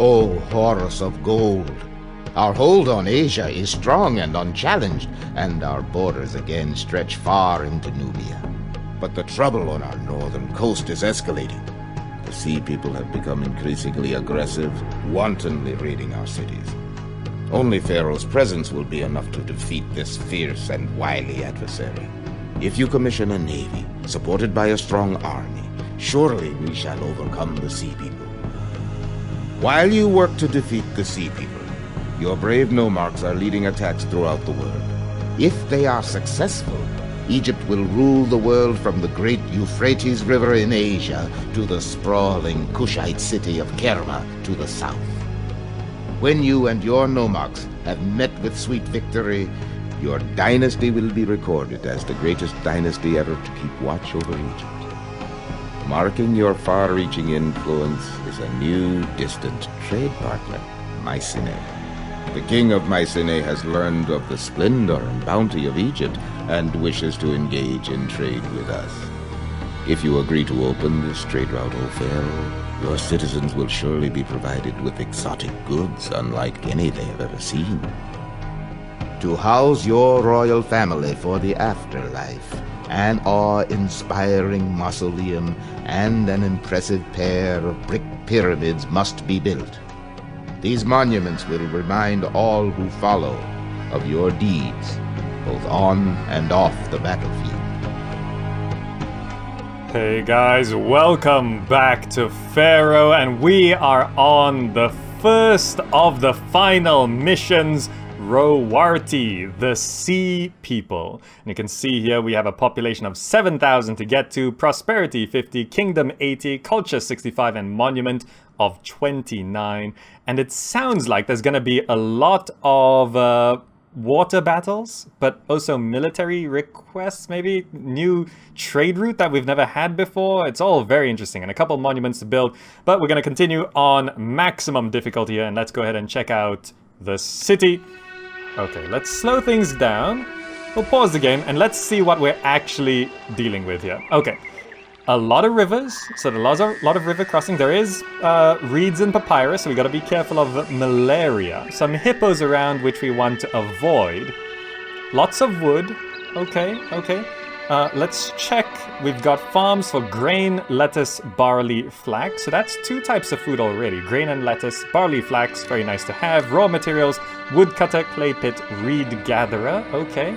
O Horus of gold, our hold on Asia is strong and unchallenged, and our borders again stretch far into Nubia. But the trouble on our northern coast is escalating. The sea people have become increasingly aggressive, wantonly raiding our cities. Only Pharaoh's presence will be enough to defeat this fierce and wily adversary. If you commission a navy, supported by a strong army, surely we shall overcome the sea people. While you work to defeat the sea people, your brave nomarchs are leading attacks throughout the world. If they are successful, Egypt will rule the world from the great Euphrates River in Asia to the sprawling Kushite city of Kerma to the south. When you and your nomarchs have met with sweet victory, your dynasty will be recorded as the greatest dynasty ever to keep watch over Egypt. Marking your far-reaching influence is a new, distant trade partner, Mycenae. The king of Mycenae has learned of the splendor and bounty of Egypt and wishes to engage in trade with us. If you agree to open this trade route, O Pharaoh, your citizens will surely be provided with exotic goods unlike any they have ever seen. To house your royal family for the afterlife, an awe-inspiring mausoleum and an impressive pair of brick pyramids must be built. These monuments will remind all who follow of your deeds, both on and off the battlefield. Hey guys, welcome back to Pharaoh, and we are on the first of the final missions, Rowarty, the Sea People. And you can see here we have a population of 7,000 to get to, prosperity 50, kingdom 80, culture 65, and monument of 29. And it sounds like there's going to be a lot of water battles, but also military requests, maybe new trade route that we've never had before. It's all very interesting, and a couple monuments to build, but we're going to continue on maximum difficulty here, and let's go ahead and check out the city. Okay, let's slow things down. We'll pause the game and let's see what we're actually dealing with here. Okay, a lot of rivers, so there's a lot of river crossing. There is reeds and papyrus, so we got to be careful of malaria. Some hippos around which we want to avoid. Lots of wood. Okay. Let's check. We've got farms for grain, lettuce, barley, flax. So that's two types of food already. Grain and lettuce, barley, flax, very nice to have. Raw materials, woodcutter, clay pit, reed gatherer. Okay.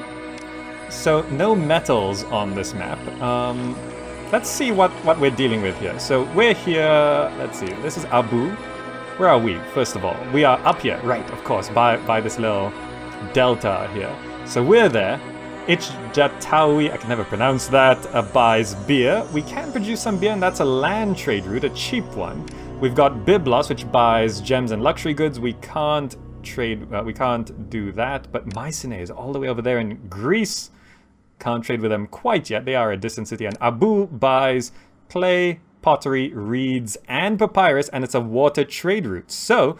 So no metals on this map. Let's see what we're dealing with here. So we're here, let's see, this is Abu. Where are we, first of all? We are up here, right, of course, by this little delta here. So we're there. Ichjatawi, I can never pronounce that, buys beer. We can produce some beer, and that's a land trade route, a cheap one. We've got Byblos, which buys gems and luxury goods. We can't trade, we can't do that, but Mycenae is all the way over there in Greece. Can't trade with them quite yet. They are a distant city. And Abu buys clay, pottery, reeds, and papyrus, and it's a water trade route. So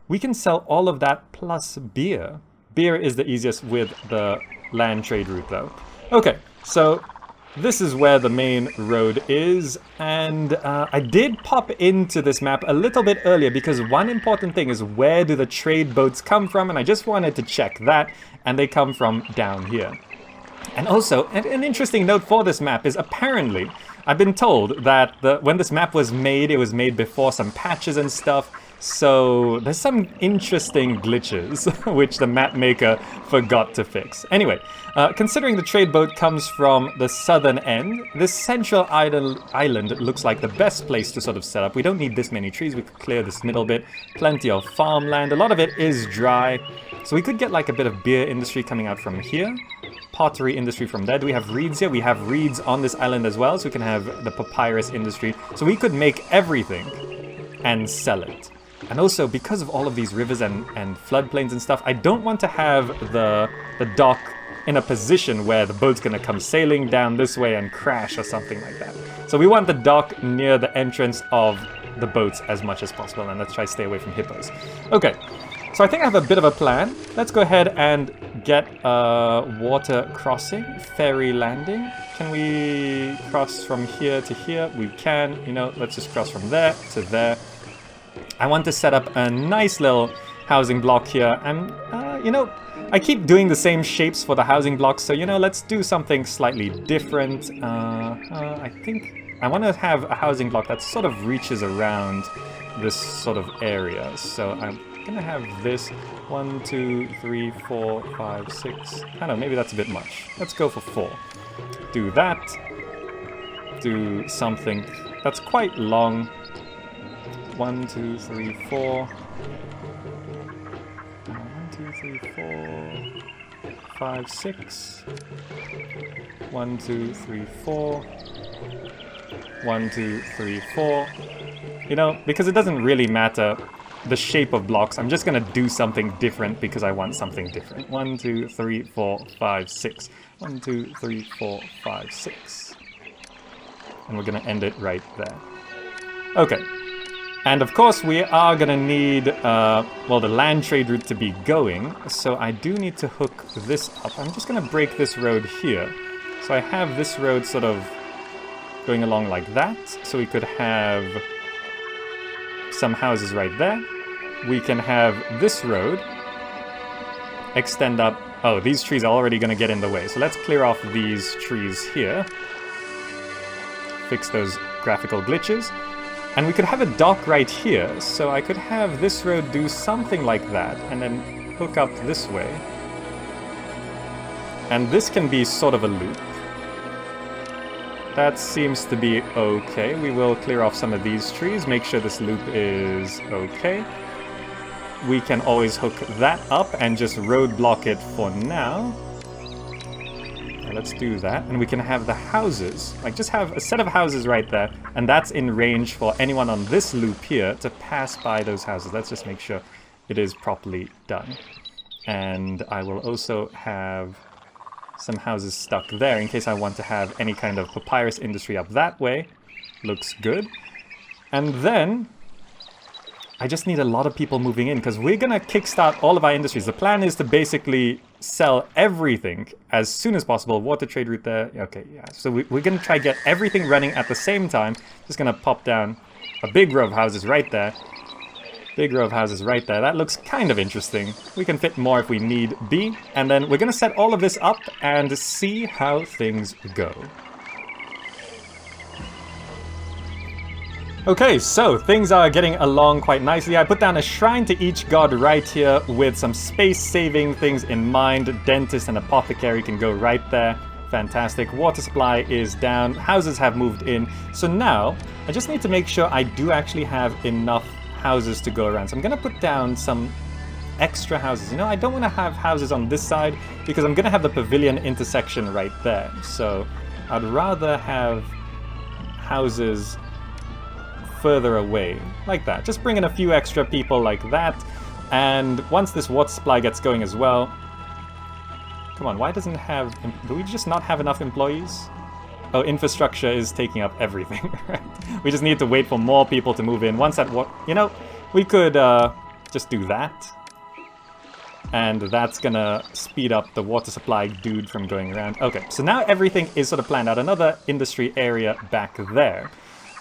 we can sell all of that plus beer. Beer is the easiest with the land trade route, though. Okay, so this is where the main road is, and I did pop into this map a little bit earlier because one important thing is where do the trade boats come from, and I just wanted to check that, and they come from down here. And also, an interesting note for this map is apparently, I've been told that when this map was made, it was made before some patches and stuff, so there's some interesting glitches which the map maker forgot to fix. Anyway, considering the trade boat comes from the southern end, this central island looks like the best place to sort of set up. We don't need this many trees, we could clear this middle bit, plenty of farmland, a lot of it is dry, so we could get like a bit of beer industry coming out from here. Pottery industry from there. Do we have reeds here? We have reeds on this island as well, so we can have the papyrus industry. So we could make everything and sell it. And also, because of all of these rivers and floodplains and stuff, I don't want to have the dock in a position where the boat's going to come sailing down this way and crash or something like that. So we want the dock near the entrance of the boats as much as possible, and let's try to stay away from hippos. Okay. So I think I have a bit of a plan. Let's go ahead and get water crossing, ferry landing. Can we cross from here to here? We can, let's just cross from there to there. I want to set up a nice little housing block here. And, you know, I keep doing the same shapes for the housing blocks, so, you know, let's do something slightly different. I think I want to have a housing block that sort of reaches around this sort of area. So I'm gonna have this 1, 2, 3, 4, 5, 6. I don't know, maybe that's a bit much. Let's go for 4. Do that. Do something that's quite long. 1, 2, 3, 4. 1, 2, 3, 4, 5, 6. 1, 2, 3, 4. 1, 2, 3, 4. You know, because it doesn't really matter the shape of blocks, I'm just gonna do something different because I want something different. 1, 2, 3, 4, 5, 6. 1, 2, 3, 4, 5, 6. And we're gonna end it right there. Okay. And of course we are gonna need, well, the land trade route to be going. So I do need to hook this up. I'm just gonna break this road here. So I have this road sort of going along like that. So we could have some houses right there. We can have this road extend up. Oh, these trees are already going to get in the way. So let's clear off these trees here. Fix those graphical glitches. And we could have a dock right here. So I could have this road do something like that and then hook up this way. And this can be sort of a loop. That seems to be okay. We will clear off some of these trees, make sure this loop is okay. We can always hook that up and just roadblock it for now. Yeah, let's do that. And we can have the houses, like just have a set of houses right there, and that's in range for anyone on this loop here to pass by those houses. Let's just make sure it is properly done. And I will also have some houses stuck there in case I want to have any kind of papyrus industry up that way. Looks good. And then I just need a lot of people moving in because we're gonna kickstart all of our industries. The plan is to basically sell everything as soon as possible. Water trade route there. Okay, yeah. So we're gonna try get everything running at the same time. Just gonna pop down a big row of houses right there. Big row of houses right there. That looks kind of interesting. We can fit more if we need be. And then we're going to set all of this up and see how things go. Okay, so things are getting along quite nicely. I put down a shrine to each god right here with some space-saving things in mind. Dentist and apothecary can go right there. Fantastic. Water supply is down. Houses have moved in. So now, I just need to make sure I do actually have enough houses to go around. So I'm going to put down some extra houses. You know, I don't want to have houses on this side because I'm going to have the pavilion intersection right there. So I'd rather have houses further away, like that. Just bring in a few extra people like that. And once this water supply gets going as well... Come on, why doesn't it have... Do we just not have enough employees? Oh, infrastructure is taking up everything, right? We just need to wait for more people to move in. Once that... You know, we could just do that. And that's gonna speed up the water supply dude from going around. Okay, so now everything is sort of planned out. Another industry area back there.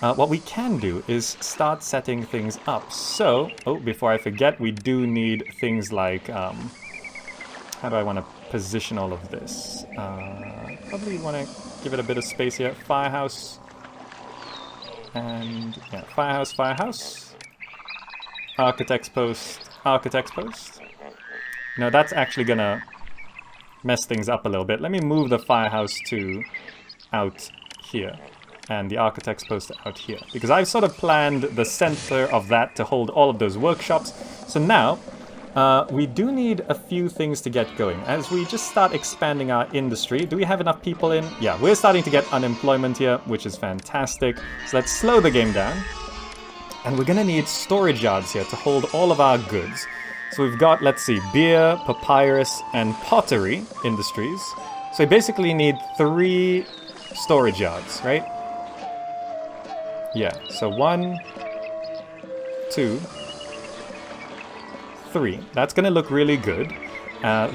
What we can do is start setting things up. So, oh, before I forget, we do need things like... how do I want to position all of this? Probably want to give it a bit of space here. Firehouse. And, yeah, firehouse, firehouse. Architect's post, architect's post. No, that's actually gonna mess things up a little bit. Let me move the firehouse to out here. And the architect's post out here. Because I've sort of planned the center of that to hold all of those workshops. So now... we do need a few things to get going. As we just start expanding our industry, do we have enough people in? Yeah, we're starting to get unemployment here, which is fantastic. So let's slow the game down. And we're gonna need storage yards here to hold all of our goods. So we've got, let's see, beer, papyrus, and pottery industries. So we basically need 3 storage yards, right? Yeah, so 1, 2... 3. That's going to look really good.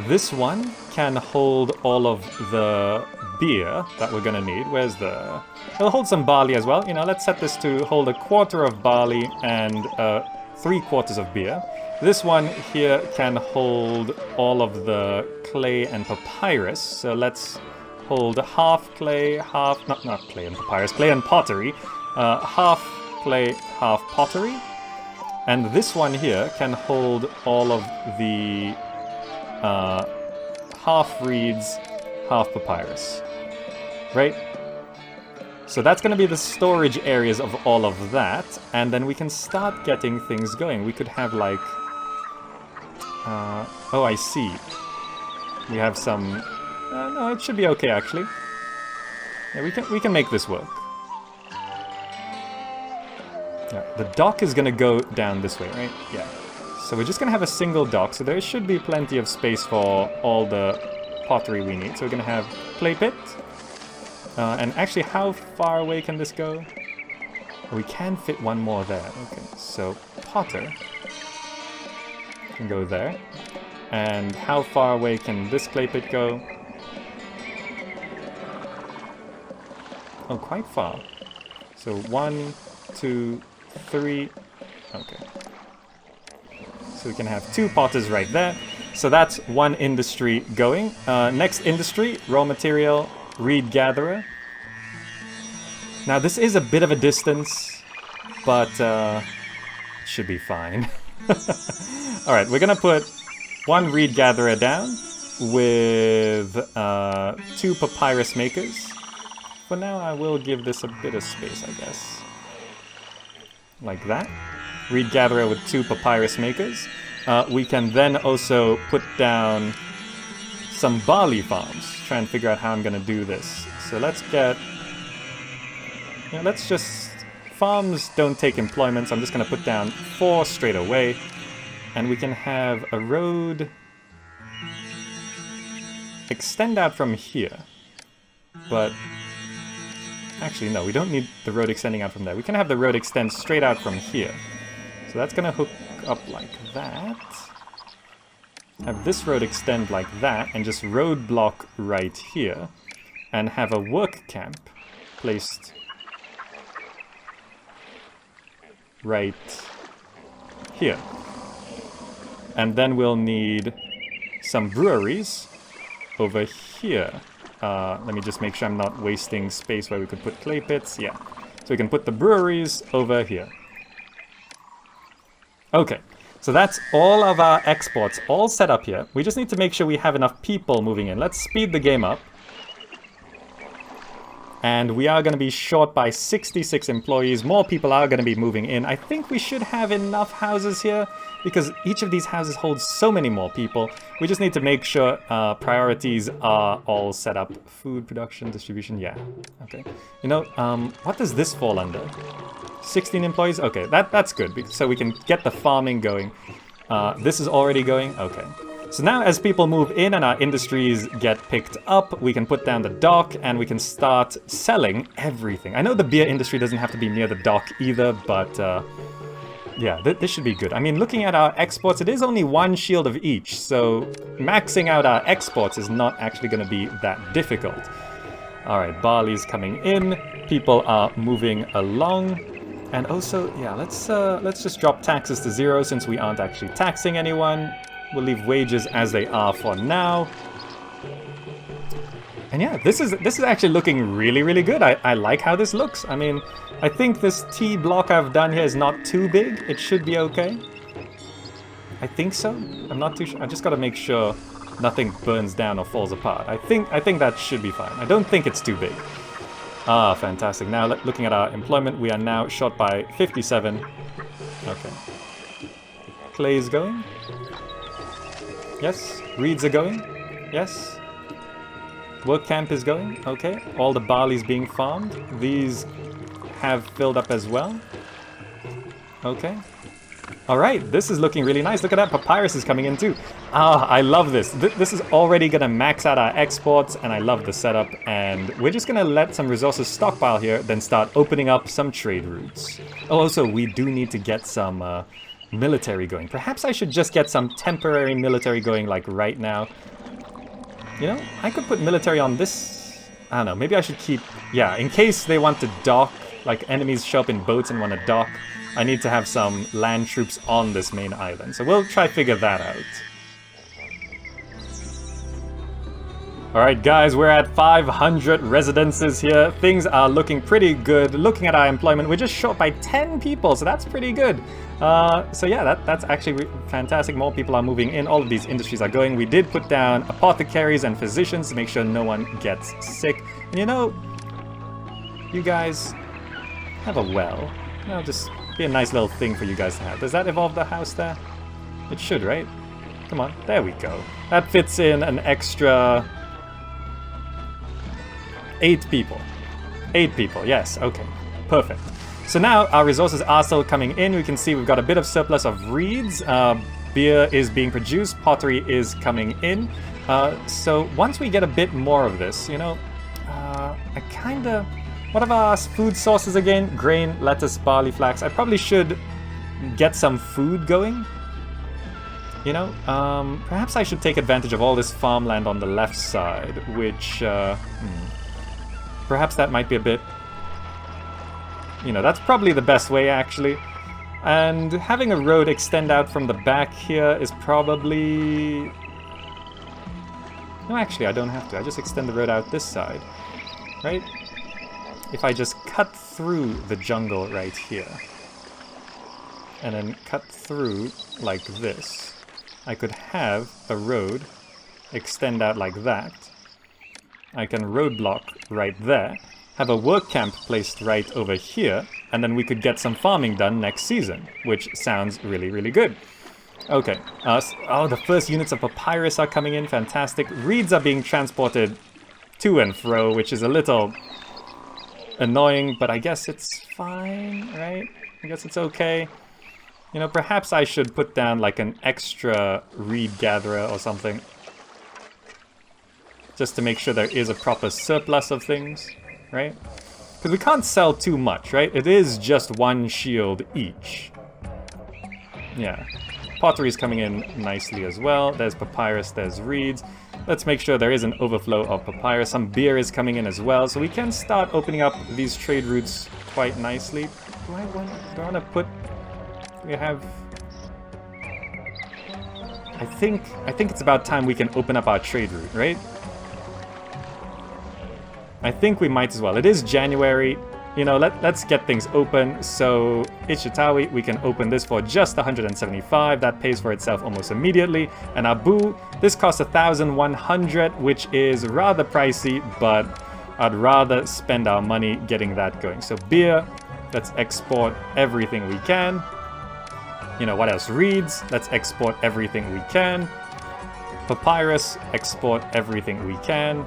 This one can hold all of the beer that we're going to need. Where's the... It'll hold some barley as well. You know, let's set this to hold a quarter of barley and a 3/4 of beer. This one here can hold all of the clay and papyrus. So let's hold half clay, half... Not clay and papyrus, clay and pottery. Half clay, half pottery. And this one here can hold all of the half reeds, half papyrus. Right? So that's going to be the storage areas of all of that. And then we can start getting things going. We could have like... oh, I see. We have some... no, it should be okay, actually. Yeah, we can make this work. Yeah, the dock is gonna go down this way, right? Yeah. So we're just gonna have a single dock, so there should be plenty of space for all the pottery we need. So we're gonna have clay pit. And actually, how far away can this go? We can fit one more there. Okay, so potter can go there. And how far away can this clay pit go? Oh, quite far. So 1, 2, 3. Okay. So we can have 2 potters right there. So that's one industry going. Next industry, raw material, reed gatherer. Now this is a bit of a distance, but it should be fine. Alright, we're gonna put 1 reed gatherer down with 2 papyrus makers. For now, I will give this a bit of space, I guess. Like that. Reed gatherer with 2 papyrus makers. We can then also put down some barley farms. Try and figure out how I'm gonna do this. So let's get... You know, let's just... Farms don't take employment, so I'm just gonna put down 4 straight away. And we can have a road... extend out from here. But... Actually, no, we don't need the road extending out from there. We can have the road extend straight out from here. So that's gonna hook up like that. Have this road extend like that, and just roadblock right here. And have a work camp placed right here. And then we'll need some breweries over here. Let me just make sure I'm not wasting space where we could put clay pits. Yeah. So we can put the breweries over here. Okay. So that's all of our exports all set up here. We just need to make sure we have enough people moving in. Let's speed the game up. And we are going to be short by 66 employees. More people are going to be moving in. I think we should have enough houses here because each of these houses holds so many more people. We just need to make sure priorities are all set up. Food production, distribution, yeah. Okay. You know, what does this fall under? 16 employees? Okay, that's good. So we can get the farming going. This is already going? Okay. So now as people move in and our industries get picked up, we can put down the dock and we can start selling everything. I know the beer industry doesn't have to be near the dock either, but yeah, this should be good. I mean, looking at our exports, it is only 1 shield of each, so maxing out our exports is not actually going to be that difficult. Alright, barley's coming in, people are moving along, and also, yeah, let's just drop taxes to 0 since we aren't actually taxing anyone. We'll leave wages as they are for now. And yeah, this is actually looking really, really good. I like how this looks. I mean, I think this T block I've done here is not too big. It should be okay. I think so. I'm not too sure. I just gotta make sure nothing burns down or falls apart. I think that should be fine. I don't think it's too big. Ah, fantastic. Now, looking at our employment, we are now short by 57. Okay. Clay is going. Yes. Reeds are going. Yes. Work camp is going. Okay. All the barley's being farmed. These have filled up as well. Okay. Alright, this is looking really nice. Look at that, papyrus is coming in too. Ah, I love this. This is already gonna max out our exports, and I love the setup. And we're just gonna let some resources stockpile here, then start opening up some trade routes. Oh, also, we do need to get some military going. Perhaps I should just get some temporary military going, like right now. You know, I could put military on this. I don't know, maybe I should keep... Yeah, in case they want to dock like enemies show up in boats and want to dock, I need to have some land troops on this main island. So we'll try figure that out. Alright guys, we're at 500 residences here. Things are looking pretty good. Looking at our employment, we're just short by 10 people, so that's pretty good. So yeah, that's actually fantastic. More people are moving in. All of these industries are going. We did put down apothecaries and physicians to make sure no one gets sick. And you know, you guys have a well. That'll just be a nice little thing for you guys to have. Does that evolve the house there? It should, right? Come on, there we go. That fits in an extra 8 people. 8 people, yes, okay. Perfect. So now our resources are still coming in. We can see we've got a bit of surplus of reeds. Beer is being produced. Pottery is coming in. So once we get a bit more of this, you know, I kinda... What are our food sources again? Grain, lettuce, barley, flax. I probably should get some food going. You know, perhaps I should take advantage of all this farmland on the left side, which... Perhaps that might be a bit... You know, that's probably the best way, actually. And having a road extend out from the back here is probably... No, actually, I don't have to. I just extend the road out this side, right? If I just cut through the jungle right here, and then cut through like this, I could have a road extend out like that. I can roadblock right there, have a work camp placed right over here, and then we could get some farming done next season, which sounds really, really good. Okay, oh, the first units of papyrus are coming in, fantastic. Reeds are being transported to and fro, which is a little annoying, but I guess it's fine, right? I guess it's okay. You know, perhaps I should put down like an extra reed gatherer or something. Just to make sure there is a proper surplus of things, right? Because we can't sell too much, right? It is just 1 shield each. Yeah. Pottery is coming in nicely as well. There's papyrus, there's reeds. Let's make sure there is an overflow of papyrus. Some beer is coming in as well, so we can start opening up these trade routes quite nicely. Do I want to put... We have... I think it's about time we can open up our trade route, right? I think we might as well. It is January. You know, let's get things open. So, Ichitawi, we can open this for just 175. That pays for itself almost immediately. And Abu, this costs 1,100, which is rather pricey, but I'd rather spend our money getting that going. So, beer, let's export everything we can. You know, what else? Reeds, let's export everything we can. Papyrus, export everything we can.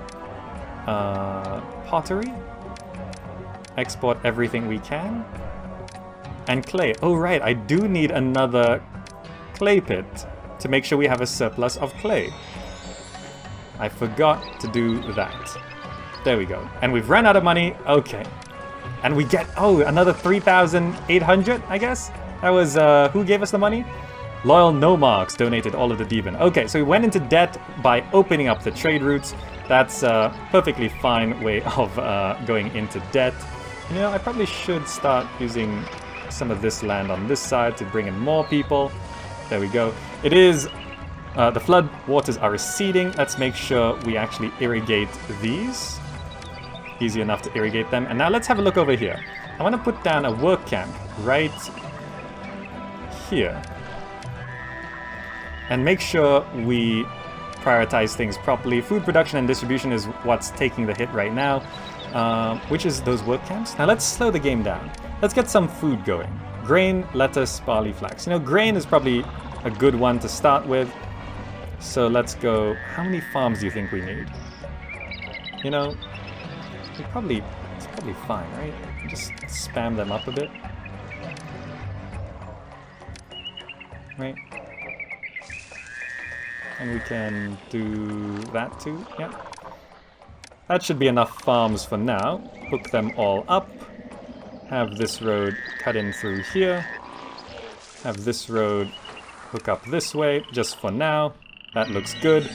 Pottery, export everything we can, and clay. Oh right, I do need another clay pit to make sure we have a surplus of clay. I forgot to do that. There we go. And we've run out of money. Okay. And we get, oh, another 3,800, I guess? That was, who gave us the money? Loyal Nomarchs donated all of the Devon. Okay, so we went into debt by opening up the trade routes. That's a perfectly fine way of going into debt. You know, I probably should start using some of this land on this side to bring in more people. There we go. It is... the flood waters are receding. Let's make sure we actually irrigate these. Easy enough to irrigate them. And now let's have a look over here. I want to put down a work camp right here. And make sure we prioritize things properly. Food production and distribution is what's taking the hit right now, which is those work camps. Now let's slow the game down. Let's get some food going. Grain, lettuce, barley, flax. You know, grain is probably a good one to start with. So let's go. How many farms do you think we need? You know, it's probably fine, right? Just spam them up a bit. Right? And we can do that too, yeah. That should be enough farms for now. Hook them all up. Have this road cut in through here. Have this road hook up this way, just for now. That looks good.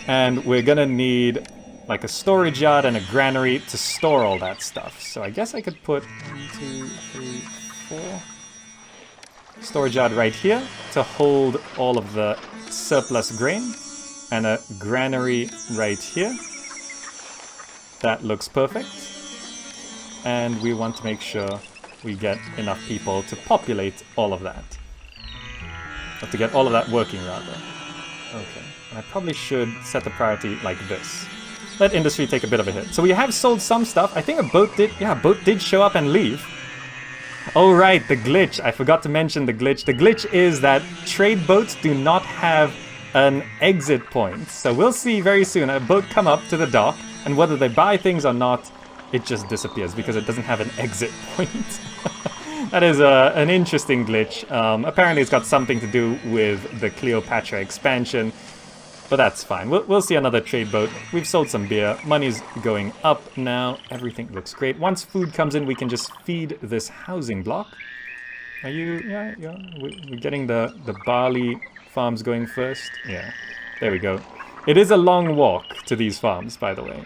And we're gonna need like a storage yard and a granary to store all that stuff. So I guess I could put 2, 3, 4. Storage yard right here to hold all of the surplus grain. And a granary right here. That looks perfect. And we want to make sure we get enough people to populate all of that. Or to get all of that working, rather. Okay. And I probably should set the priority like this. Let industry take a bit of a hit. So we have sold some stuff. I think a boat did... Yeah, a boat did show up and leave. Oh, right, the glitch. I forgot to mention the glitch. The glitch is that trade boats do not have an exit point. So we'll see very soon a boat come up to the dock, and whether they buy things or not, it just disappears because it doesn't have an exit point. That is an interesting glitch. Apparently it's got something to do with the Cleopatra expansion, but that's fine. We'll see another trade boat. We've sold some beer. Money's going up now. Everything looks great. Once food comes in, we can just feed this housing block. Are you... Yeah. We're getting the barley farms going first. Yeah, there we go. It is a long walk to these farms, by the way.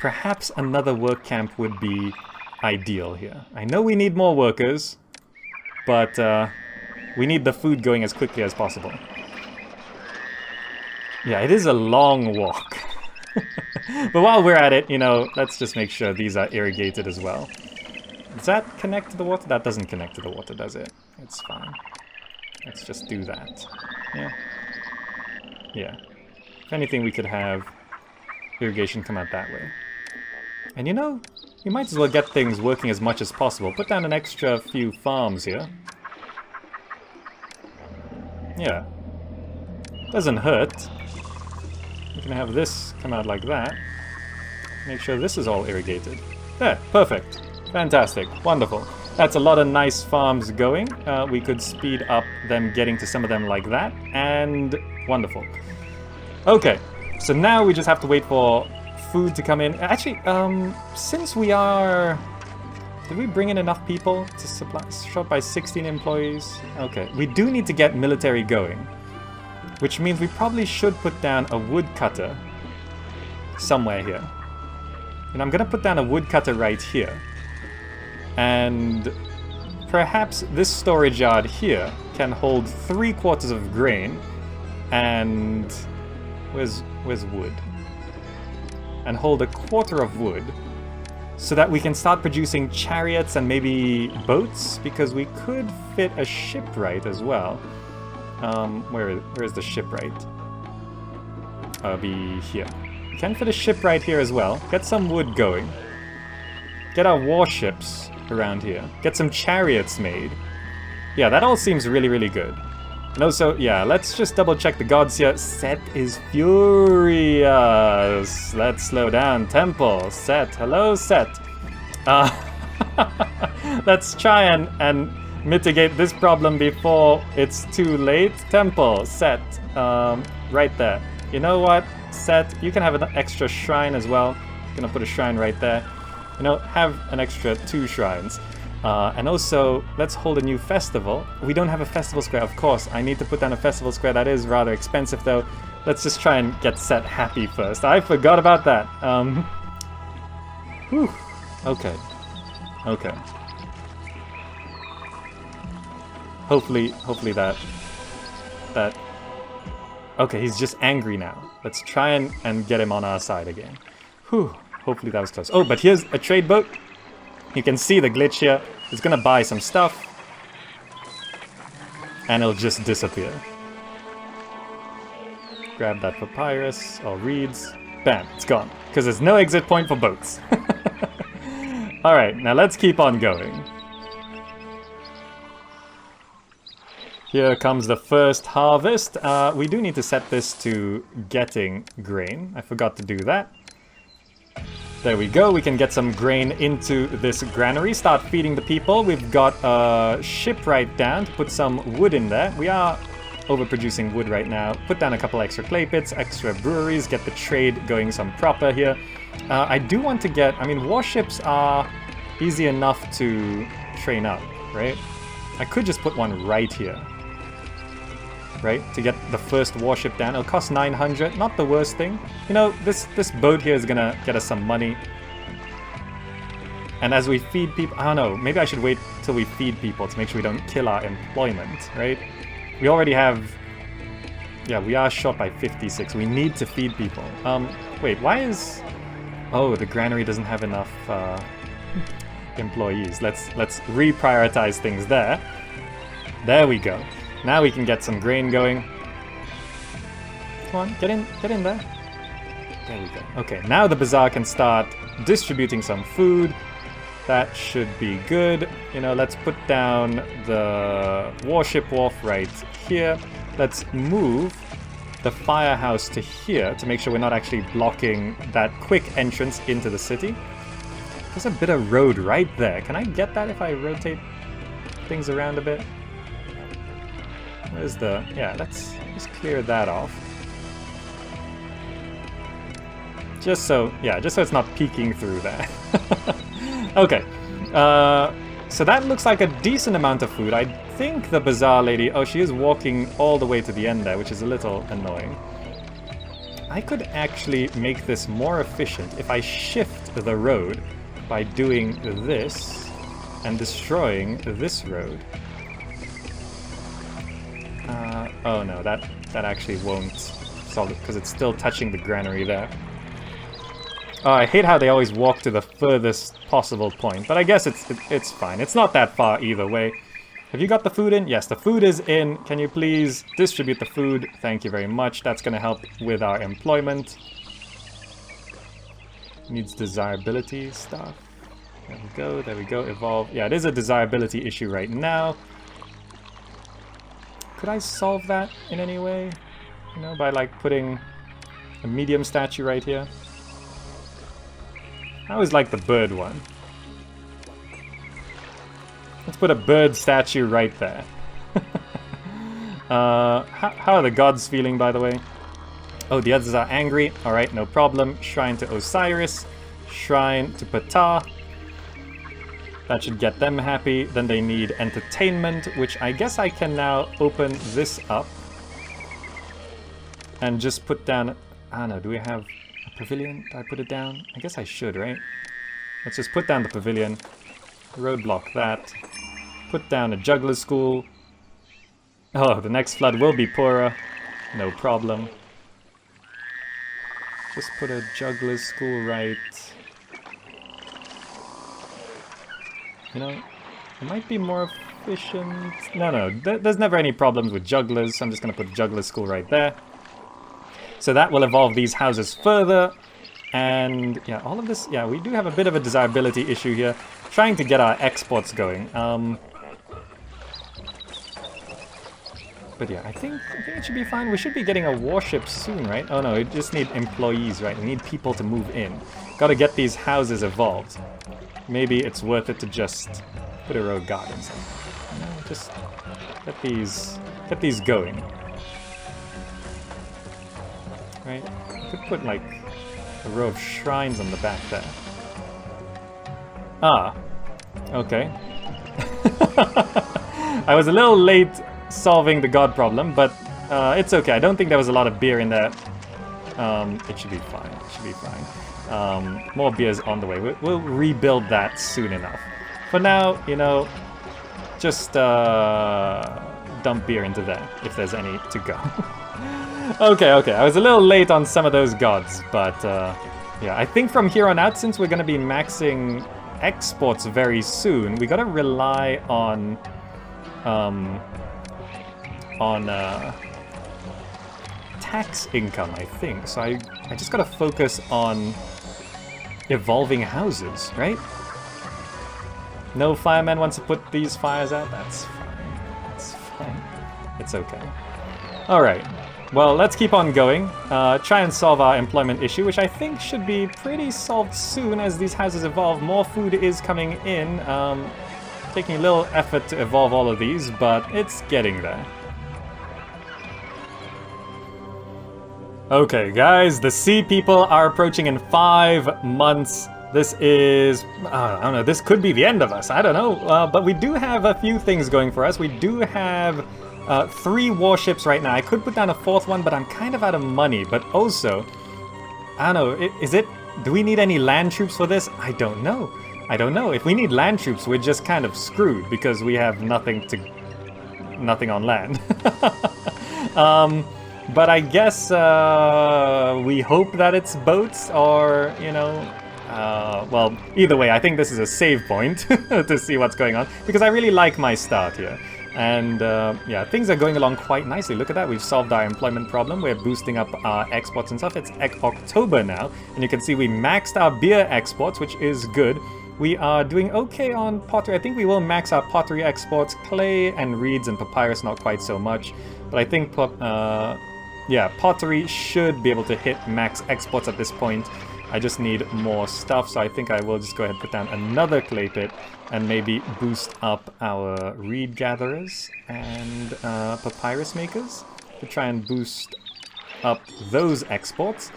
Perhaps another work camp would be ideal here. I know we need more workers, but we need the food going as quickly as possible. Yeah, it is a long walk. But while we're at it, you know, let's just make sure these are irrigated as well. Does that connect to the water? That doesn't connect to the water, does it? It's fine. Let's just do that. Yeah. Yeah. If anything, we could have irrigation come out that way. And you know, you might as well get things working as much as possible. Put down an extra few farms here. Yeah. Doesn't hurt. We can have this come out like that. Make sure this is all irrigated. There, perfect. Fantastic. Wonderful. That's a lot of nice farms going. We could speed up them getting to some of them like that. And wonderful. Okay, so now we just have to wait for food to come in. Actually, since we are... Did we bring in enough people to supply short by 16 employees? Okay, we do need to get military going. Which means we probably should put down a woodcutter somewhere here. And I'm going to put down a woodcutter right here. And perhaps this storage yard here can hold 3/4 of grain. And where's wood? And hold 1/4 of wood. So that we can start producing chariots and maybe boats. Because we could fit a shipwright as well. Where is the shipwright? Be here. Can fit a shipwright here as well. Get some wood going. Get our warships around here. Get some chariots made. Yeah, that all seems really, really good. And also, yeah, let's just double check the gods here. Set is furious. Let's slow down. Temple. Set. Hello, Set. Let's try and mitigate this problem before it's too late. Temple. Set. Right there. You know what? Set. You can have an extra shrine as well. I'm gonna put a shrine right there. You know, have an extra 2 shrines. And also, let's hold a new festival. We don't have a festival square, of course. I need to put down a festival square. That is rather expensive, though. Let's just try and get Set happy first. I forgot about that. Whew. Okay. Okay. Hopefully that... Okay, he's just angry now. Let's try and get him on our side again. Whew. Hopefully that was close. Oh, but here's a trade boat. You can see the glitch here. It's gonna buy some stuff. And it'll just disappear. Grab that papyrus or reeds. Bam, it's gone. Because there's no exit point for boats. Alright, now let's keep on going. Here comes the first harvest. We do need to set this to getting grain. I forgot to do that. There we go, we can get some grain into this granary, start feeding the people. We've got a shipwright down to put some wood in there. We are overproducing wood right now. Put down a couple extra clay pits, extra breweries, get the trade going some proper here. I do want to get, I mean, warships are easy enough to train up, right? I could just put one right here. Right, to get the first warship down. It'll cost 900, not the worst thing. You know, this boat here is gonna get us some money. And as we feed people, I don't know, maybe I should wait till we feed people to make sure we don't kill our employment, right? We already have, yeah, we are short by 56. We need to feed people. Wait, why is, oh, the granary doesn't have enough employees. Let's reprioritize things there. There we go. Now we can get some grain going. Come on, get in there. There we go. Okay, now the bazaar can start distributing some food. That should be good. You know, let's put down the warship wharf right here. Let's move the firehouse to here to make sure we're not actually blocking that quick entrance into the city. There's a bit of road right there. Can I get that if I rotate things around a bit? Where's the... yeah, let's just clear that off. Just so it's not peeking through there. Okay, so that looks like a decent amount of food. I think the bazaar lady, oh, she is walking all the way to the end there, which is a little annoying. I could actually make this more efficient if I shift the road by doing this and destroying this road. Oh no, that actually won't solve it because it's still touching the granary there. Oh, I hate how they always walk to the furthest possible point, but I guess it's fine. It's not that far either way. Have you got the food in? Yes, the food is in. Can you please distribute the food? Thank you very much. That's going to help with our employment. Needs desirability stuff. There we go. Evolve. Yeah, it is a desirability issue right now. Could I solve that in any way? You know, by like putting a medium statue right here? I always like the bird one. Let's put a bird statue right there. How are the gods feeling, by the way? Oh, the others are angry. Alright, no problem. Shrine to Osiris. Shrine to Ptah. That should get them happy. Then they need entertainment, which I guess I can now open this up. And just put down... I don't know, do we have... pavilion? Did I put it down? I guess I should, right? Let's just put down the pavilion. Roadblock that. Put down a juggler's school. Oh, the next flood will be poorer. No problem. Just put a juggler's school right... You know, it might be more efficient... No, there's never any problems with jugglers, so I'm just going to put juggler's school right there. So that will evolve these houses further. And yeah, all of this, yeah, we do have a bit of a desirability issue here. Trying to get our exports going. But yeah, I think it should be fine. We should be getting a warship soon, right? Oh no, we just need employees, right? We need people to move in. Gotta get these houses evolved. Maybe it's worth it to just put a road guard inside. You know, just get these going. Right? Could put like a row of shrines on the back there. Ah, okay. I was a little late solving the god problem, but it's okay. I don't think there was a lot of beer in there. It should be fine. It should be fine. More beer's on the way. We'll rebuild that soon enough. For now, you know, just dump beer into there if there's any to go. Okay. I was a little late on some of those gods, but yeah, I think from here on out, since we're going to be maxing exports very soon, we got to rely on tax income, I think. So I just got to focus on evolving houses, right? No fireman wants to put these fires out? That's fine. That's fine. It's okay. Alright. Well, let's keep on going. Try and solve our employment issue, which I think should be pretty solved soon as these houses evolve. More food is coming in. Taking a little effort to evolve all of these, but it's getting there. Okay, guys, the sea people are approaching in 5 months. This is, I don't know, this could be the end of us. I don't know, but we do have a few things going for us. We do have 3 warships right now. I could put down a 4th one, but I'm kind of out of money. But also, I don't know, do we need any land troops for this? I don't know. I don't know. If we need land troops, we're just kind of screwed because we have nothing on land. But I guess we hope that it's boats or, you know, well, either way, I think this is a save point to see what's going on because I really like my start here. And yeah, things are going along quite nicely. Look at that, we've solved our employment problem. We're boosting up our exports and stuff. It's October now, and you can see we maxed our beer exports, which is good. We are doing okay on pottery. I think we will max our pottery exports. Clay and reeds and papyrus, not quite so much. But I think, yeah, pottery should be able to hit max exports at this point. I just need more stuff, so I think I will just go ahead and put down another clay pit and maybe boost up our reed gatherers and papyrus makers to try and boost up those exports.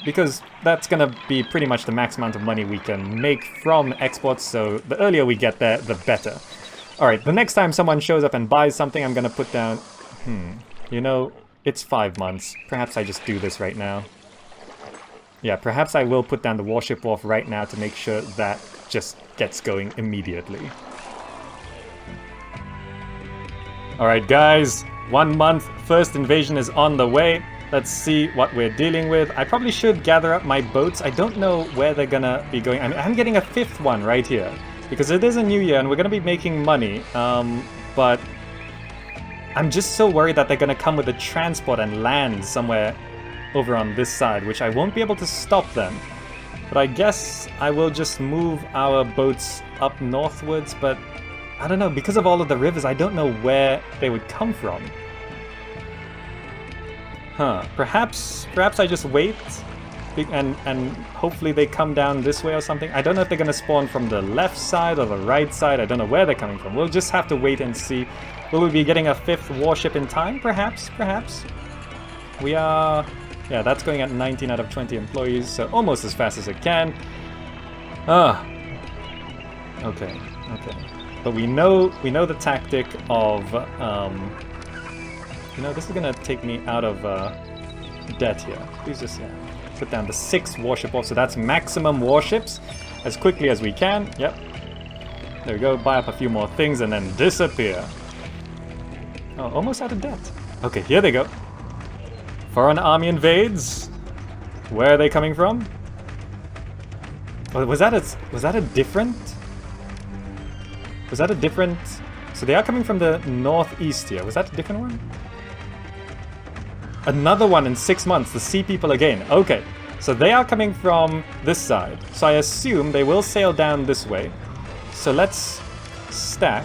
Because that's gonna be pretty much the max amount of money we can make from exports, so the earlier we get there, the better. Alright, the next time someone shows up and buys something, I'm gonna put down... you know, it's 5 months. Perhaps I just do this right now. Yeah, perhaps I will put down the warship wharf right now to make sure that just gets going immediately. Alright guys, 1 month, first invasion is on the way. Let's see what we're dealing with. I probably should gather up my boats. I don't know where they're gonna be going. I'm getting a 5th one right here because it is a new year and we're gonna be making money. But I'm just so worried that they're gonna come with a transport and land somewhere over on this side, which I won't be able to stop them. But I guess I will just move our boats up northwards, but I don't know, because of all of the rivers, I don't know where they would come from. Perhaps I just wait and hopefully they come down this way or something. I don't know if they're gonna spawn from the left side or the right side. I don't know where they're coming from. We'll just have to wait and see. Will we be getting a 5th warship in time? Perhaps. We are... yeah, that's going at 19 out of 20 employees, so almost as fast as it can. Okay. But we know the tactic of... you know, this is gonna take me out of debt here. Please just put down the 6 warship off, so that's maximum warships as quickly as we can. Yep. There we go, buy up a few more things and then disappear. Oh, almost out of debt. Okay, here they go. Foreign army invades. Where are they coming from? Oh, was that a different? Was that a different? So they are coming from the northeast here. Was that a different one? Another one in 6 months. The sea people again. Okay, so they are coming from this side. So I assume they will sail down this way. So let's stack.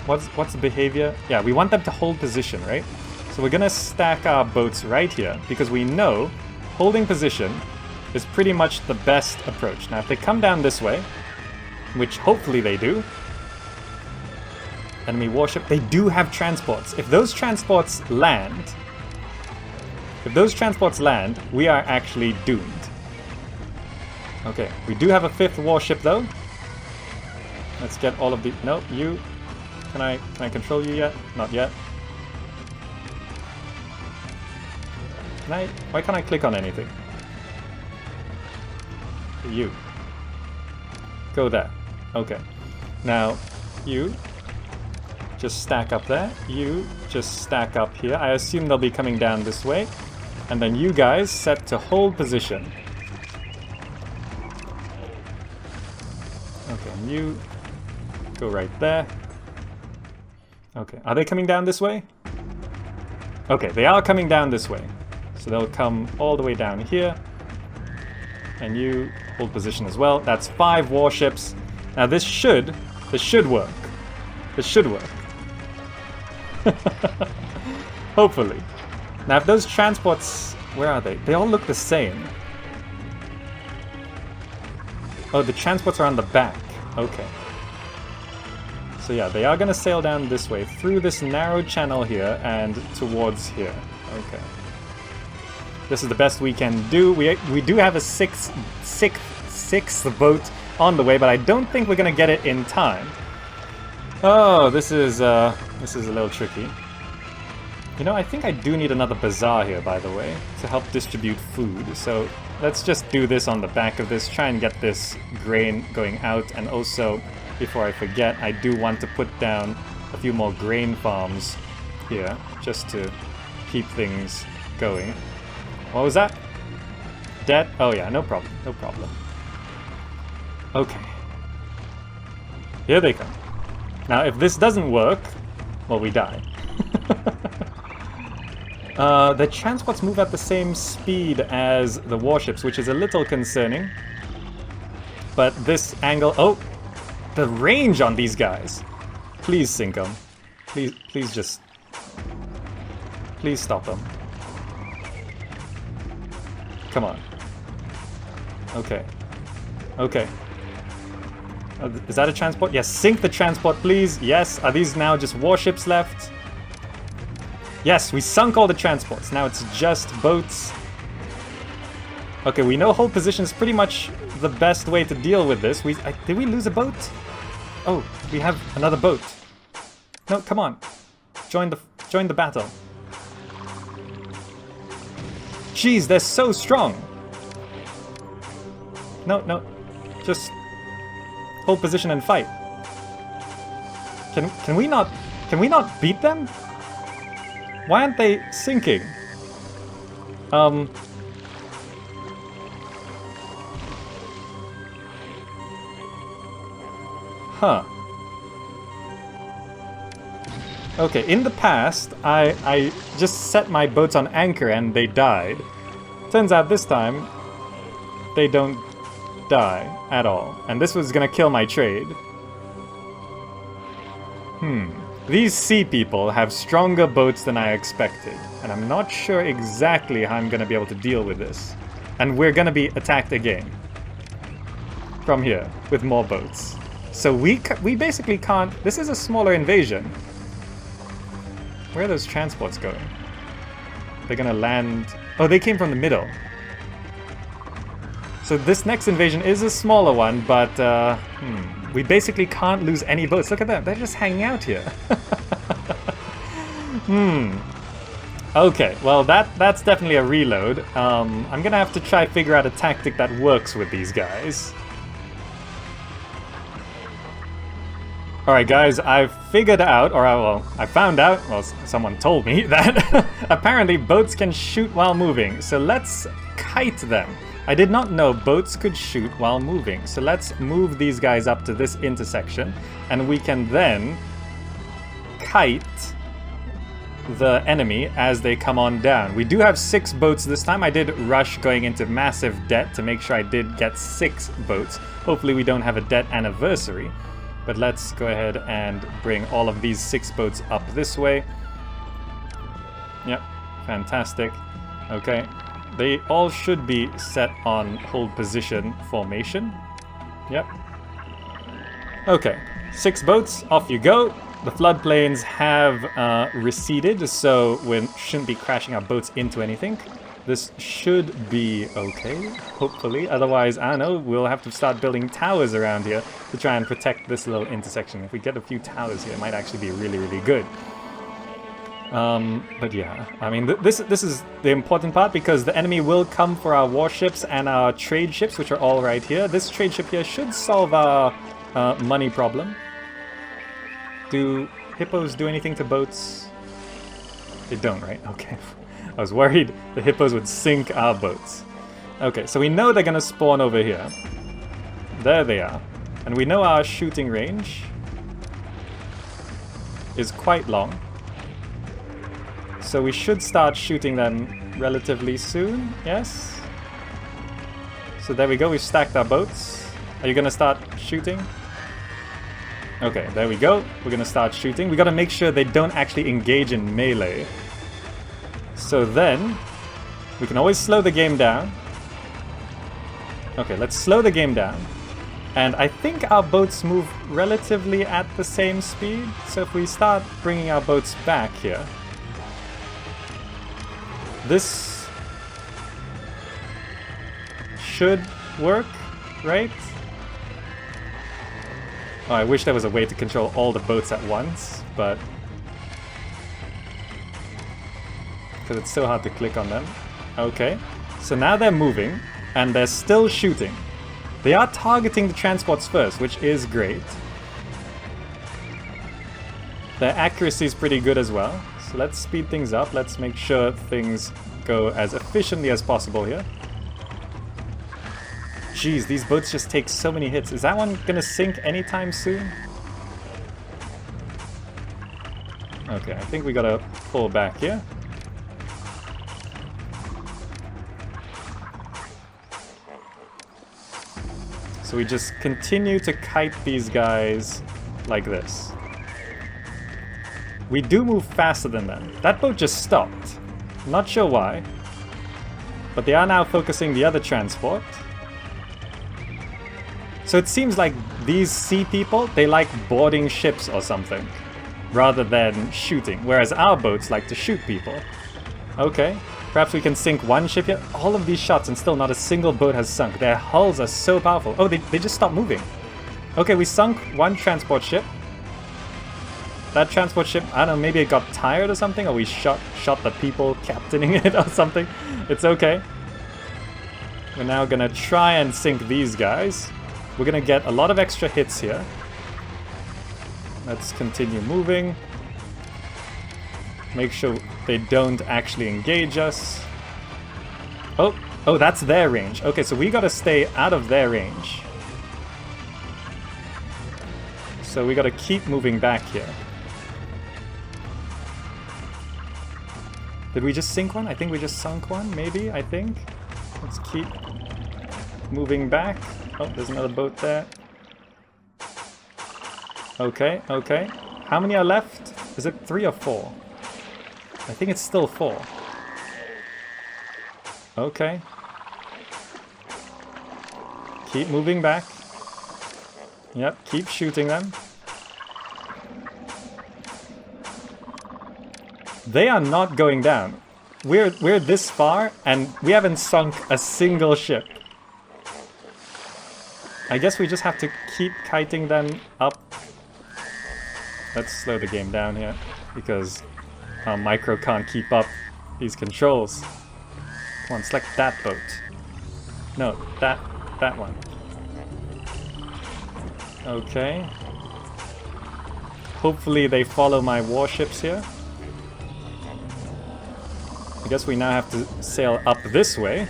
What's the behavior? Yeah, we want them to hold position, right? So we're gonna stack our boats right here because we know holding position is pretty much the best approach. Now if they come down this way, which hopefully they do, enemy warship, they do have transports. If those transports land, we are actually doomed. Okay, we do have a 5th warship though. Let's get all of the... no, you... Can I control you yet? Not yet. Why can't I click on anything? You. Go there. Okay. Now, you just stack up there. You just stack up here. I assume they'll be coming down this way. And then you guys set to hold position. Okay, and you go right there. Okay, are they coming down this way? Okay, they are coming down this way. So they'll come all the way down here. And you hold position as well. That's 5 warships. Now this should work. This should work. Hopefully. Now if those transports... where are they? They all look the same. Oh, the transports are on the back. Okay. So yeah, they are going to sail down this way, through this narrow channel here, and towards here. Okay. This is the best we can do. We do have a sixth boat on the way, but I don't think we're going to get it in time. Oh, this is a little tricky. You know, I think I do need another bazaar here, by the way, to help distribute food. So let's just do this on the back of this, try and get this grain going out, and also, before I forget, I do want to put down a few more grain farms here, just to keep things going. What was that? Debt? Oh yeah, no problem, no problem. Okay. Here they come. Now, if this doesn't work, well, we die. The transports move at the same speed as the warships, which is a little concerning. But this angle... Oh! The range on these guys! Please sink them. Please just... Please stop them. Come on. Okay. Okay. Is that a transport? Yes, sink the transport, please. Yes. Are these now just warships left? Yes, we sunk all the transports. Now it's just boats. Okay, we know hold position is pretty much the best way to deal with this. Did we lose a boat? Oh, we have another boat. No, come on. Join the battle. Jeez, they're so strong. No. Just hold position and fight. Can we not beat them? Why aren't they sinking? Huh. Okay, in the past, I just set my boats on anchor and they died. Turns out this time, they don't die at all. And this was gonna kill my trade. These sea people have stronger boats than I expected. And I'm not sure exactly how I'm gonna be able to deal with this. And we're gonna be attacked again. From here, with more boats. So we basically can't... This is a smaller invasion. Where are those transports going? They're gonna land... Oh, they came from the middle. So this next invasion is a smaller one, but we basically can't lose any boats. Look at them, they're just hanging out here. Okay, well that's definitely a reload. I'm gonna have to try figure out a tactic that works with these guys. Alright guys, I've figured out, I found out, well, someone told me, that apparently boats can shoot while moving. So let's kite them. I did not know boats could shoot while moving. So let's move these guys up to this intersection, and we can then kite the enemy as they come on down. We do have 6 boats this time. I did rush going into massive debt to make sure I did get 6 boats. Hopefully we don't have a debt anniversary. But let's go ahead and bring all of these 6 boats up this way. Yep, fantastic. Okay, they all should be set on hold position formation. Yep. Okay, 6 boats, off you go. The floodplains have receded, so we shouldn't be crashing our boats into anything. This should be okay, hopefully. Otherwise, I don't know, we'll have to start building towers around here to try and protect this little intersection. If we get a few towers here, it might actually be really, really good. But yeah, I mean, this is the important part, because the enemy will come for our warships and our trade ships, which are all right here. This trade ship here should solve our money problem. Do hippos do anything to boats? They don't, right? Okay. I was worried the hippos would sink our boats. Okay, so we know they're gonna spawn over here. There they are. And we know our shooting range is quite long. So we should start shooting them relatively soon, yes? So there we go, we've stacked our boats. Are you gonna start shooting? Okay, there we go. We're gonna start shooting. We gotta make sure they don't actually engage in melee. So then, we can always slow the game down. Okay, let's slow the game down. And I think our boats move relatively at the same speed. So if we start bringing our boats back here, this should work, right? Oh, I wish there was a way to control all the boats at once, but... because it's so hard to click on them. Okay, so now they're moving. and they're still shooting. They are targeting the transports first, which is great. Their accuracy is pretty good as well. So let's speed things up. Let's make sure things go as efficiently as possible here. Jeez, these boats just take so many hits. Is that one gonna sink anytime soon? Okay, I think we gotta pull back here. So we just continue to kite these guys like this. We do move faster than them. That boat just stopped. Not sure why. But they are now focusing the other transport. So it seems like these sea people, they like boarding ships or something, rather than shooting, whereas our boats like to shoot people. Okay, perhaps we can sink one ship here. All of these shots and still not a single boat has sunk. Their hulls are so powerful. Oh, they just stopped moving. Okay, we sunk one transport ship. That transport ship, I don't know, maybe it got tired or something, or we shot the people captaining it or something. It's okay. We're now gonna try and sink these guys. We're gonna get a lot of extra hits here. Let's continue moving. Make sure they don't actually engage us. Oh, that's their range. Okay, so we gotta stay out of their range. So we gotta keep moving back here. Did we just sink one? I think we just sunk one, maybe, I think. Let's keep moving back. Oh, there's another boat there. Okay, okay. How many are left? Is it 3 or 4? I think it's still 4. Okay. Keep moving back. Yep, keep shooting them. They are not going down. We're this far and we haven't sunk a single ship. I guess we just have to keep kiting them up. Let's slow the game down here, because our micro can't keep up these controls. Come on, select that boat. No, that one. Okay. Hopefully they follow my warships here. I guess we now have to sail up this way.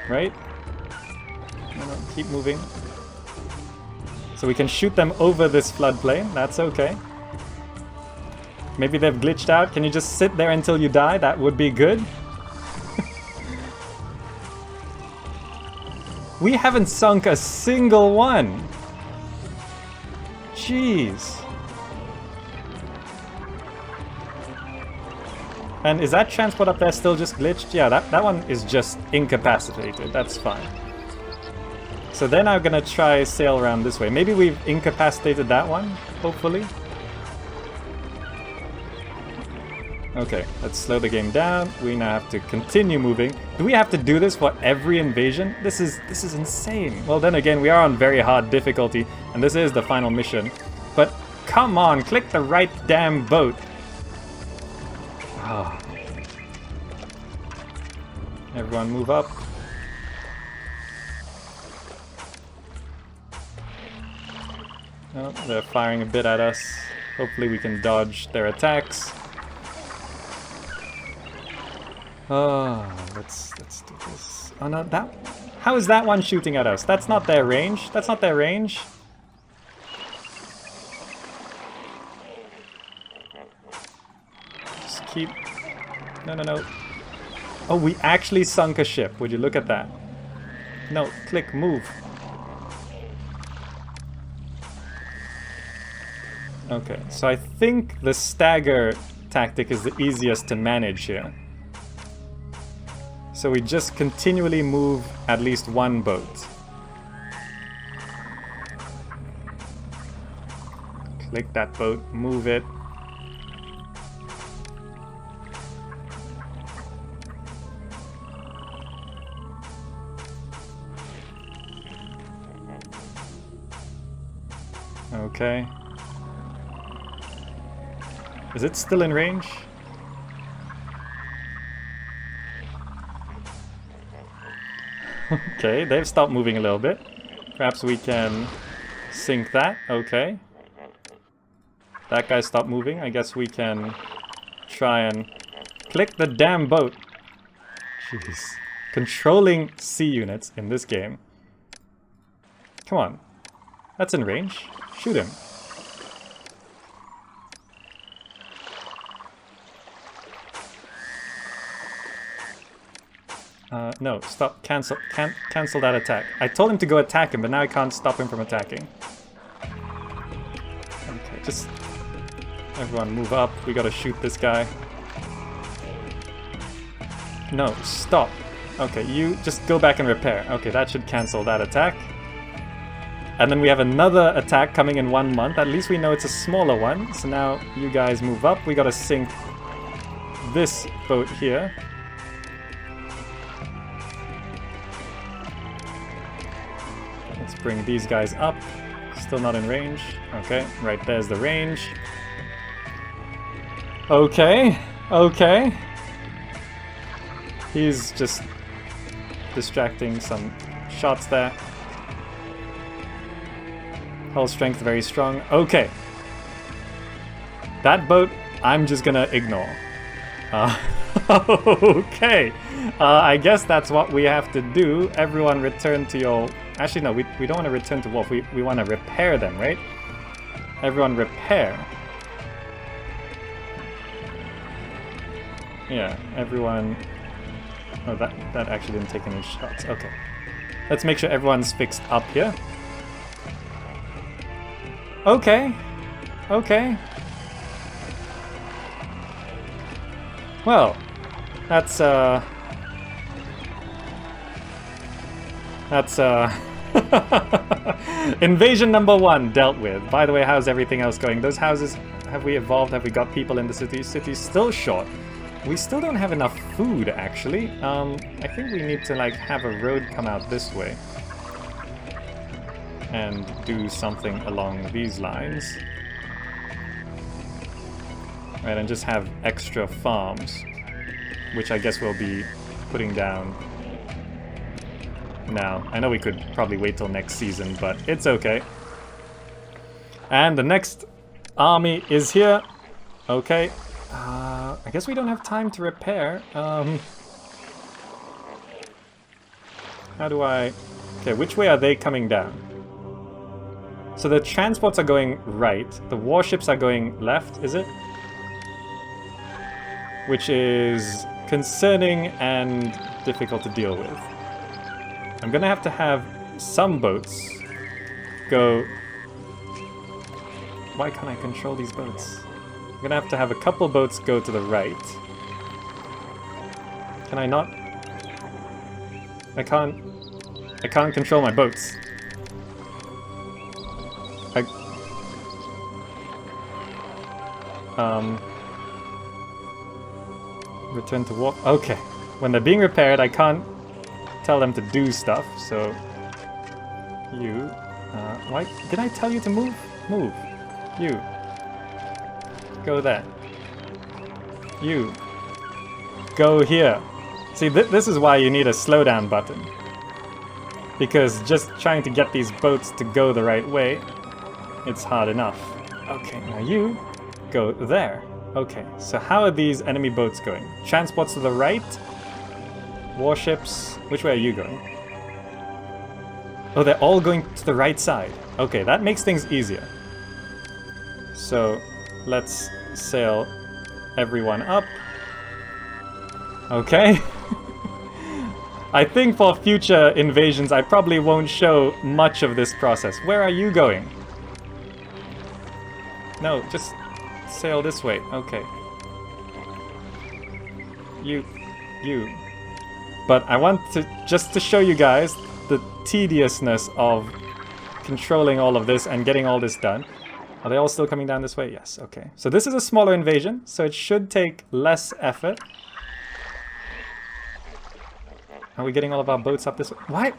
Right? No, keep moving. So we can shoot them over this floodplain. That's okay. Maybe they've glitched out. Can you just sit there until you die? That would be good. We haven't sunk a single one. Jeez. And is that transport up there still just glitched? Yeah, that one is just incapacitated. That's fine. So they're now gonna try sail around this way. Maybe we've incapacitated that one, hopefully. Okay, let's slow the game down. We now have to continue moving. Do we have to do this for every invasion? This is insane. Well, then again, we are on very hard difficulty, and this is the final mission. But come on, click the right damn boat. Oh. Everyone move up. Oh, they're firing a bit at us. Hopefully we can dodge their attacks. Oh, let's do this. Oh no, how is that one shooting at us? That's not their range. That's not their range. Just keep... No. Oh, we actually sunk a ship. Would you look at that? No, click, move. Okay, so I think the stagger tactic is the easiest to manage here. So we just continually move at least one boat. Click that boat, move it. Okay. Is it still in range? Okay, they've stopped moving a little bit. Perhaps we can sink that. Okay. That guy stopped moving. I guess we can try and click the damn boat. Jeez. Controlling sea units in this game. Come on. That's in range. Shoot him. No, stop. Cancel. Can't cancel that attack. I told him to go attack him, but now I can't stop him from attacking. Okay, just... Everyone move up. We gotta shoot this guy. No, stop. Okay, you just go back and repair. Okay, that should cancel that attack. And then we have another attack coming in 1 month. At least we know it's a smaller one. So now you guys move up. We gotta sink this boat here. Let's bring these guys up. Still not in range. Okay, right there's the range. Okay, okay. He's just distracting some shots there. Hull strength very strong. Okay. That boat, I'm just gonna ignore. Okay. I guess that's what we have to do. Everyone return to your... Actually, no, we don't want to return to Wolf. We want to repair them, right? Everyone repair. Yeah, everyone... Oh, that actually didn't take any shots. Okay. Let's make sure everyone's fixed up here. Okay. Okay. Well, that's invasion number 1 dealt with. By the way, how's everything else going? Those houses, have we evolved? Have we got people in the city? City's still short. We still don't have enough food, actually. I think we need to, like, have a road come out this way. And do something along these lines. Right, and just have extra farms. Which I guess we'll be putting down now. I know we could probably wait till next season, but it's okay. And the next army is here. Okay. I guess we don't have time to repair. How do I... Okay, which way are they coming down? So the transports are going right. The warships are going left, is it? Which is concerning and difficult to deal with. I'm gonna have to have some boats go... Why can't I control these boats? I'm gonna have to have a couple boats go to the right. Can I not? I can't control my boats. Return to walk. Okay. When they're being repaired, I can't tell them to do stuff, so... You... why... Did I tell you to move? Move. You. Go there. You. Go here. See, this is why you need a slowdown button. Because just trying to get these boats to go the right way, it's hard enough. Okay, now you go there. Okay, so how are these enemy boats going? Transports to the right? Warships... Which way are you going? Oh, they're all going to the right side. Okay, that makes things easier. So, let's sail everyone up. Okay. I think for future invasions, I probably won't show much of this process. Where are you going? No, just sail this way. Okay. You. But I want to, just to show you guys the tediousness of controlling all of this and getting all this done. Are they all still coming down this way? Yes, okay. So this is a smaller invasion, so it should take less effort. Are we getting all of our boats up this way?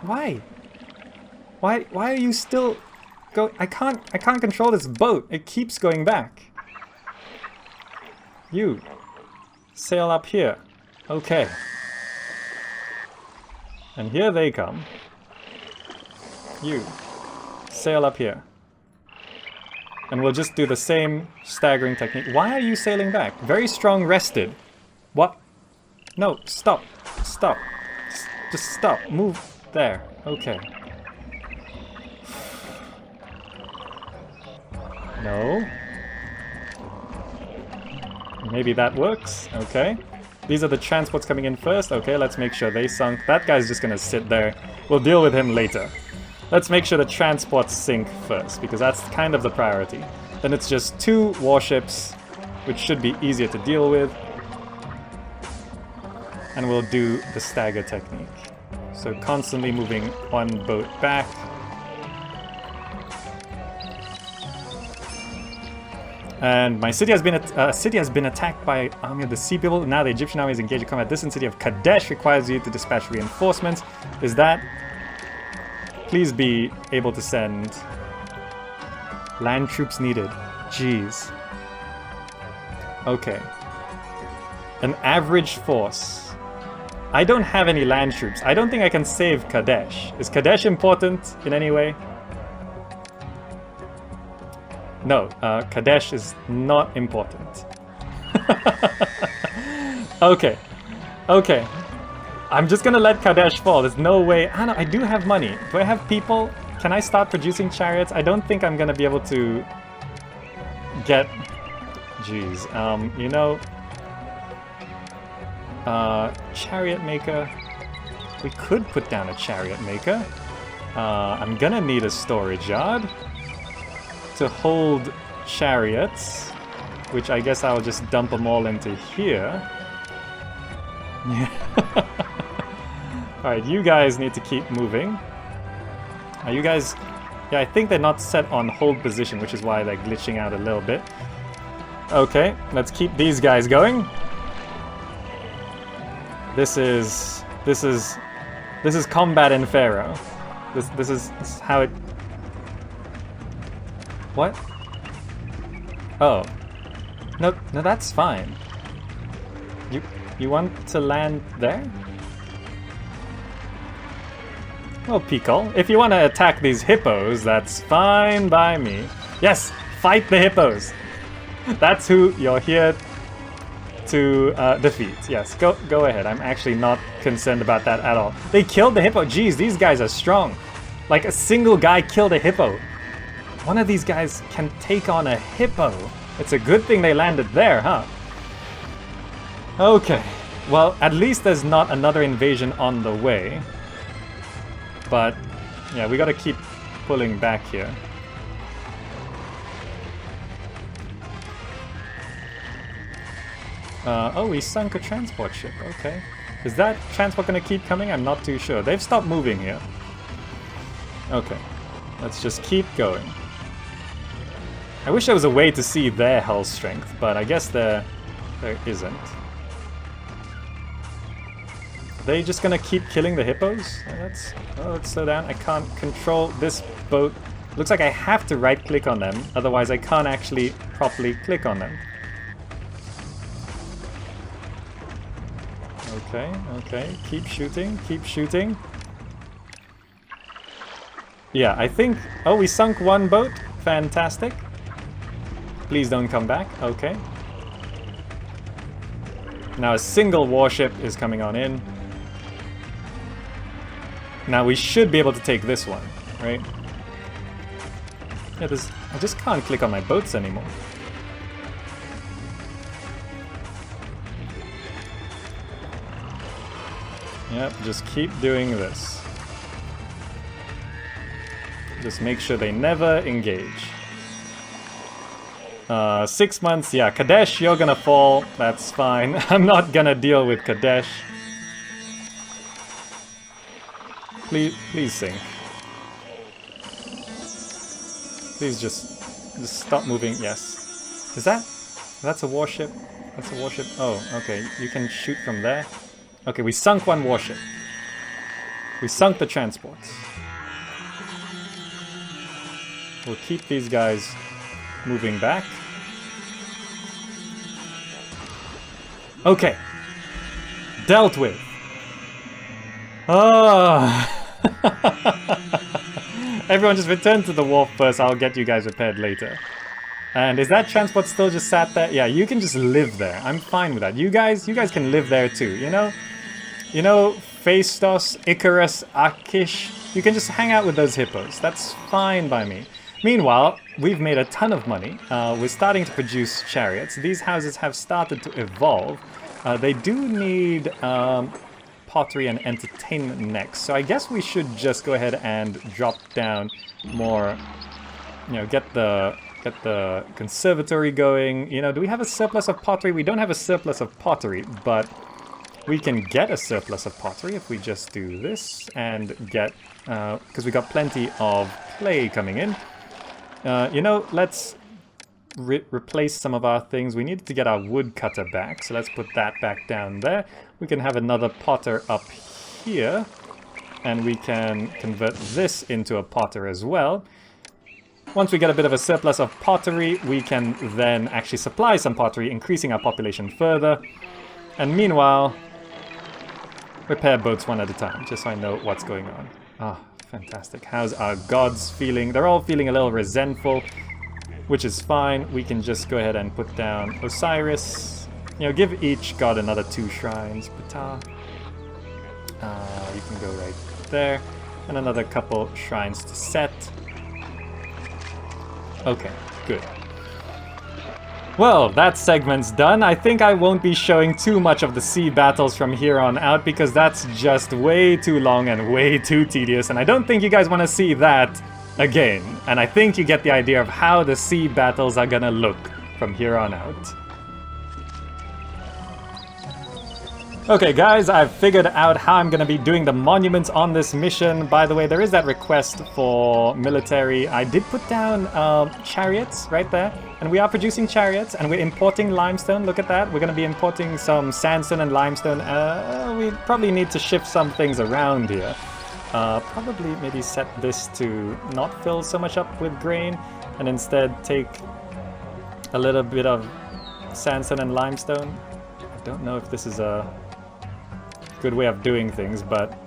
Why are you still go? I can't control this boat. It keeps going back. You. Sail up here. Okay. And here they come. You. Sail up here. And we'll just do the same staggering technique. Why are you sailing back? Very strong rested. What? No, stop. Stop. Just stop. Move. There. Okay. No. Maybe that works. Okay. These are the transports coming in first. Okay, let's make sure they sunk. That guy's just gonna sit there. We'll deal with him later. Let's make sure the transports sink first, because that's kind of the priority. Then it's just 2 warships, which should be easier to deal with. And we'll do the stagger technique. So constantly moving 1 boat back. And my city has been attacked by army of the sea people. Now the Egyptian army is engaged in combat. Distant city of Kadesh requires you to dispatch reinforcements. Is that? Please be able to send land troops needed. Jeez. Okay. An average force. I don't have any land troops. I don't think I can save Kadesh. Is Kadesh important in any way? No, Kadesh is not important. Okay. Okay. I'm just gonna let Kadesh fall. There's no way. Ah, no, I do have money. Do I have people? Can I start producing chariots? I don't think I'm gonna be able to get... Jeez. You know... chariot maker. We could put down a chariot maker. I'm gonna need a storage yard to hold chariots, which I guess I'll just dump them all into here. Yeah. Alright, you guys need to keep moving. Are you guys... Yeah, I think they're not set on hold position, which is why they're glitching out a little bit. Okay, let's keep these guys going. This is combat in Pharaoh. This is how it... What? Oh. No, that's fine. You want to land there? Well, Pikol, if you want to attack these hippos, that's fine by me. Yes, fight the hippos. That's who you're here to defeat. Yes, go ahead. I'm actually not concerned about that at all. They killed the hippo. Jeez, these guys are strong. Like a single guy killed a hippo. One of these guys can take on a hippo. It's a good thing they landed there, huh? Okay. Well, at least there's not another invasion on the way. But, yeah, we gotta keep pulling back here. Oh, we sunk a transport ship. Okay. Is that transport gonna keep coming? I'm not too sure. They've stopped moving here. Okay. Let's just keep going. I wish there was a way to see their hull strength, but I guess there isn't. Are they just gonna keep killing the hippos? Let's slow down. I can't control this boat. Looks like I have to right-click on them, otherwise I can't actually properly click on them. Okay, keep shooting, keep shooting. Yeah, I think... Oh, we sunk 1 boat. Fantastic. Please don't come back. Okay. Now a single warship is coming on in. Now we should be able to take this one, right? Yeah, I just can't click on my boats anymore. Yep, just keep doing this. Just make sure they never engage. 6 months, yeah, Kadesh, you're gonna fall. That's fine. I'm not gonna deal with Kadesh. Please sink. Please just stop moving. Yes. That's a warship? That's a warship? Oh, okay. You can shoot from there. Okay, we sunk 1 warship. We sunk the transports. We'll keep these guys moving back. Okay. Dealt with. Oh. Everyone just return to the wharf first. I'll get you guys repaired later. And is that transport still just sat there? Yeah, you can just live there. I'm fine with that. You guys can live there too, you know? You know, Phaestos, Icarus, Akish. You can just hang out with those hippos. That's fine by me. Meanwhile, we've made a ton of money. We're starting to produce chariots. These houses have started to evolve. They do need pottery and entertainment next. So I guess we should just go ahead and drop down more, you know, get the conservatory going. You know, do we have a surplus of pottery? We don't have a surplus of pottery, but we can get a surplus of pottery if we just do this and get, because we got plenty of clay coming in. You know, let's replace some of our things. We need to get our woodcutter back, so let's put that back down there. We can have another potter up here, and we can convert this into a potter as well. Once we get a bit of a surplus of pottery, we can then actually supply some pottery, increasing our population further. And meanwhile, repair boats one at a time, just so I know what's going on. Ah, fantastic. How's our gods feeling? They're all feeling a little resentful, which is fine. We can just go ahead and put down Osiris. You know, give each god another 2 shrines. Ptah. You can go right there. And another couple shrines to Set. Okay, good. Well, that segment's done. I think I won't be showing too much of the sea battles from here on out because that's just way too long and way too tedious, and I don't think you guys want to see that again. And I think you get the idea of how the sea battles are gonna look from here on out. Okay guys, I've figured out how I'm going to be doing the monuments on this mission. By the way, there is that request for military. I did put down chariots right there, and we are producing chariots, and we're importing limestone. Look at that. We're going to be importing some sandstone and limestone. We probably need to shift some things around here. Probably maybe set this to not fill so much up with grain, and instead take a little bit of sandstone and limestone. I don't know if this is a good way of doing things, but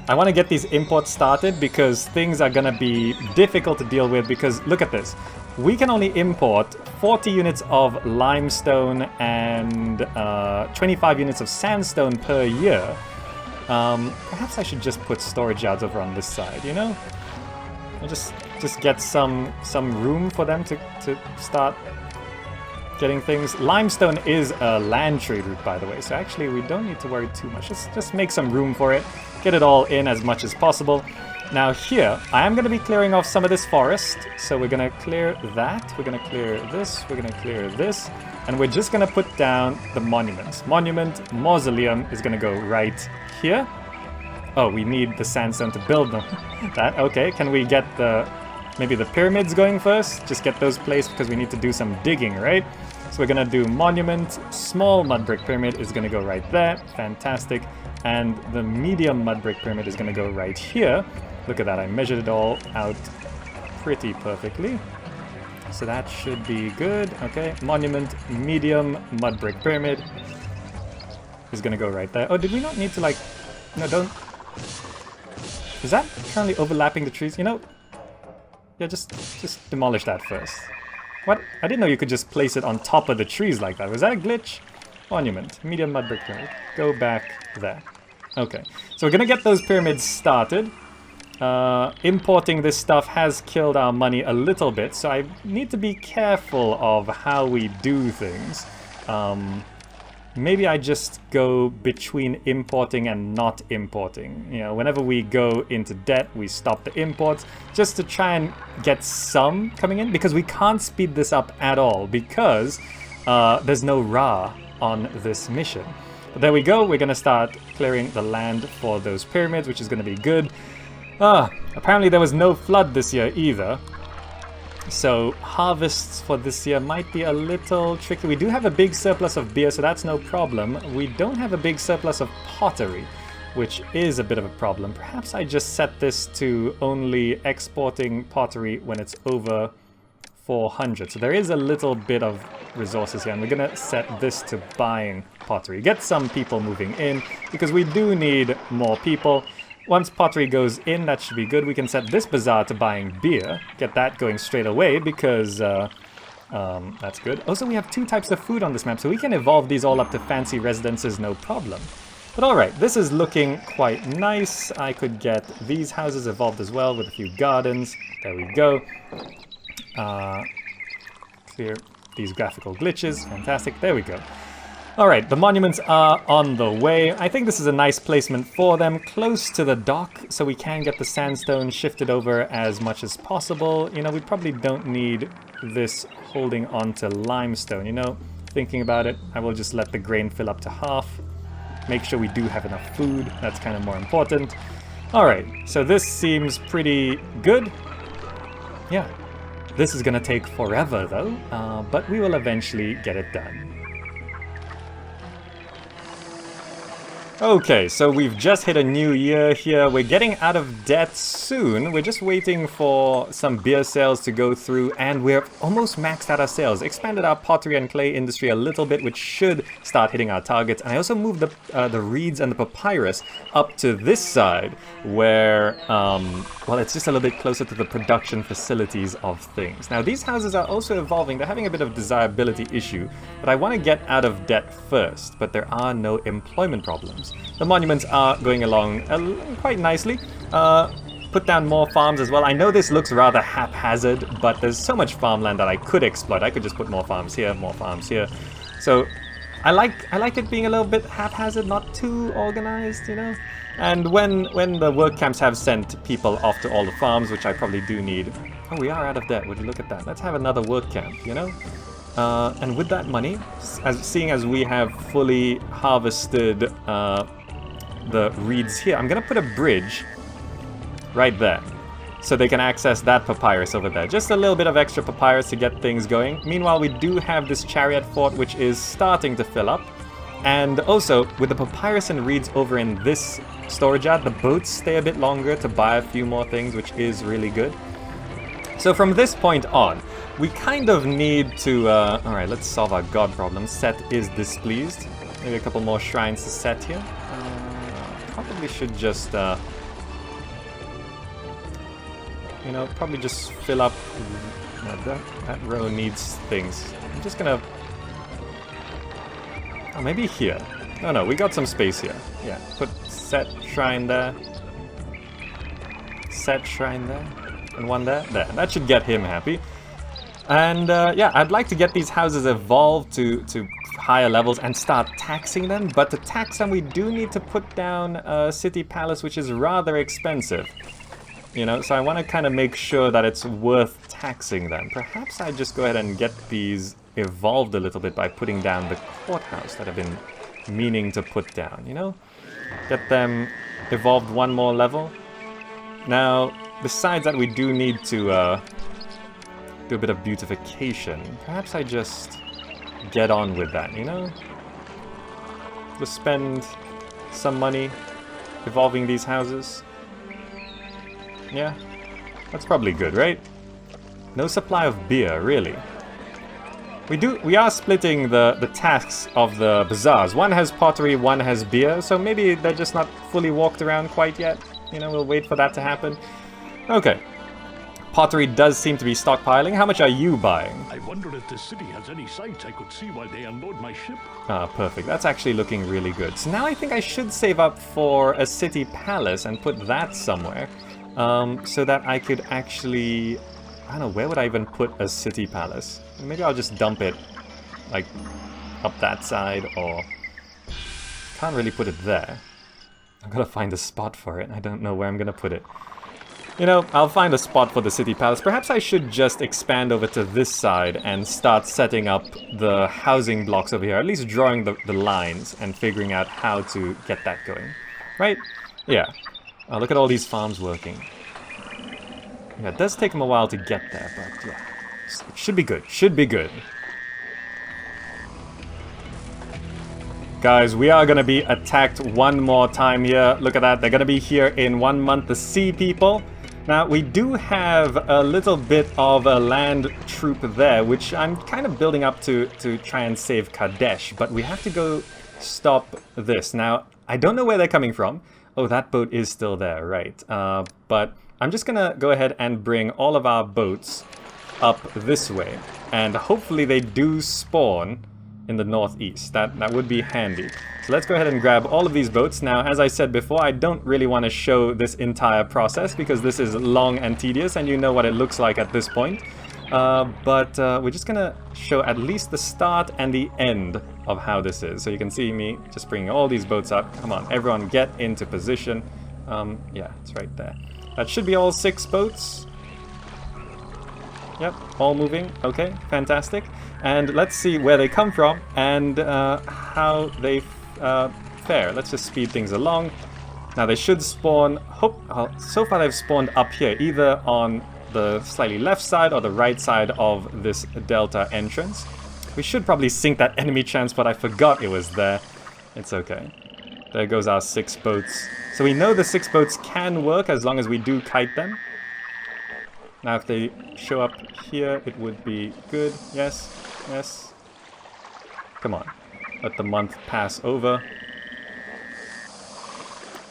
I want to get these imports started because things are going to be difficult to deal with, because look at this. We can only import 40 units of limestone and 25 units of sandstone per year. Perhaps I should just put storage yards over on this side, you know? And just get some room for them to start getting things. Limestone is a land trade route, by the way, so actually we don't need to worry too much. Just make some room for it, get it all in as much as possible. Now here, I am going to be clearing off some of this forest, so we're going to clear that, we're going to clear this, we're going to clear this, and we're just going to put down the monuments. Monument, mausoleum is going to go right here. Oh, we need the sandstone to build them. That, okay, can we get maybe the pyramids going first? Just get those placed because we need to do some digging, right? So we're gonna do monument, small mud brick pyramid is gonna go right there, fantastic. And the medium mud brick pyramid is gonna go right here. Look at that, I measured it all out pretty perfectly. So that should be good, okay. Monument, medium mud brick pyramid is gonna go right there. Oh, did we not need to like, no, don't. Is that currently overlapping the trees? You know, yeah, just demolish that first. What? I didn't know you could just place it on top of the trees like that. Was that a glitch? Monument. Medium mud brick pyramid. Go back there. Okay. So we're going to get those pyramids started. Importing this stuff has killed our money a little bit, so I need to be careful of how we do things. Maybe I just go between importing and not importing. You know, whenever we go into debt, we stop the imports just to try and get some coming in, because we can't speed this up at all because there's no Ra on this mission. But there we go. We're going to start clearing the land for those pyramids, which is going to be good. Apparently there was no flood this year either. So harvests for this year might be a little tricky. We do have a big surplus of beer, so that's no problem. We don't have a big surplus of pottery, which is a bit of a problem. Perhaps I just set this to only exporting pottery when it's over 400. So there is a little bit of resources here, and we're gonna set this to buying pottery. Get some people moving in, because we do need more people. Once pottery goes in, that should be good. We can set this bazaar to buying beer. Get that going straight away, because that's good. Also, we have 2 types of food on this map, so we can evolve these all up to fancy residences, no problem. But alright, this is looking quite nice. I could get these houses evolved as well with a few gardens. There we go. Clear these graphical glitches. Fantastic. There we go. Alright, the monuments are on the way. I think this is a nice placement for them, close to the dock, so we can get the sandstone shifted over as much as possible. You know, we probably don't need this holding on to limestone, you know? Thinking about it, I will just let the grain fill up to half. Make sure we do have enough food. That's kind of more important. Alright, so this seems pretty good. Yeah. This is gonna take forever though, but we will eventually get it done. Okay, so we've just hit a new year here. We're getting out of debt soon. We're just waiting for some beer sales to go through, and we're almost maxed out our sales. Expanded our pottery and clay industry a little bit, which should start hitting our targets. And I also moved the reeds and the papyrus up to this side, where, well, it's just a little bit closer to the production facilities of things. Now, these houses are also evolving. They're having a bit of desirability issue, but I want to get out of debt first, but there are no employment problems. The monuments are going along quite nicely. Put down more farms as well. I know this looks rather haphazard, but there's so much farmland that I could exploit. I could just put more farms here, more farms here. So I like it being a little bit haphazard, not too organized, you know? And when the work camps have sent people off to all the farms, which I probably do need. Oh, we are out of debt. Would you look at that? Let's have another work camp, you know? And with that money, seeing as we have fully harvested the reeds here, I'm gonna put a bridge right there, so they can access that papyrus over there. Just a little bit of extra papyrus to get things going. Meanwhile, we do have this chariot fort, which is starting to fill up. And also, with the papyrus and reeds over in this storage yard, the boats stay a bit longer to buy a few more things, which is really good. So from this point on, we kind of need to, alright, let's solve our god problem. Set is displeased. Maybe a couple more shrines to set here. Probably should just, you know, probably just fill up, that row needs things. I'm just gonna, oh, maybe here. No, we got some space here. Yeah, put set shrine there. Set shrine there. And one there. There, that should get him happy. And yeah, I'd like to get these houses evolved to higher levels and start taxing them, but to tax them we do need to put down a city palace, which is rather expensive. You know, so I want to kind of make sure that it's worth taxing them. Perhaps I just go ahead and get these evolved a little bit by putting down the courthouse that I've been meaning to put down, you know? Get them evolved one more level. Now, besides that, we do need to do a bit of beautification. Perhaps I just get on with that, you know? Just spend some money evolving these houses. Yeah, that's probably good, right? No supply of beer, really. We are splitting the tasks of the bazaars. One has pottery, one has beer, so maybe they're just not fully walked around quite yet. You know, we'll wait for that to happen. Okay. Pottery does seem to be stockpiling. How much are you buying? I wonder if the city has any sights I could see while they unload my ship. Ah, perfect. That's actually looking really good. So now I think I should save up for a city palace and put that somewhere. So that I could actually... I don't know, where would I even put a city palace? Maybe I'll just dump it, like, up that side, or... Can't really put it there. I've got to find a spot for it. I don't know where I'm going to put it. You know, I'll find a spot for the city palace. Perhaps I should just expand over to this side and start setting up the housing blocks over here. At least drawing the lines and figuring out how to get that going. Right? Yeah. Oh, look at all these farms working. Yeah, it does take them a while to get there, but yeah. It should be good. Should be good. Guys, we are going to be attacked one more time here. Look at that. They're going to be here in 1 month. The sea people. Now, we do have a little bit of a land troop there, which I'm kind of building up to try and save Kadesh, but we have to go stop this. Now, I don't know where they're coming from. Oh, that boat is still there, right. But I'm just gonna go ahead and bring all of our boats up this way, and hopefully they do spawn in the northeast. That would be handy. So let's go ahead and grab all of these boats. Now, as I said before, I don't really want to show this entire process because this is long and tedious, and you know what it looks like at this point. But we're just gonna show at least the start and the end of how this is. So you can see me just bringing all these boats up. Come on, everyone get into position. Yeah, it's right there. That should be all 6 boats. Yep, all moving. Okay, fantastic. And let's see where they come from and how they fare. Let's just speed things along. Now they should spawn, so far they've spawned up here, either on the slightly left side or the right side of this delta entrance. We should probably sink that enemy transport. I forgot it was there. It's okay. There goes our 6 boats. So we know the 6 boats can work as long as we do kite them. Now if they show up here, it would be good. Yes, yes. Come on. Let the month pass over.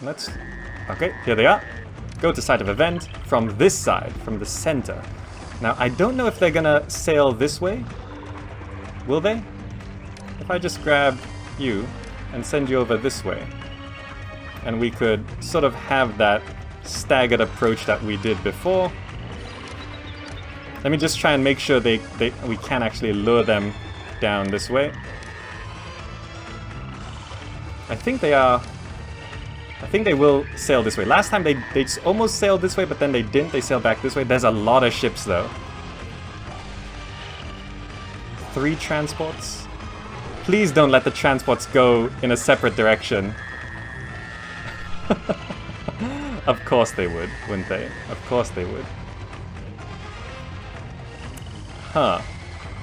Let's... Okay, here they are. Go to site of event from this side, from the center. Now, I don't know if they're gonna sail this way. Will they? If I just grab you and send you over this way, and we could sort of have that staggered approach that we did before. Let me just try and make sure we can actually lure them down this way. I think they are... I think they will sail this way. Last time they almost sailed this way, but then they didn't. They sailed back this way. There's a lot of ships, though. 3 transports. Please don't let the transports go in a separate direction. Of course they would, wouldn't they? Of course they would. Huh.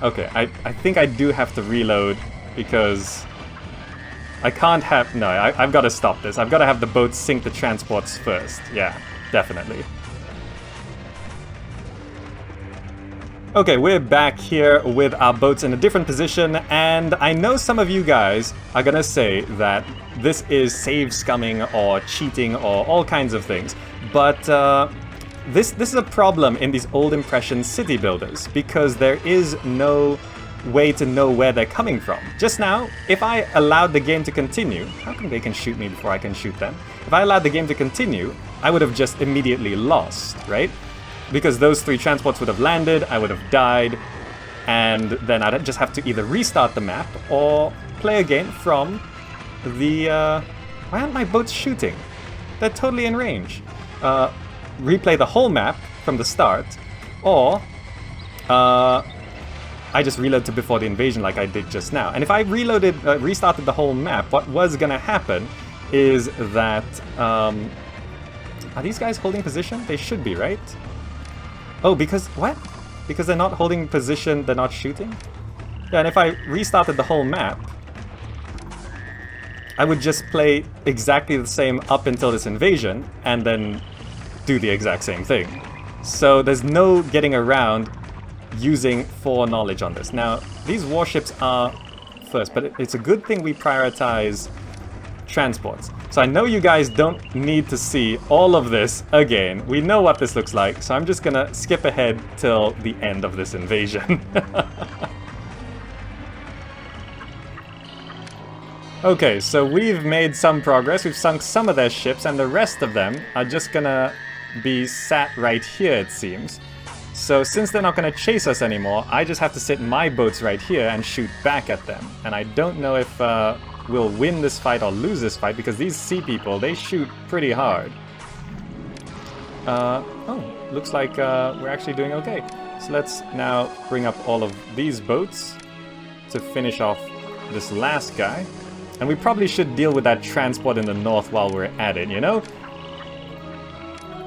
Okay, I think I do have to reload because I can't have... No, I've got to stop this. I've got to have the boats sink the transports first. Yeah, definitely. Okay, we're back here with our boats in a different position, and I know some of you guys are gonna say that this is save scumming or cheating or all kinds of things, but this is a problem in these old impression city builders because there is no way to know where they're coming from. Just now, if I allowed the game to continue, how come they can shoot me before I can shoot them? If I allowed the game to continue, I would have just immediately lost, right? Because those 3 transports would have landed, I would have died, and then I'd just have to either restart the map or play again from the... Why aren't my boats shooting? They're totally in range. Replay the whole map from the start, or I just reload to before the invasion like I did just now. And if I restarted the whole map, what was gonna happen is that... are these guys holding position? They should be, right? Oh, because... What? Because they're not holding position, they're not shooting? Yeah, and if I restarted the whole map, I would just play exactly the same up until this invasion, and then do the exact same thing. So there's no getting around using foreknowledge on this. Now, these warships are first, but it's a good thing we prioritize transports. So I know you guys don't need to see all of this again. We know what this looks like, so I'm just gonna skip ahead till the end of this invasion. Okay, so we've made some progress. We've sunk some of their ships, and the rest of them are just gonna be sat right here, it seems. So since they're not gonna chase us anymore, I just have to sit my boats right here and shoot back at them. And I don't know if we'll win this fight or lose this fight, because these sea people, they shoot pretty hard. Oh, looks like we're actually doing okay. So let's now bring up all of these boats to finish off this last guy. And we probably should deal with that transport in the north while we're at it, you know?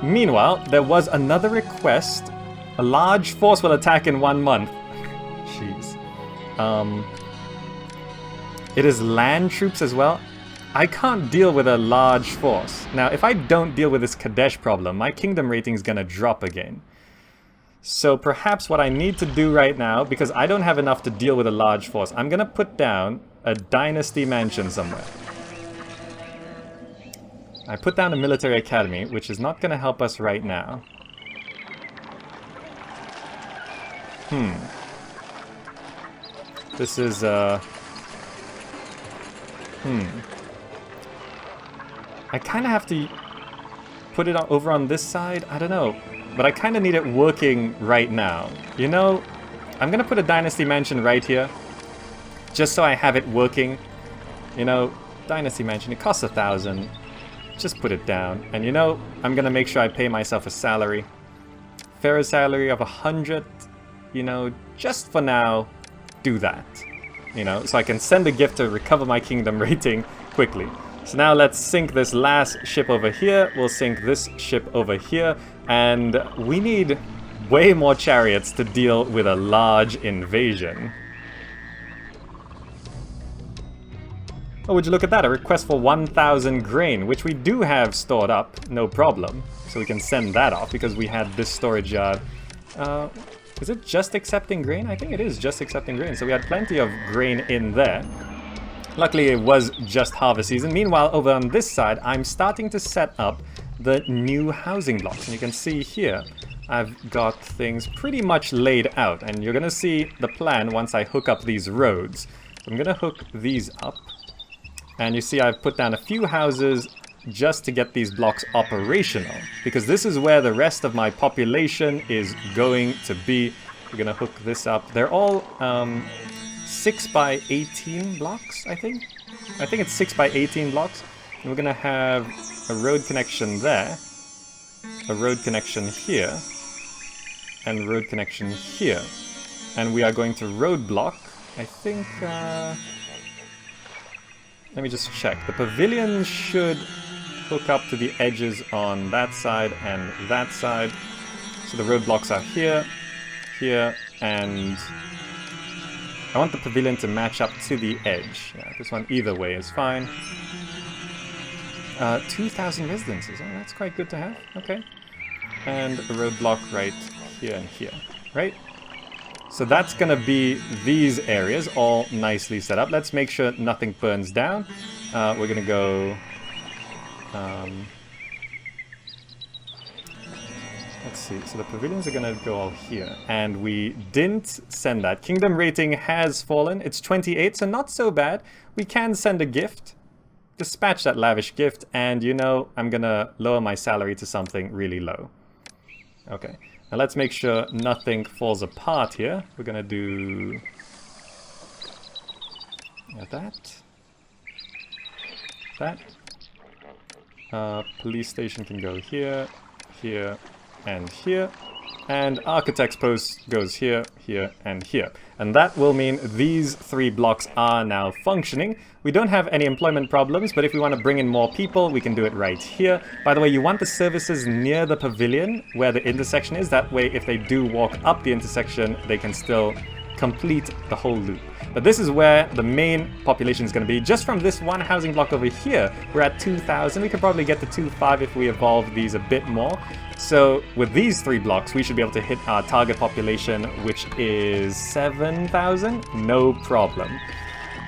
Meanwhile, there was another request. A large force will attack in 1 month. Jeez. It is land troops as well. I can't deal with a large force. Now, if I don't deal with this Kadesh problem, my kingdom rating is gonna drop again. So perhaps what I need to do right now, because I don't have enough to deal with a large force, I'm gonna put down a dynasty mansion somewhere. I put down a military academy, which is not gonna help us right now. This is, I kind of have to put it over on this side. I don't know. But I kind of need it working right now. You know, I'm going to put a Dynasty Mansion right here. Just so I have it working. You know, Dynasty Mansion, it costs 1,000. Just put it down. And you know, I'm going to make sure I pay myself a salary. Pharaoh's salary of 100. You know, just for now, do that. You know, so I can send a gift to recover my kingdom rating quickly. So now let's sink this last ship over here. We'll sink this ship over here. And we need way more chariots to deal with a large invasion. Oh, would you look at that? A request for 1,000 grain, which we do have stored up, no problem. So we can send that off because we had this storage yard. Is it just accepting grain? I think it is just accepting grain. So we had plenty of grain in there. Luckily, it was just harvest season. Meanwhile, over on this side, I'm starting to set up the new housing blocks. And you can see here, I've got things pretty much laid out. And you're going to see the plan once I hook up these roads. So I'm going to hook these up. And you see I've put down a few houses just to get these blocks operational. Because this is where the rest of my population is going to be. We're going to hook this up. They're all 6 by 18 blocks, I think. I think it's 6 by 18 blocks. And we're going to have a road connection there. A road connection here. And road connection here. And we are going to road block. I think... let me just check. The pavilion should hook up to the edges on that side and that side. So the roadblocks are here, here, and I want the pavilion to match up to the edge. Yeah, this one either way is fine. 2,000 residences. Oh, that's quite good to have. Okay. And a roadblock right here and here, right? So that's going to be these areas all nicely set up. Let's make sure nothing burns down. We're going to go... let's see. So the pavilions are going to go all here. And we didn't send that. Kingdom rating has fallen. It's 28, so not so bad. We can send a gift. Dispatch that lavish gift. And, you know, I'm going to lower my salary to something really low. Okay. Now let's make sure nothing falls apart here. We're gonna do that. Police station can go here, here, and here. And architect's post goes here, here, and here. And that will mean these 3 blocks are now functioning. We don't have any employment problems, but if we want to bring in more people, we can do it right here. By the way, you want the services near the pavilion where the intersection is. That way, if they do walk up the intersection, they can still complete the whole loop. But this is where the main population is going to be. Just from this one housing block over here, we're at 2,000. We could probably get to 2,500 if we evolve these a bit more. So with these 3 blocks, we should be able to hit our target population, which is 7,000. No problem.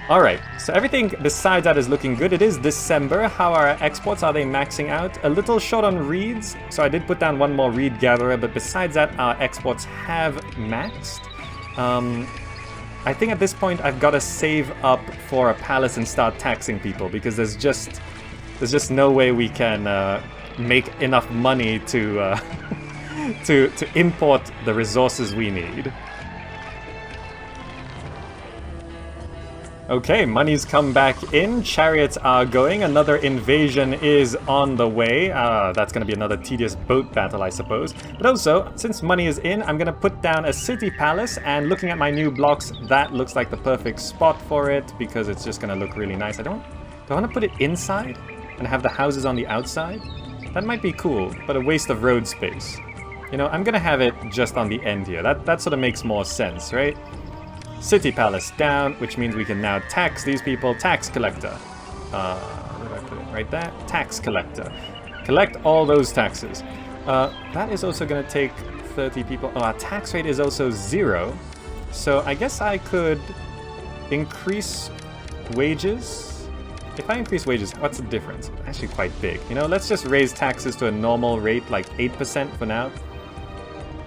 All right, so everything besides that is looking good. It is December. How are our exports? Are they maxing out? A little short on reeds. So I did put down one more reed gatherer, but besides that, our exports have maxed. I think at this point I've got to save up for a palace and start taxing people because there's just no way we can make enough money to to import the resources we need. Okay, money's come back in. Chariots are going. Another invasion is on the way. That's going to be another tedious boat battle, I suppose. But also, since money is in, I'm going to put down a city palace. And looking at my new blocks, that looks like the perfect spot for it because it's just going to look really nice. Do I want to put it inside and have the houses on the outside? That might be cool, but a waste of road space. You know, I'm going to have it just on the end here. That sort of makes more sense, right? City palace down, which means we can now tax these people. Tax collector. right there. Tax collector. Collect all those taxes. That is also going to take 30 people. Oh, our tax rate is also 0. So I guess I could increase wages. If I increase wages, what's the difference? Actually quite big. You know, let's just raise taxes to a normal rate, like 8% for now.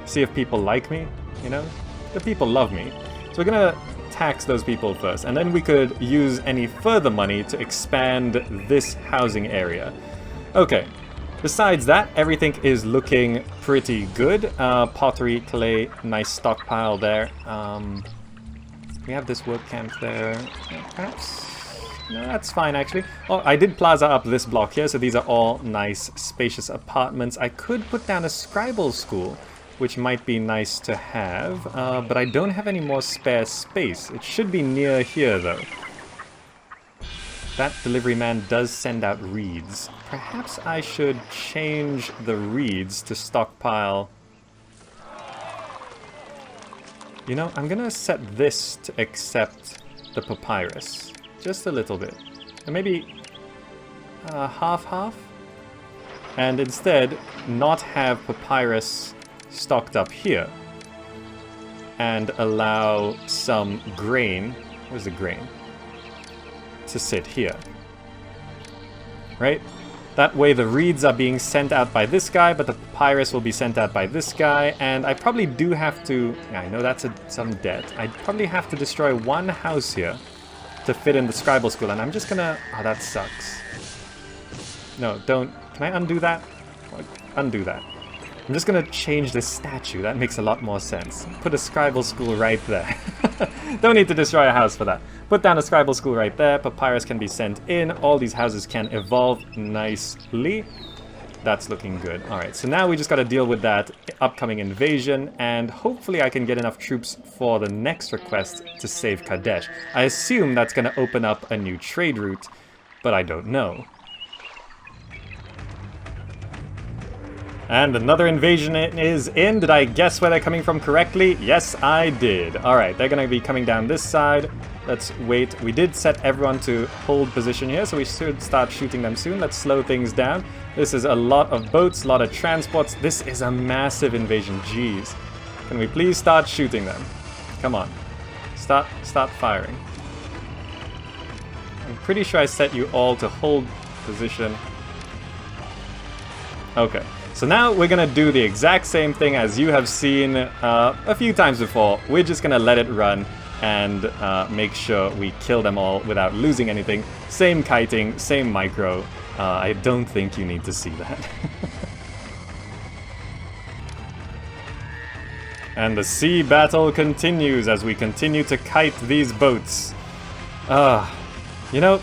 See if people like me, you know? The people love me. So we're gonna tax those people first, and then we could use any further money to expand this housing area. Okay. Besides that, everything is looking pretty good. Pottery, clay, nice stockpile there. We have this work camp there. Perhaps? No, that's fine actually. Oh, I did plaza up this block here, so these are all nice, spacious apartments. I could put down a scribal school, which might be nice to have, but I don't have any more spare space. It should be near here though. That delivery man does send out reeds. Perhaps I should change the reeds to stockpile. You know, I'm gonna set this to accept the papyrus. Just a little bit. And maybe half-half? And instead, not have papyrus stocked up here. And allow some grain. Where's the grain? To sit here. Right? That way the reeds are being sent out by this guy, but the papyrus will be sent out by this guy, and I probably do have to... Yeah, I know that's some debt. I probably have to destroy one house here to fit in the scribal school, and I'm just gonna... Oh, that sucks. No, don't... Can I undo that? Undo that. I'm just gonna change this statue. That makes a lot more sense. Put a scribal school right there. Don't need to destroy a house for that. Put down a scribal school right there. Papyrus can be sent in. All these houses can evolve nicely. That's looking good. Alright, so now we just gotta deal with that upcoming invasion, and hopefully I can get enough troops for the next request to save Kadesh. I assume that's gonna open up a new trade route, but I don't know. And another invasion is in. Did I guess where they're coming from correctly? Yes, I did. Alright, they're gonna be coming down this side. Let's wait. We did set everyone to hold position here, so we should start shooting them soon. Let's slow things down. This is a lot of boats, a lot of transports. This is a massive invasion. Jeez. Can we please start shooting them? Come on. Start firing. I'm pretty sure I set you all to hold position. Okay. So now we're gonna do the exact same thing as you have seen a few times before. We're just gonna let it run and make sure we kill them all without losing anything. Same kiting, same micro. I don't think you need to see that. And the sea battle continues as we continue to kite these boats. You know,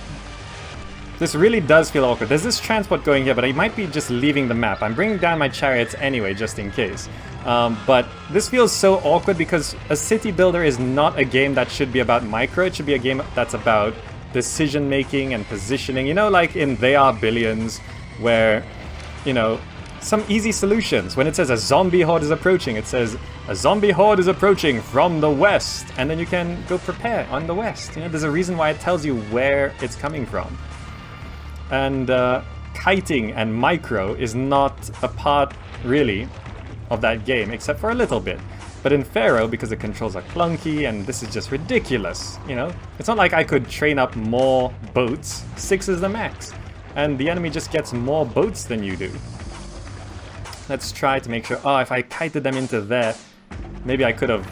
this really does feel awkward. There's this transport going here, but I might be just leaving the map. I'm bringing down my chariots anyway, just in case. But this feels so awkward because a city builder is not a game that should be about micro. It should be a game that's about decision making and positioning. You know, like in They Are Billions, where, you know, some easy solutions. When it says a zombie horde is approaching, it says a zombie horde is approaching from the west, and then you can go prepare on the west. You know, there's a reason why it tells you where it's coming from. And kiting and micro is not a part, really, of that game, except for a little bit. But in Pharaoh, because the controls are clunky, and this is just ridiculous, you know? It's not like I could train up more boats. 6 is the max. And the enemy just gets more boats than you do. Let's try to make sure... Oh, if I kited them into there, maybe I could have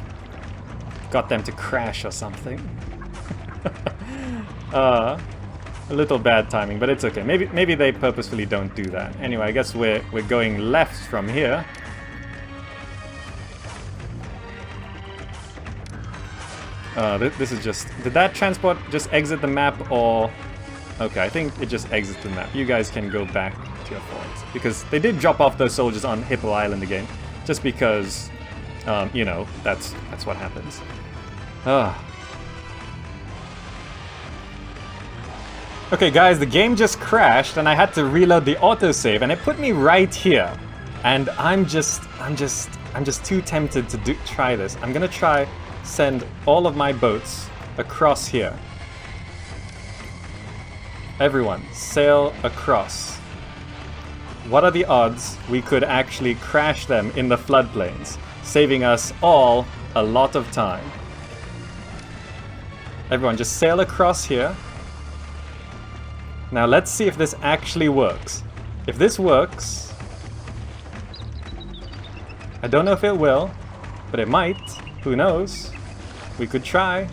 got them to crash or something. A little bad timing, but it's okay. Maybe they purposefully don't do that. Anyway, I guess we're going left from here. This is just... Did that transport just exit the map, or... Okay, I think it just exits the map. You guys can go back to your forts. Because they did drop off those soldiers on Hippo Island again. Just because, you know, that's what happens. Okay guys, the game just crashed and I had to reload the autosave and it put me right here. And I'm just too tempted to try this. I'm gonna try send all of my boats across here. Everyone, sail across. What are the odds we could actually crash them in the floodplains, saving us all a lot of time? Everyone, just sail across here. Now let's see if this actually works. If this works... I don't know if it will, but it might. Who knows? We could try.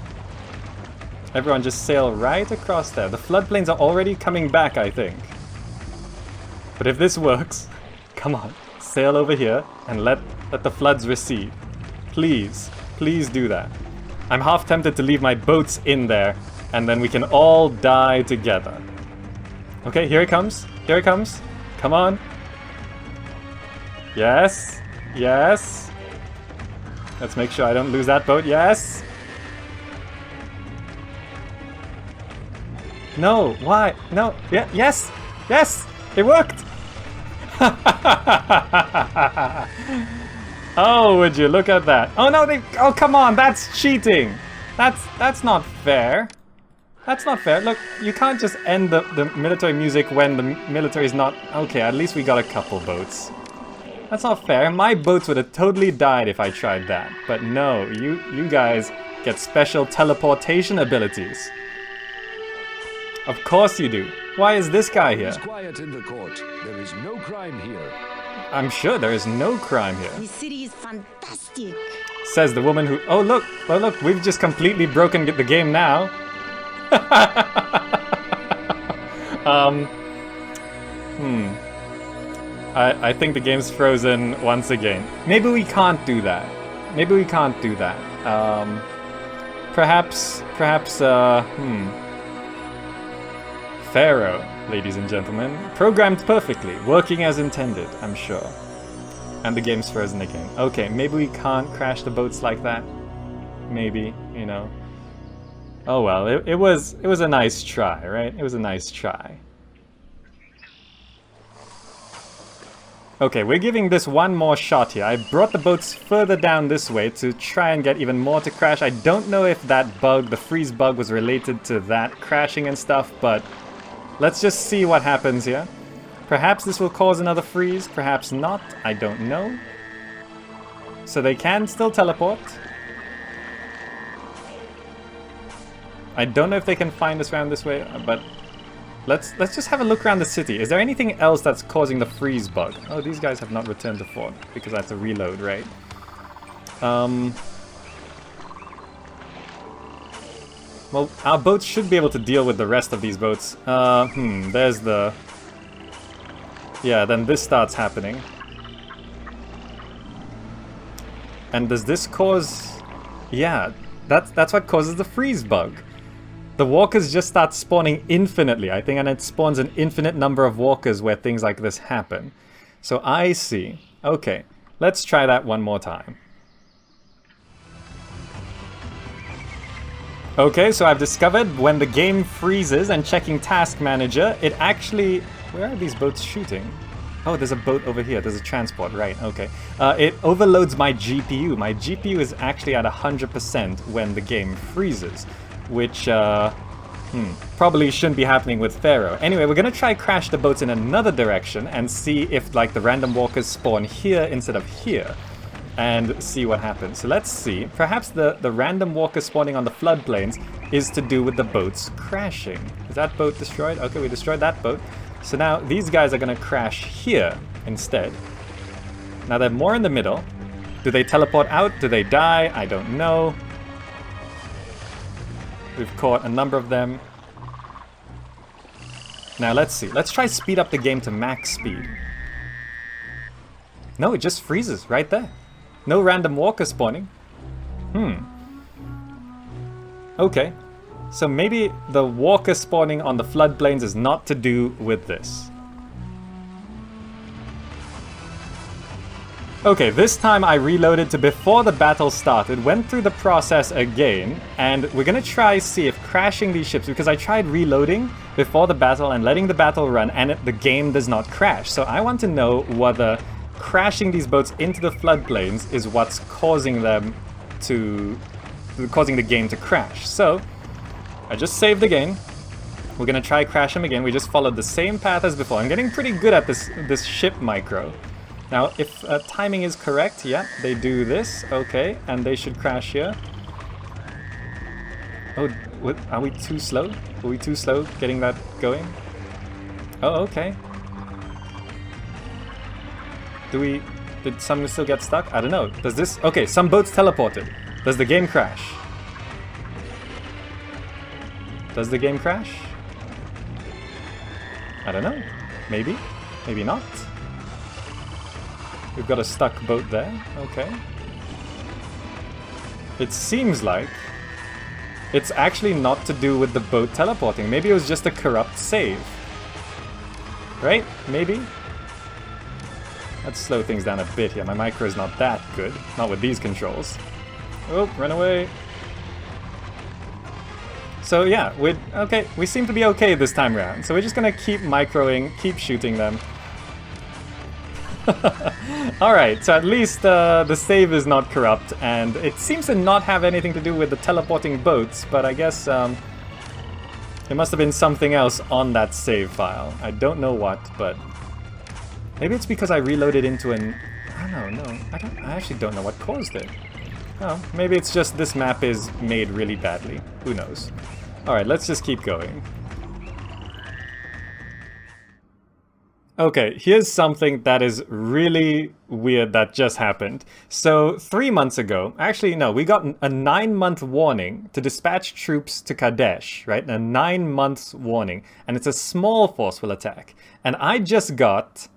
Everyone just sail right across there. The floodplains are already coming back, I think. But if this works, come on, sail over here and let the floods recede. Please, please do that. I'm half tempted to leave my boats in there, and then we can all die together. Okay, here it comes. Here it comes. Come on. Yes. Yes. Let's make sure I don't lose that boat. Yes. No. Why? No. Yeah. Yes. Yes. It worked. Oh, would you look at that? Oh no, oh come on, that's cheating. That's not fair. That's not fair. Look, you can't just end the military music when the military is not... Okay, at least we got a couple boats. That's not fair. My boats would have totally died if I tried that. But no, you guys get special teleportation abilities. Of course you do. Why is this guy here? It's quiet in the court. There is no crime here. I'm sure there is no crime here. The city is fantastic. Says the woman who... Oh look, we've just completely broken the game now. I think the game's frozen once again. Maybe we can't do that. Maybe we can't do that. Perhaps, Pharaoh, ladies and gentlemen. Programmed perfectly, working as intended, I'm sure. And the game's frozen again. Okay, maybe we can't crash the boats like that. Maybe, you know. Oh well, it was a nice try, right? It was a nice try. Okay, we're giving this one more shot here. I brought the boats further down this way to try and get even more to crash. I don't know if that bug, the freeze bug, was related to that crashing and stuff, but let's just see what happens here. Perhaps this will cause another freeze, perhaps not, I don't know. So they can still teleport. I don't know if they can find us around this way, but let's just have a look around the city. Is there anything else that's causing the freeze bug? Oh, these guys have not returned to fort because I have to reload, right? Well, our boats should be able to deal with the rest of these boats. There's the... Yeah, then this starts happening. And does this cause... Yeah, that's what causes the freeze bug. The walkers just start spawning infinitely, I think, and it spawns an infinite number of walkers where things like this happen. So I see. Okay, let's try that one more time. Okay, so I've discovered when the game freezes and checking Task Manager, it actually... Where are these boats shooting? Oh, there's a boat over here. There's a transport, right, okay. It overloads my GPU. My GPU is actually at 100% when the game freezes, which probably shouldn't be happening with Pharaoh. Anyway, we're gonna try crash the boats in another direction and see if, like, the random walkers spawn here instead of here, and see what happens. So let's see. Perhaps the random walker spawning on the floodplains is to do with the boats crashing. Is that boat destroyed? Okay, we destroyed that boat. So now these guys are gonna crash here instead. Now they're more in the middle. Do they teleport out? Do they die? I don't know. We've caught a number of them. Now let's see. Let's try speed up the game to max speed. No, it just freezes right there. No random walker spawning. Okay. So maybe the walker spawning on the floodplains is not to do with this. Okay, this time I reloaded to before the battle started, went through the process again, and we're gonna try see if crashing these ships, because I tried reloading before the battle and letting the battle run, and the game does not crash. So I want to know whether crashing these boats into the floodplains is what's causing them to... causing the game to crash. So I just saved the game. We're gonna try crash them again. We just followed the same path as before. I'm getting pretty good at this ship micro. Now, if timing is correct, yeah, they do this. Okay, and they should crash here. Oh, what, are we too slow? Are we too slow getting that going? Oh, okay. Did some still get stuck? I don't know. Does this... Okay, some boats teleported. Does the game crash? Does the game crash? I don't know. Maybe. Maybe not. We've got a stuck boat there. Okay. It seems like it's actually not to do with the boat teleporting. Maybe it was just a corrupt save. Right? Maybe? Let's slow things down a bit here. My micro is not that good. Not with these controls. Oh, run away. So yeah, we seem to be okay this time around. So we're just gonna keep microing, keep shooting them. Alright, so at least the save is not corrupt, and it seems to not have anything to do with the teleporting boats, but I guess there must have been something else on that save file. I don't know what, but maybe it's because I reloaded into an... I don't know, I actually don't know what caused it. Oh, maybe it's just this map is made really badly. Who knows? Alright, let's just keep going. Okay, here's something that is really weird that just happened. So, 3 months ago, actually no, we got a 9-month warning to dispatch troops to Kadesh, right? A 9 months warning, and it's a small forceful attack. And I just got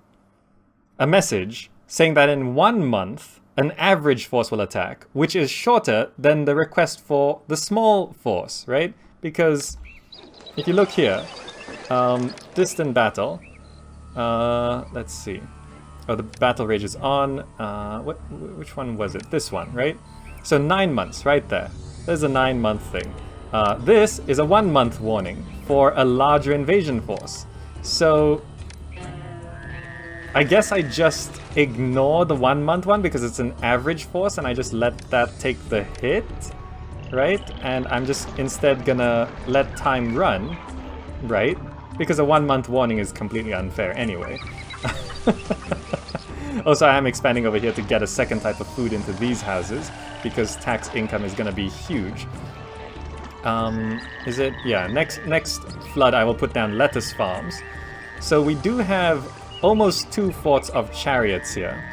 a message saying that in 1 month, an average forceful attack, which is shorter than the request for the small force, right? Because if you look here, distant battle, let's see. Oh, the battle rage is on. Which one was it? This one, right? So 9 months, right there. There's a 9-month thing. This is a 1-month warning for a larger invasion force. So I guess I just ignore the 1-month one because it's an average force and I just let that take the hit, right? And I'm just instead gonna let time run, right? Because a 1-month warning is completely unfair anyway. Also, I am expanding over here to get a second type of food into these houses because tax income is gonna be huge. Is it? Yeah, next flood I will put down lettuce farms. So we do have almost 2 forts of chariots here.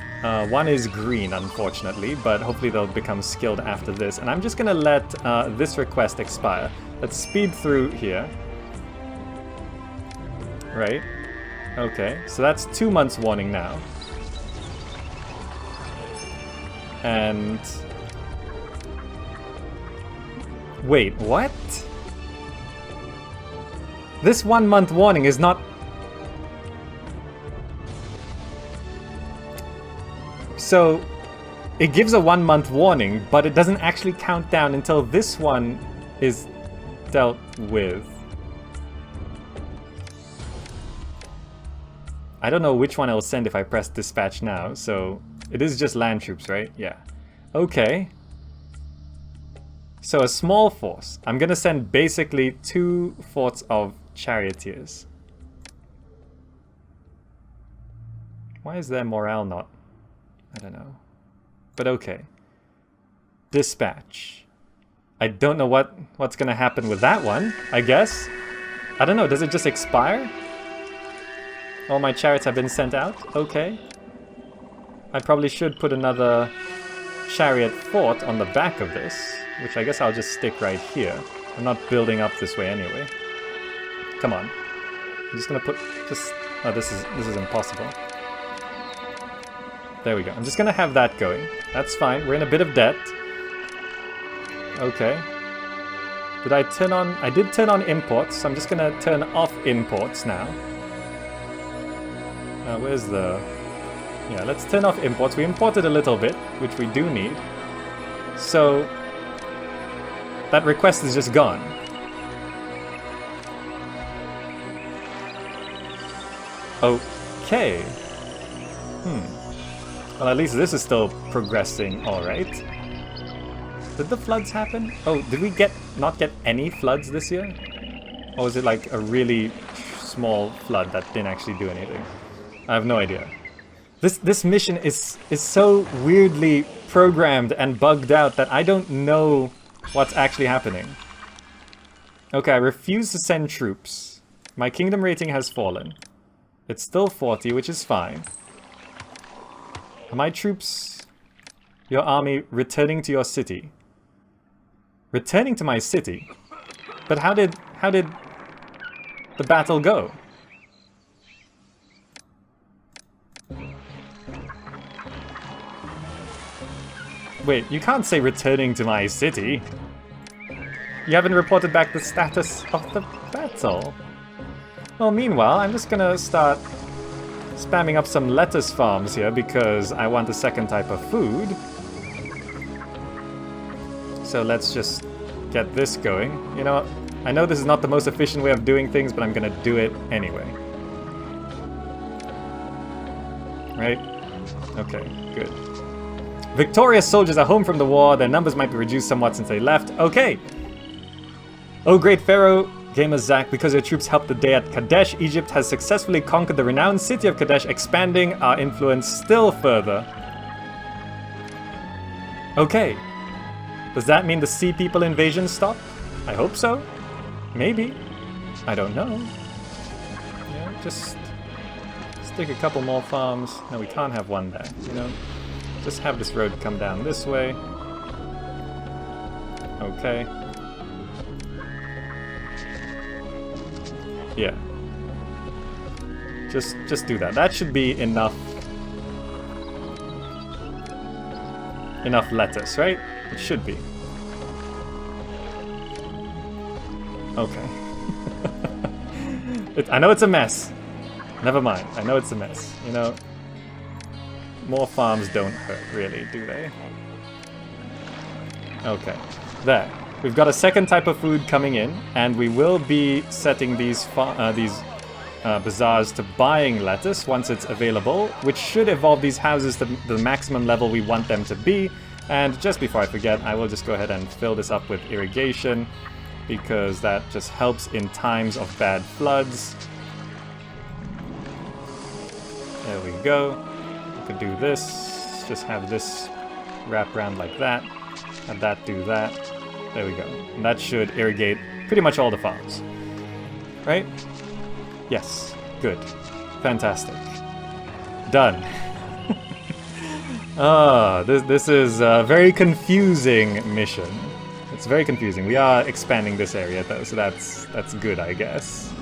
One is green, unfortunately, but hopefully they'll become skilled after this. And I'm just gonna let this request expire. Let's speed through here. Right. Okay, so that's 2 months warning now. And... wait, what? This 1 month warning is not... So, it gives a 1 month warning, but it doesn't actually count down until this one is dealt with. I don't know which one I'll send if I press dispatch now, so it is just land troops, right? Yeah. Okay. So a small force. I'm gonna send basically 2 forts of charioteers. Why is their morale not? I don't know. But okay. Dispatch. I don't know what's gonna happen with that one, I guess. I don't know, does it just expire? All my chariots have been sent out? Okay. I probably should put another chariot fort on the back of this, which I guess I'll just stick right here. I'm not building up this way anyway. Come on. I'm just gonna put just... oh, this is impossible. There we go. I'm just gonna have that going. That's fine. We're in a bit of debt. Okay. Did I turn on... I did turn on imports, so I'm just gonna turn off imports now. Where's the... yeah, let's turn off imports. We imported a little bit, which we do need. So... that request is just gone. Okay. Well, at least this is still progressing alright. Did the floods happen? Oh, did we not get any floods this year? Or was it like a really small flood that didn't actually do anything? I have no idea. This mission is so weirdly programmed and bugged out that I don't know what's actually happening. Okay, I refuse to send troops. My kingdom rating has fallen. It's still 40, which is fine. Are my troops, your army, returning to your city? Returning to my city? But how did the battle go? Wait, you can't say returning to my city. You haven't reported back the status of the battle. Well, meanwhile, I'm just gonna start spamming up some lettuce farms here because I want a second type of food. So let's just get this going. You know, I know this is not the most efficient way of doing things, but I'm gonna do it anyway. Right? Okay, good. Victorious soldiers are home from the war. Their numbers might be reduced somewhat since they left. Okay. Oh, great Pharaoh, Gamer Zach, because your troops helped the day at Kadesh, Egypt has successfully conquered the renowned city of Kadesh, expanding our influence still further. Okay. Does that mean the Sea People invasion stopped? I hope so. Maybe. I don't know. Yeah, just stick a couple more farms. No, we can't have one there, you know? Just have this road come down this way. Okay. Yeah. Just do that. That should be enough. Enough lettuce, right? It should be. Okay. I know it's a mess. Never mind. I know it's a mess. You know, more farms don't hurt, really, do they? Okay. There. We've got a second type of food coming in, and we will be setting these bazaars to buying lettuce once it's available, which should evolve these houses to the maximum level we want them to be. And just before I forget, I will just go ahead and fill this up with irrigation, because that just helps in times of bad floods. There we go. We could do this. Just have this wrap around like that. Have that do that. There we go. And that should irrigate pretty much all the farms. Right? Yes. Good. Fantastic. Done. This is a very confusing mission. It's very confusing. We are expanding this area though, so that's good, I guess.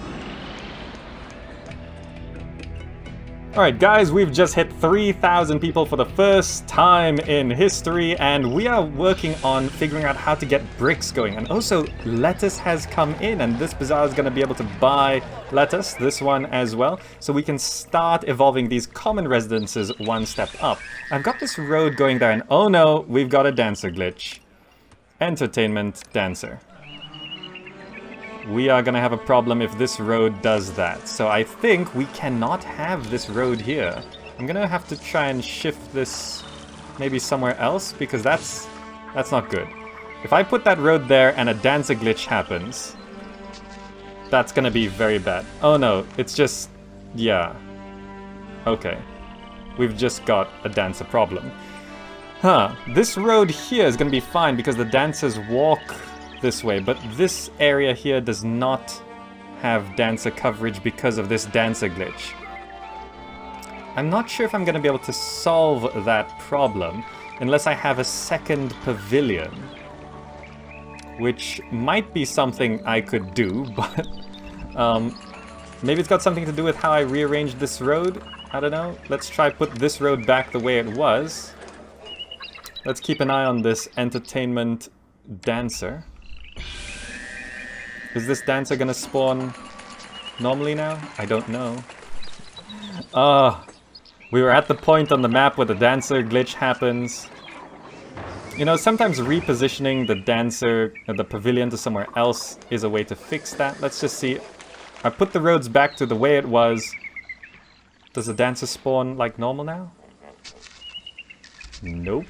Alright guys, we've just hit 3,000 people for the first time in history, and we are working on figuring out how to get bricks going. And also, lettuce has come in, and this bazaar is going to be able to buy lettuce, this one as well, so we can start evolving these common residences one step up. I've got this road going there, and oh no, we've got a dancer glitch. Entertainment dancer. We are gonna have a problem if this road does that. So I think we cannot have this road here. I'm gonna have to try and shift this maybe somewhere else, because that's not good. If I put that road there and a dancer glitch happens, that's gonna be very bad. Oh no, it's just... yeah. Okay. We've just got a dancer problem. Huh. This road here is gonna be fine because the dancers walk this way, but this area here does not have dancer coverage because of this dancer glitch. I'm not sure if I'm going to be able to solve that problem unless I have a second pavilion, which might be something I could do, but maybe it's got something to do with how I rearranged this road. I don't know. Let's try put this road back the way it was. Let's keep an eye on this entertainment dancer. Is this dancer gonna spawn normally now? I don't know. We were at the point on the map where the dancer glitch happens. You know, sometimes repositioning the dancer, the pavilion to somewhere else is a way to fix that. Let's just see. I put the roads back to the way it was. Does the dancer spawn like normal now? Nope.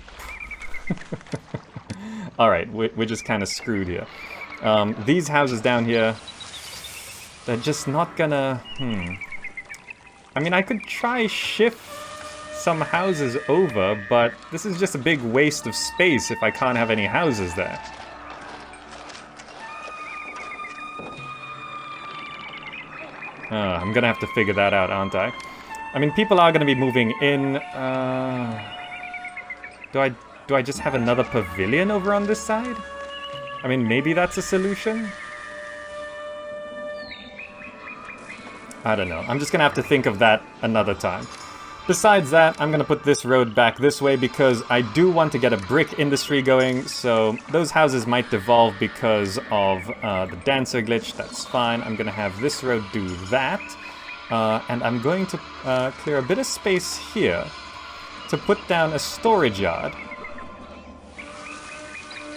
Alright, we're just kind of screwed here. These houses down here, They're just not gonna... I mean, I could try shift some houses over, but this is just a big waste of space if I can't have any houses there. I'm gonna have to figure that out, aren't I? I mean, people are gonna be moving in. Do I just have another pavilion over on this side? I mean, maybe that's a solution? I don't know. I'm just gonna have to think of that another time. Besides that, I'm gonna put this road back this way because I do want to get a brick industry going, so those houses might devolve because of the dancer glitch. That's fine. I'm gonna have this road do that. And I'm going to clear a bit of space here to put down a storage yard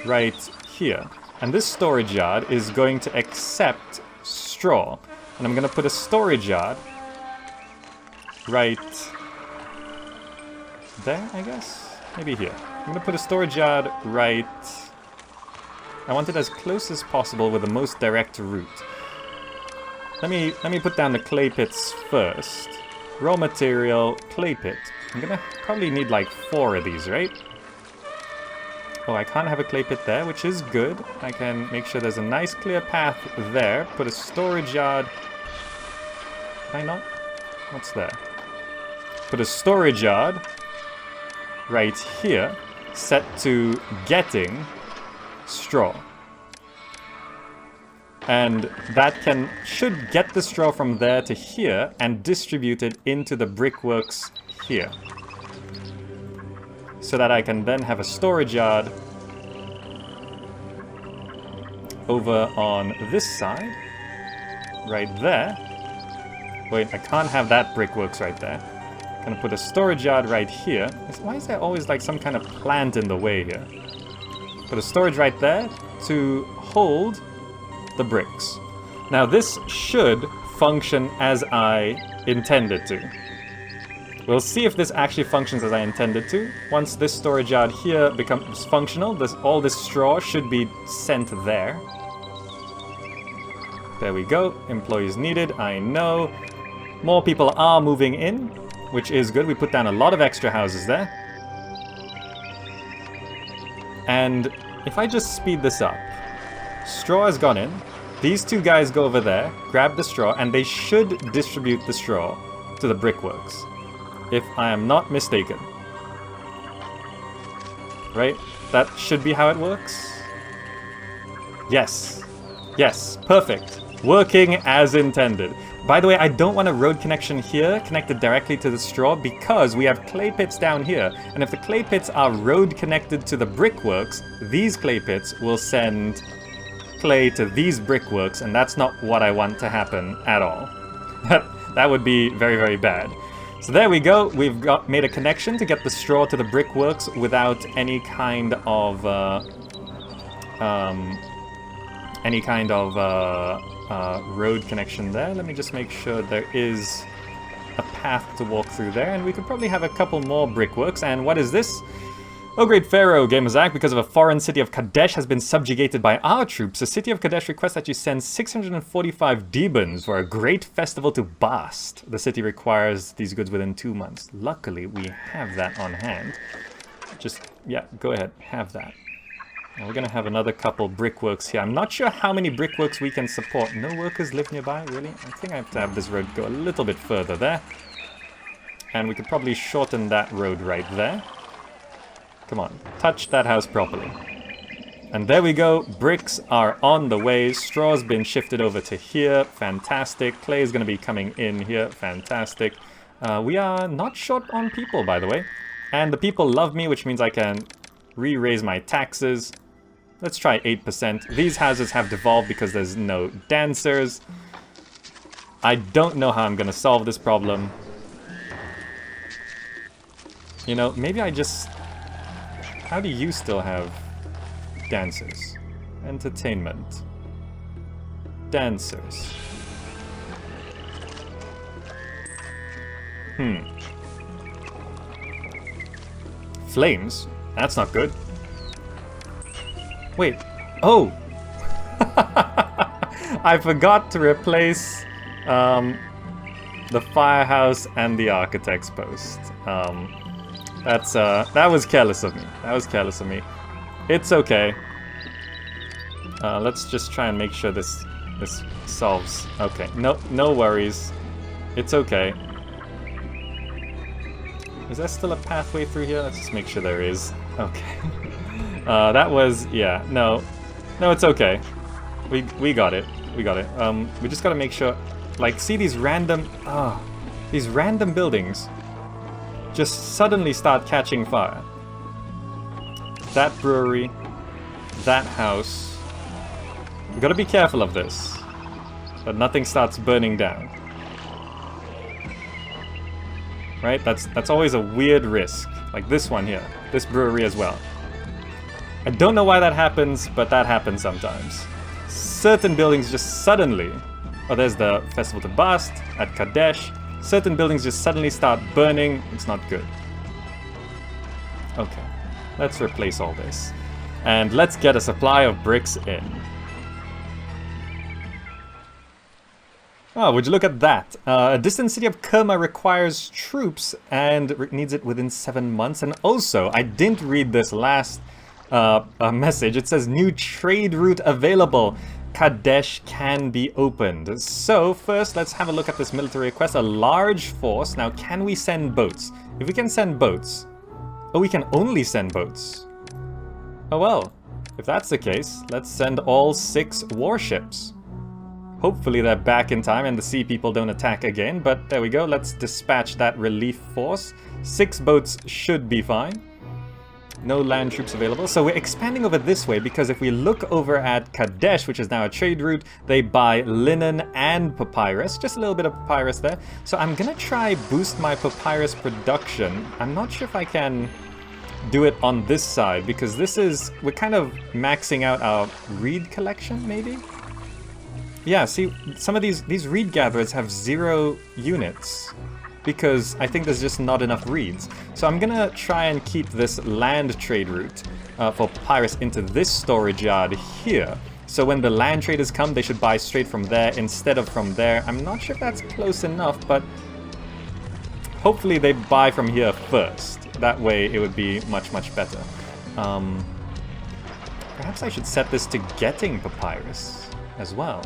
right here. And this storage yard is going to accept straw. And I'm going to put a storage yard right there, I guess? Maybe here. I'm going to put a storage yard right... I want it as close as possible with the most direct route. Let me put down the clay pits first. Raw material, clay pit. I'm gonna probably need like 4 of these, right? Oh, I can't have a clay pit there, which is good. I can make sure there's a nice clear path there. Put a storage yard. Can I not? What's there? Put a storage yard right here, set to getting straw. And that should get the straw from there to here and distribute it into the brickworks here. So that I can then have a storage yard over on this side, right there. Wait, I can't have that brickworks right there. I'm gonna put a storage yard right here. Why is there always like some kind of plant in the way here? Put a storage right there to hold the bricks. Now this should function as I intended to. We'll see if this actually functions as I intended to. Once this storage yard here becomes functional, all this straw should be sent there. There we go. Employees needed, I know. More people are moving in, which is good. We put down a lot of extra houses there. And if I just speed this up, straw has gone in. These 2 guys go over there, grab the straw, and they should distribute the straw to the brickworks. If I am not mistaken. Right? That should be how it works? Yes. Yes, perfect. Working as intended. By the way, I don't want a road connection here connected directly to the straw because we have clay pits down here. And if the clay pits are road connected to the brickworks, these clay pits will send clay to these brickworks, and that's not what I want to happen at all. That would be very, very bad. So there we go. We've made a connection to get the straw to the brickworks without any kind of road connection there. Let me just make sure there is a path to walk through there, and we could probably have a couple more brickworks. And what is this? Oh, great Pharaoh, Gamazak, because of a foreign city of Kadesh has been subjugated by our troops. The city of Kadesh requests that you send 645 demons for a great festival to Bast. The city requires these goods within 2 months. Luckily, we have that on hand. Just, yeah, go ahead, have that. And we're gonna have another couple brickworks here. I'm not sure how many brickworks we can support. No workers live nearby, really? I think I have to have this road go a little bit further there. And we could probably shorten that road right there. Come on, touch that house properly. And there we go, bricks are on the way, straw's been shifted over to here, fantastic. Clay is going to be coming in here, fantastic. We are not short on people, by the way. And the people love me, which means I can re-raise my taxes. Let's try 8%. These houses have devolved because there's no dancers. I don't know how I'm going to solve this problem. You know, maybe I just... How do you still have dancers? Entertainment. Dancers. Flames? That's not good. Wait. Oh! I forgot to replace the firehouse and the architect's post. That was careless of me. That was careless of me. It's okay. Let's just try and make sure this solves. Okay, no worries. It's okay. Is there still a pathway through here? Let's just make sure there is. Okay. That was, yeah, no, it's okay. We got it. We got it. We just gotta make sure, like, see these random buildings just suddenly start catching fire. That brewery, that house. We gotta be careful of this, but nothing starts burning down. Right? That's always a weird risk. Like this one here, this brewery as well. I don't know why that happens, but that happens sometimes. Certain buildings just suddenly, oh, there's the Festival to Bast at Kadesh. Certain buildings just suddenly start burning. It's not good. Okay, let's replace all this. And let's get a supply of bricks in. Oh, would you look at that? A distant city of Kerma requires troops and needs it within 7 months. And also, I didn't read this last message. It says new trade route available. Kadesh can be opened. So first, let's have a look at this military request. A large force. Now, can we send boats? If we can send boats. Oh, we can only send boats. Oh well, if that's the case, let's send all 6 warships. Hopefully they're back in time and the sea people don't attack again, but there we go. Let's dispatch that relief force. 6 boats should be fine. No land troops available. So we're expanding over this way because if we look over at Kadesh, which is now a trade route, they buy linen and papyrus. Just a little bit of papyrus there. So I'm gonna try boost my papyrus production. I'm not sure if I can do it on this side because we're kind of maxing out our reed collection, maybe? Yeah, see, some of these reed gatherers have 0 units because I think there's just not enough reeds. So I'm gonna try and keep this land trade route for papyrus into this storage yard here. So when the land traders come, they should buy straight from there instead of from there. I'm not sure if that's close enough, but hopefully they buy from here first. That way it would be much, much better. Perhaps I should set this to getting papyrus as well,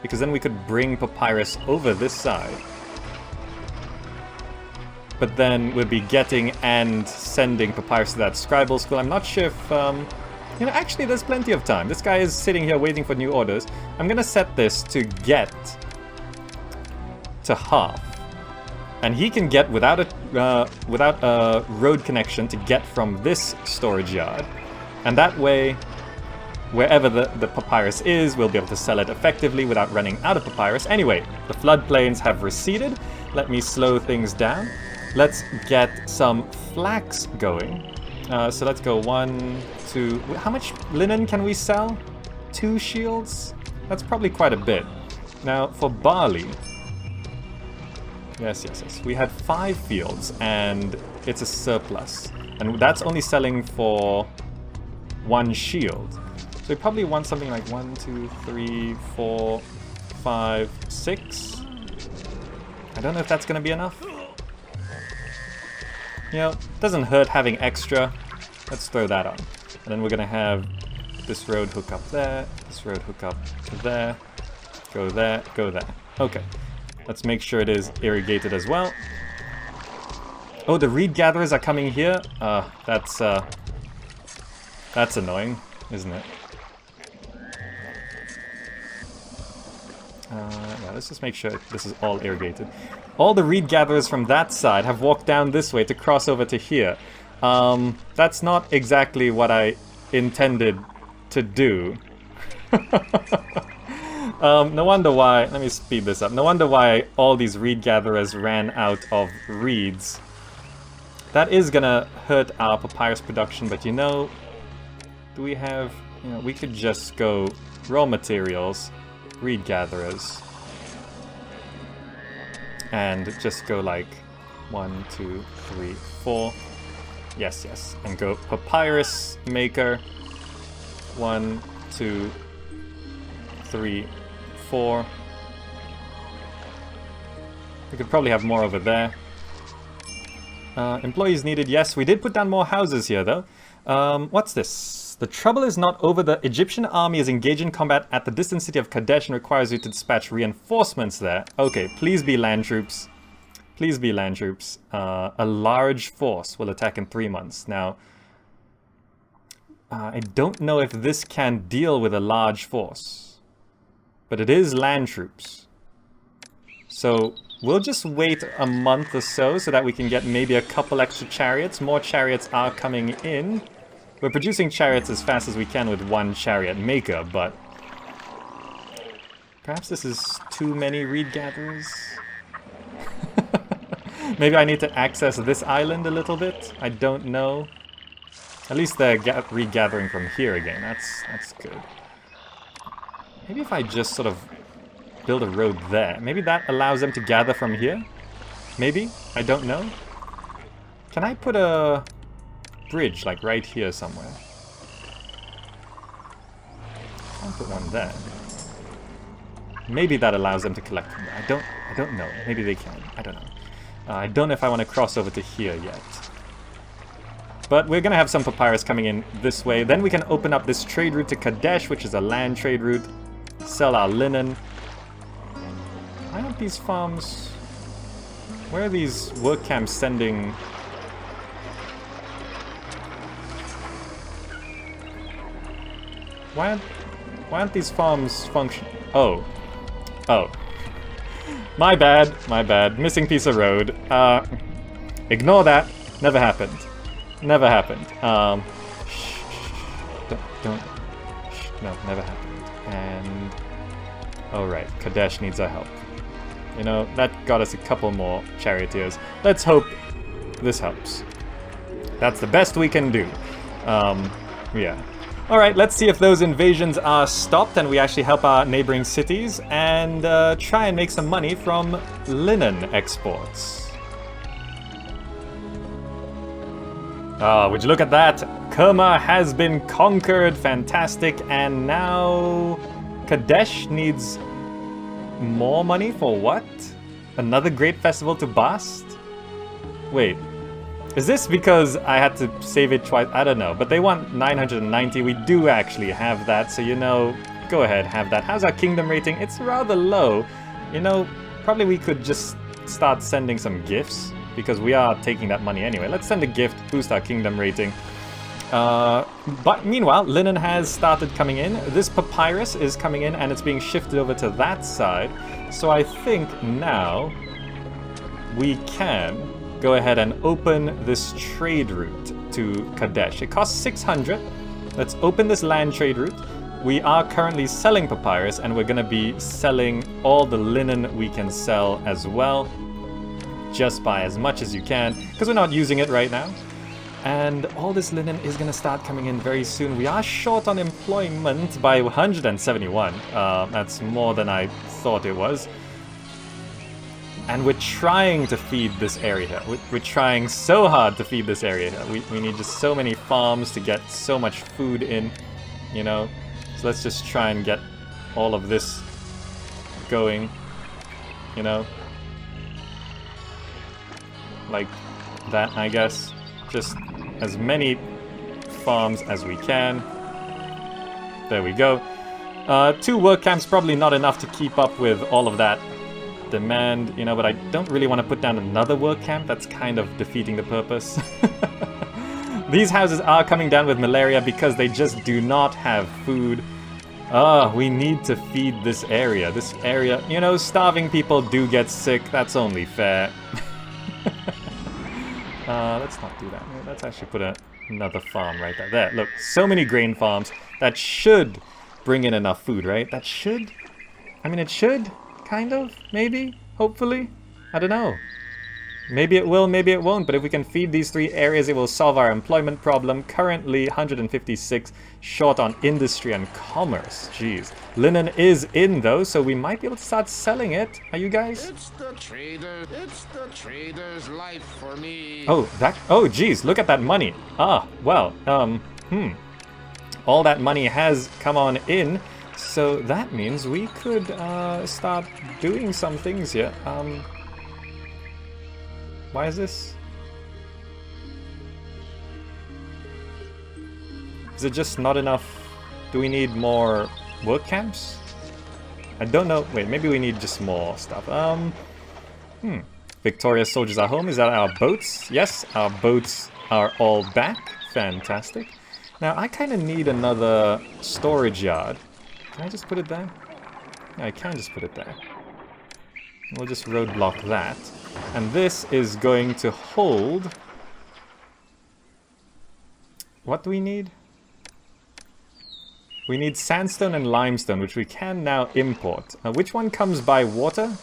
because then we could bring papyrus over this side. But then we'll be getting and sending papyrus to that scribal school. I'm not sure if, actually there's plenty of time. This guy is sitting here waiting for new orders. I'm gonna set this to get to half. And he can get without a road connection to get from this storage yard. And that way, wherever the papyrus is, we'll be able to sell it effectively without running out of papyrus. Anyway, the floodplains have receded. Let me slow things down. Let's get some flax going. So let's go 1, 2... How much linen can we sell? 2 shields? That's probably quite a bit. Now, for barley... Yes. We had 5 fields, and it's a surplus. And that's only selling for 1 shield. So we probably want something like 1, 2, 3, 4, 5, 6. I don't know if that's going to be enough. You know, doesn't hurt having extra. Let's throw that on. And then we're going to have this road hook up there, this road hook up to there, go there, go there. Okay. Let's make sure it is irrigated as well. Oh, the reed gatherers are coming here. That's annoying, isn't it? Yeah, let's just make sure this is all irrigated. All the reed gatherers from that side have walked down this way to cross over to here. That's not exactly what I intended to do. No wonder why... Let me speed this up. No wonder why all these reed gatherers ran out of reeds. That is gonna hurt our papyrus production, but you know... Do we have... You know, we could just go raw materials, reed gatherers, and just go like 1, 2, 3, 4. Yes. And go papyrus maker. 1, 2, 3, 4. We could probably have more over there. Employees needed, yes. We did put down more houses here, though. What's this? The trouble is not over. The Egyptian army is engaged in combat at the distant city of Kadesh and requires you to dispatch reinforcements there. Okay, please be land troops. Please be land troops. A large force will attack in 3 months. Now, I don't know if this can deal with a large force, but it is land troops. So we'll just wait a month or so that we can get maybe a couple extra chariots. More chariots are coming in. We're producing chariots as fast as we can with 1 chariot maker, but perhaps this is too many reed gatherers. Maybe I need to access this island a little bit. I don't know. At least they're regathering from here again. That's good. Maybe if I just sort of build a road there. Maybe that allows them to gather from here? Maybe? I don't know. Can I put a bridge like right here somewhere? I'll put one there. Maybe that allows them to collect from there. I don't know. Maybe they can. I don't know. I don't know if I want to cross over to here yet. But we're going to have some papyrus coming in this way. Then we can open up this trade route to Kadesh, which is a land trade route. Sell our linen. Why aren't these farms... Where are these work camps sending... Why aren't these farms functioning? Oh. Oh. My bad. Missing piece of road. Ignore that. Never happened. Never happened. No, never happened. And... Alright, Kadesh needs our help. You know, that got us a couple more charioteers. Let's hope this helps. That's the best we can do. Yeah. Alright, let's see if those invasions are stopped and we actually help our neighboring cities and try and make some money from linen exports. Would you look at that? Kerma has been conquered, fantastic, and now Kadesh needs more money for what? Another great festival to Bast? Wait. Is this because I had to save it twice? I don't know, but they want 990. We do actually have that, so you know, go ahead, have that. How's our kingdom rating? It's rather low. You know, probably we could just start sending some gifts, because we are taking that money anyway. Let's send a gift, boost our kingdom rating. But meanwhile, linen has started coming in. This papyrus is coming in, and it's being shifted over to that side. So I think now we can go ahead and open this trade route to Kadesh. It costs 600. Let's open this land trade route. We are currently selling papyrus, and we're going to be selling all the linen we can sell as well. Just buy as much as you can, because we're not using it right now. And all this linen is going to start coming in very soon. We are short on employment by 171. That's more than I thought it was. And we're trying to feed this area. We're trying so hard to feed this area. We need just so many farms to get so much food in, you know. So let's just try and get all of this going, you know. Like that, I guess. Just as many farms as we can. There we go. 2 work camps, probably not enough to keep up with all of that demand, you know, but I don't really want to put down another work camp. That's kind of defeating the purpose. These houses are coming down with malaria because they just do not have food. We need to feed this area. This area, you know, starving people do get sick. That's only fair. Let's not do that. Let's actually put another farm right there. There, look, so many grain farms. That should bring in enough food, right? That should? I mean, it should. Kind of, maybe, hopefully, I don't know. Maybe it will, maybe it won't, but if we can feed these 3 areas, it will solve our employment problem. Currently, 156 short on industry and commerce. Jeez. Linen is in, though, so we might be able to start selling it. Are you guys? It's the trader's life for me. Oh, geez, look at that money. All that money has come on in. So that means we could start doing some things here. Why is this? Is it just not enough? Do we need more work camps? I don't know. Wait, maybe we need just more stuff. Victorious soldiers are home. Is that our boats? Yes, our boats are all back. Fantastic. Now, I kind of need another storage yard. Can I just put it there? Yeah, I can just put it there. We'll just roadblock that. And this is going to hold... What do we need? We need sandstone and limestone, which we can now import. Which one comes by water?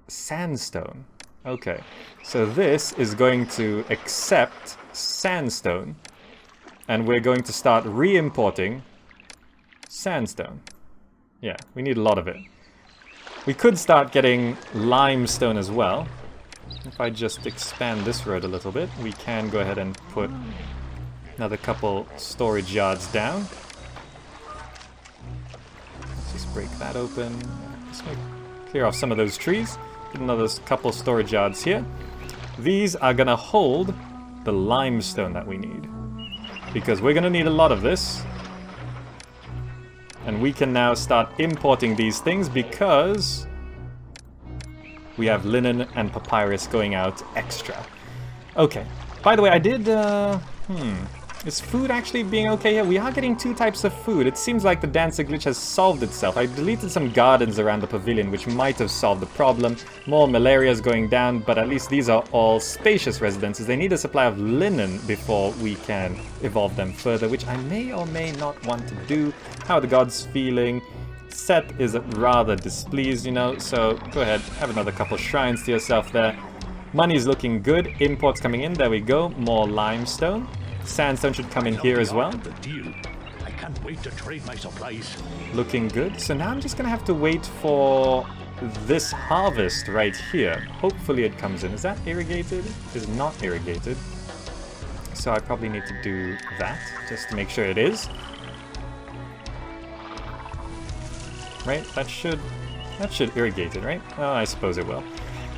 Sandstone. Okay, so this is going to accept sandstone, and we're going to start re-importing sandstone. Yeah, we need a lot of it. We could start getting limestone as well. If I just expand this road a little bit, we can go ahead and put another couple storage yards down. Let's just break that open. Just clear off some of those trees. Put another couple storage yards here. These are gonna hold the limestone that we need, because we're gonna need a lot of this. And we can now start importing these things because we have linen and papyrus going out extra. Okay. By the way, I did, is food actually being okay here? We are getting 2 types of food. It seems like the dancer glitch has solved itself. I deleted some gardens around the pavilion, which might have solved the problem. More malaria is going down, but at least these are all spacious residences. They need a supply of linen before we can evolve them further, which I may or may not want to do. How are the gods feeling? Set is rather displeased, you know, so go ahead, have another couple shrines to yourself there. Money's looking good. Imports coming in. There we go. More limestone. Sandstone should come in here as well. The deal. I can't wait to trade my supplies. Looking good. So now I'm just gonna have to wait for this harvest right here. Hopefully it comes in. Is that irrigated? It is not irrigated. So I probably need to do that just to make sure it is. Right? That should irrigate it, right? Oh, I suppose it will.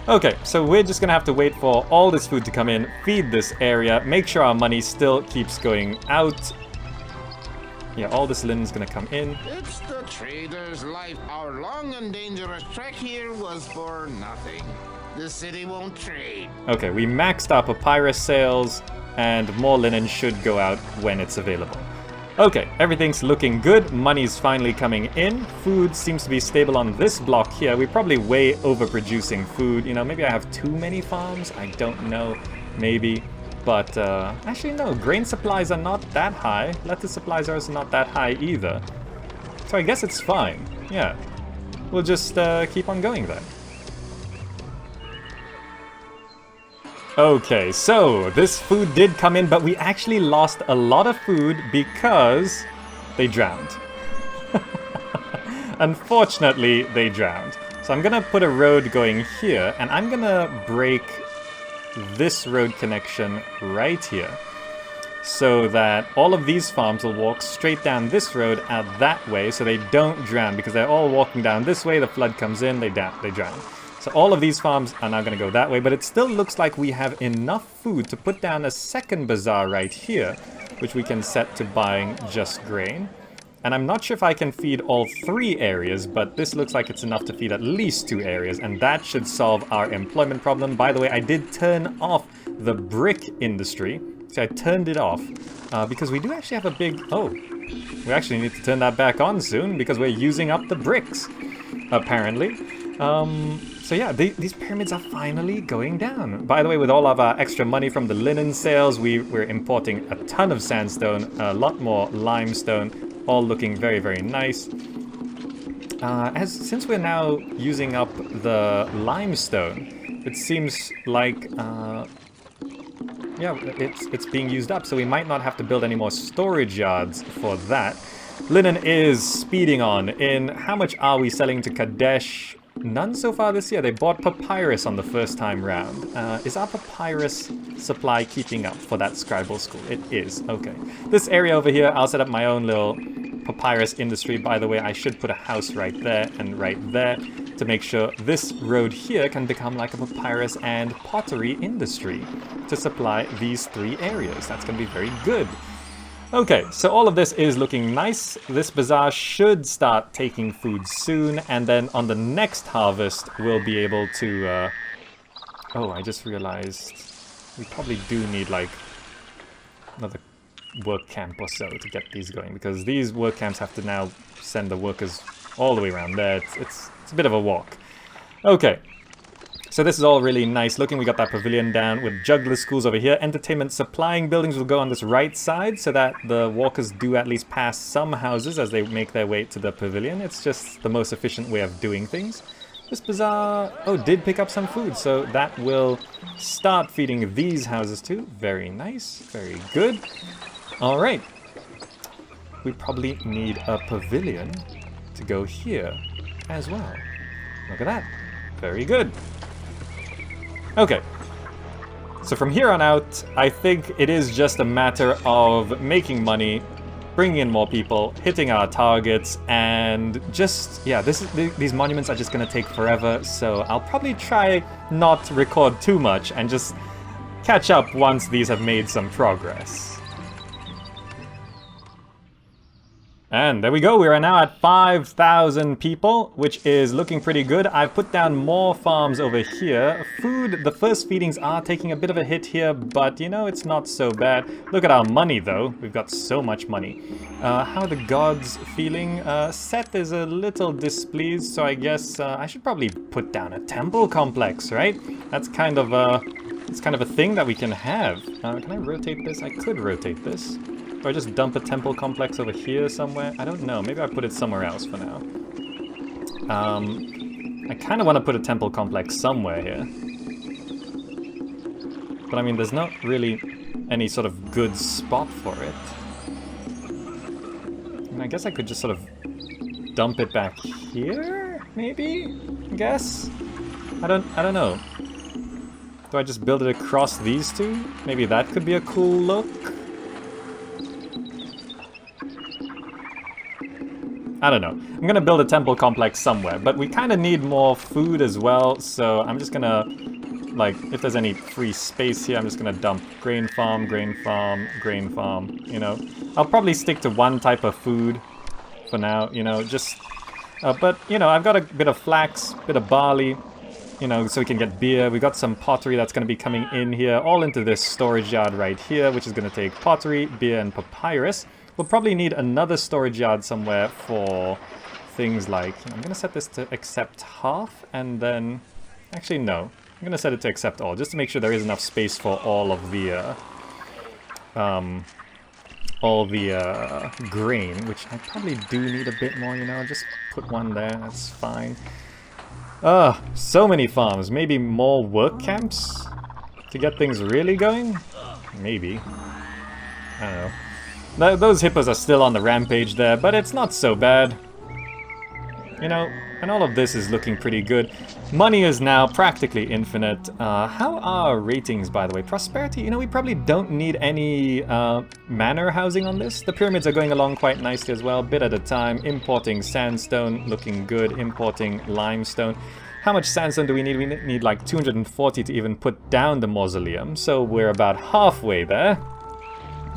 Okay, so we're just gonna have to wait for all this food to come in, feed this area, make sure our money still keeps going out. Yeah, all this linen's gonna come in. It's the trader's life. Our long and dangerous trek here was for nothing. The city won't trade. Okay, we maxed our papyrus sales, and more linen should go out when it's available. Okay, everything's looking good. Money's finally coming in. Food seems to be stable on this block here. We're probably way overproducing food. You know, maybe I have too many farms. I don't know. Maybe. But, actually, no. Grain supplies are not that high. Lettuce supplies are also not that high either. So I guess it's fine. Yeah. We'll just keep on going then. Okay, so this food did come in, but we actually lost a lot of food because they drowned. Unfortunately, they drowned. So I'm gonna put a road going here, and I'm gonna break this road connection right here, so that all of these farms will walk straight down this road out that way, so they don't drown, because they're all walking down this way, the flood comes in, they drown. So all of these farms are now going to go that way, but it still looks like we have enough food to put down a second bazaar right here, which we can set to buying just grain. And I'm not sure if I can feed all 3 areas, but this looks like it's enough to feed at least 2 areas, and that should solve our employment problem. By the way, I did turn off the brick industry. So I turned it off, because we do actually have a big... Oh, we actually need to turn that back on soon, because we're using up the bricks, apparently. So yeah, these pyramids are finally going down. By the way, with all of our extra money from the linen sales, we're importing a ton of sandstone, a lot more limestone, all looking very, very nice. Since we're now using up the limestone, it seems like, yeah, it's being used up, so we might not have to build any more storage yards for that. Linen is speeding on. In how much are we selling to Kadesh? none so far this year. They bought papyrus on the first time round. Is our papyrus supply keeping up for that scribal school? It is. Okay. This area over here, I'll set up my own little papyrus industry. By the way, I should put a house right there and right there to make sure this road here can become like a papyrus and pottery industry to supply these 3 areas. That's going to be very good. Okay, so all of this is looking nice. This bazaar should start taking food soon, and then on the next harvest, we'll be able to... Oh, I just realized we probably do need, like, another work camp or so to get these going, because these work camps have to now send the workers all the way around there. It's a bit of a walk. Okay. So this is all really nice looking. We got that pavilion down with juggler schools over here. Entertainment supplying buildings will go on this right side so that the walkers do at least pass some houses as they make their way to the pavilion. It's just the most efficient way of doing things. This bazaar, oh, did pick up some food, so that will start feeding these houses too. Very nice, very good. All right. We probably need a pavilion to go here as well. Look at that. Very good. Okay, so from here on out, I think it is just a matter of making money, bringing in more people, hitting our targets, and just, yeah, these monuments are just going to take forever, so I'll probably try not to record too much and just catch up once these have made some progress. And there we go, we are now at 5,000 people, which is looking pretty good. I've put down more farms over here. Food, the first feedings are taking a bit of a hit here, but you know, it's not so bad. Look at our money though, we've got so much money. How are the gods feeling? Seth is a little displeased, so I guess I should probably put down a temple complex, right? That's kind of a thing that we can have. Can I rotate this? I could rotate this. Do I just dump a temple complex over here somewhere? I don't know. Maybe I put it somewhere else for now. I kind of want to put a temple complex somewhere here. But I mean, there's not really any sort of good spot for it. And I guess I could just sort of dump it back here, maybe? I guess? I don't know. Do I just build it across these two? Maybe that could be a cool look. I don't know. I'm gonna build a temple complex somewhere, but we kind of need more food as well, so I'm just gonna, like, if there's any free space here, I'm just gonna dump grain farm, grain farm, grain farm, you know. I'll probably stick to one type of food for now, you know, just, but, you know, I've got a bit of flax, bit of barley, you know, so we can get beer. We got some pottery that's gonna be coming in here, all into this storage yard right here, which is gonna take pottery, beer, and papyrus. We'll probably need another storage yard somewhere for things like... I'm going to set this to accept half, and then... Actually, no. I'm going to set it to accept all, just to make sure there is enough space for all of the... grain, which I probably do need a bit more, you know. Just put one there, that's fine. So many farms. Maybe more work camps to get things really going? Maybe. I don't know. Those hippos are still on the rampage there, but it's not so bad. You know, and all of this is looking pretty good. Money is now practically infinite. How are ratings, by the way? Prosperity, you know, we probably don't need any manor housing on this. The pyramids are going along quite nicely as well, bit at a time. Importing sandstone, looking good. Importing limestone. How much sandstone do we need? We need like 240 to even put down the mausoleum, so we're about halfway there.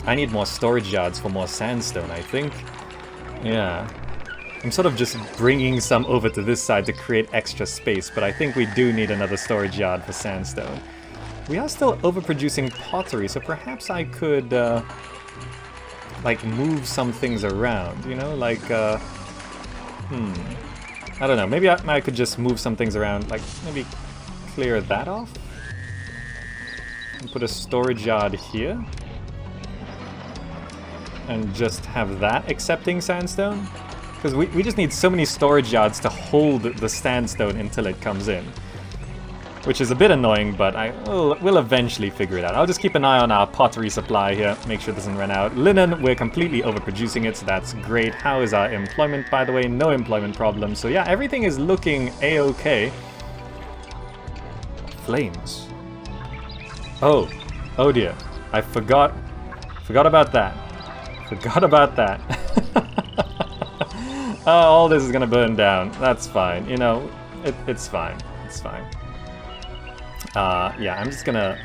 I need more storage yards for more sandstone, I think. Yeah. I'm sort of just bringing some over to this side to create extra space, but I think we do need another storage yard for sandstone. We are still overproducing pottery, so perhaps I could, like, move some things around, you know? Like, I don't know. Maybe I could just move some things around, like, maybe clear that off? And put a storage yard here? And just have that accepting sandstone? Because we just need so many storage yards to hold the sandstone until it comes in. which is a bit annoying, but we'll eventually figure it out. I'll just keep an eye on our pottery supply here, make sure it doesn't run out. Linen, we're completely overproducing it, so that's great. How is our employment, by the way? No employment problems. So yeah, everything is looking a-okay. Flames. Oh dear. I forgot about that. Forgot about that. Oh, all this is gonna burn down. That's fine. You know, it's fine. It's fine. Yeah, I'm just gonna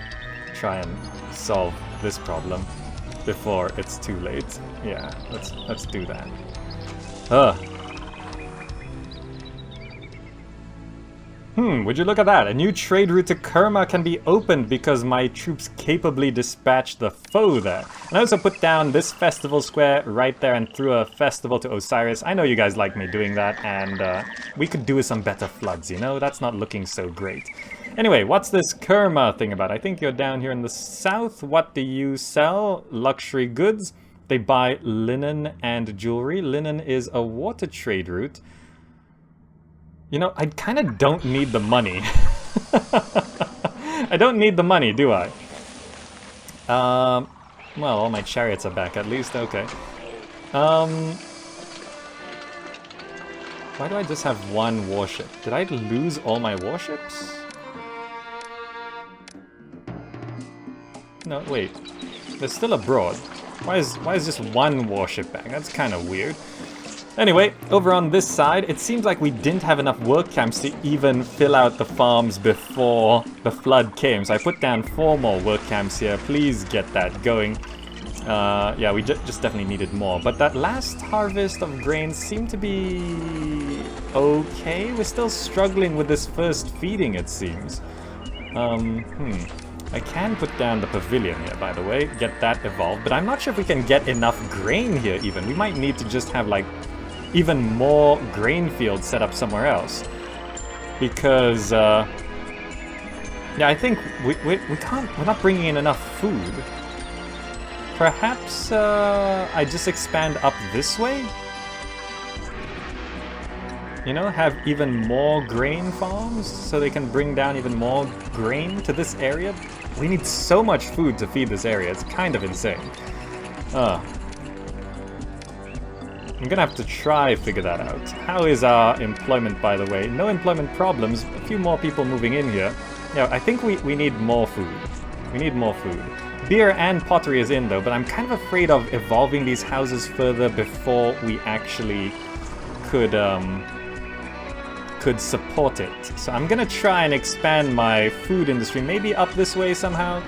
try and solve this problem before it's too late. Yeah, let's do that. Would you look at that? A new trade route to Kerma can be opened because my troops capably dispatched the foe there. And I also put down this festival square right there and threw a festival to Osiris. I know you guys like me doing that, and we could do with some better floods, you know? That's not looking so great. Anyway, what's this Kerma thing about? I think you're down here in the south. What do you sell? Luxury goods. They buy linen and jewelry. Linen is a water trade route. You know, I kind of don't need the money. I don't need the money, do I? Well, all my chariots are back at least, okay. Why do I just have one warship? Did I lose all my warships? No, wait. They're still abroad. Why is just one warship back? That's kind of weird. Anyway, over on this side, it seems like we didn't have enough work camps to even fill out the farms before the flood came. So I put down 4 more work camps here. Please get that going. Yeah, we just definitely needed more. But that last harvest of grain seemed to be okay. We're still struggling with this first feeding, it seems. I can put down the pavilion here, by the way, get that evolved. But I'm not sure if we can get enough grain here even. We might need to just have like even more grain fields set up somewhere else. Because, yeah, I think we're not bringing in enough food. Perhaps, I just expand up this way? You know, have even more grain farms so they can bring down even more grain to this area. We need so much food to feed this area, it's kind of insane. I'm gonna have to try figure that out. How is our employment, by the way? No employment problems, a few more people moving in here. Yeah, I think we need more food. We need more food. Beer and pottery is in though, but I'm kind of afraid of evolving these houses further before we actually could support it. So I'm gonna try and expand my food industry, maybe up this way somehow.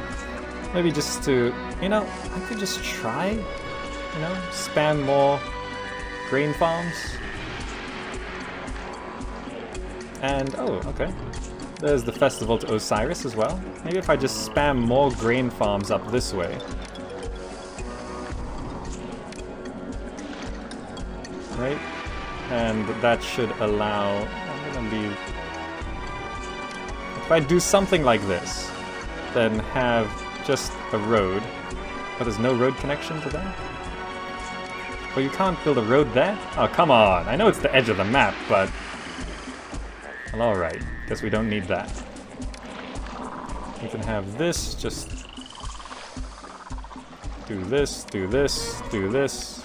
Maybe just to, you know, I could just try, you know, spam more grain farms. And, oh, okay. There's the festival to Osiris as well. Maybe if I just spam more grain farms up this way. Right? And that should allow... I'm gonna leave... If I do something like this, then have just a road. But there's no road connection to that? Oh, you can't build a road there? Oh, come on. I know it's the edge of the map, but... Well, alright. Guess we don't need that. We can have this, just... do this, do this, do this.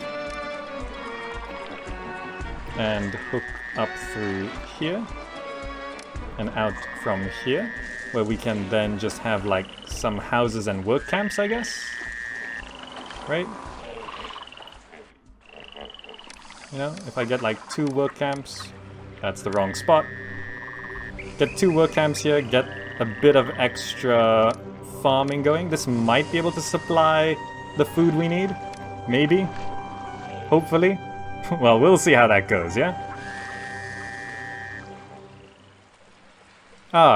And hook up through here. And out from here. Where we can then just have, like, some houses and work camps, I guess? Right? You know, if I get like 2 work camps, that's the wrong spot. Get 2 work camps here, get a bit of extra farming going. This might be able to supply the food we need. Maybe. Hopefully. Well, we'll see how that goes, yeah?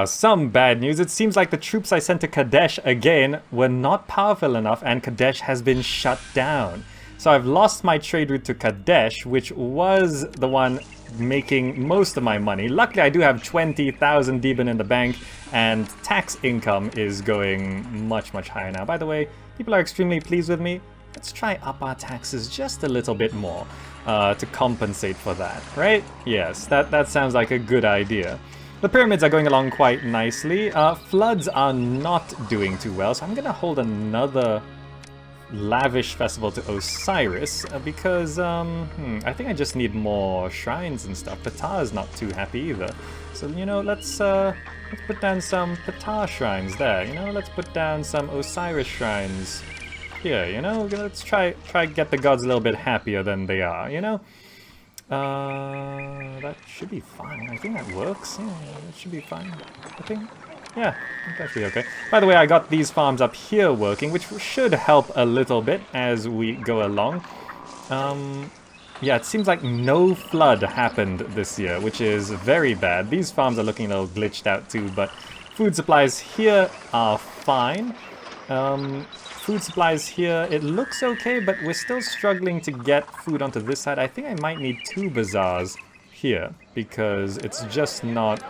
Some bad news. It seems like the troops I sent to Kadesh again were not powerful enough and Kadesh has been shut down. So I've lost my trade route to Kadesh, which was the one making most of my money. Luckily, I do have 20,000 Deben in the bank, and tax income is going much, much higher now. By the way, people are extremely pleased with me. Let's try up our taxes just a little bit more to compensate for that, right? Yes, that sounds like a good idea. The pyramids are going along quite nicely. Floods are not doing too well, so I'm gonna hold another lavish festival to Osiris because I think I just need more shrines and stuff. Ptah is not too happy either, so you know, let's put down some Ptah shrines there. You know, let's put down some Osiris shrines here. You know, let's try get the gods a little bit happier than they are. You know, that should be fine. I think that works. Yeah, that should be fine. I think. Yeah, that should be okay. By the way, I got these farms up here working, which should help a little bit as we go along. Yeah, it seems like no flood happened this year, which is very bad. These farms are looking a little glitched out too, but food supplies here are fine. Food supplies here, it looks okay, but we're still struggling to get food onto this side. I think I might need 2 bazaars here, because it's just not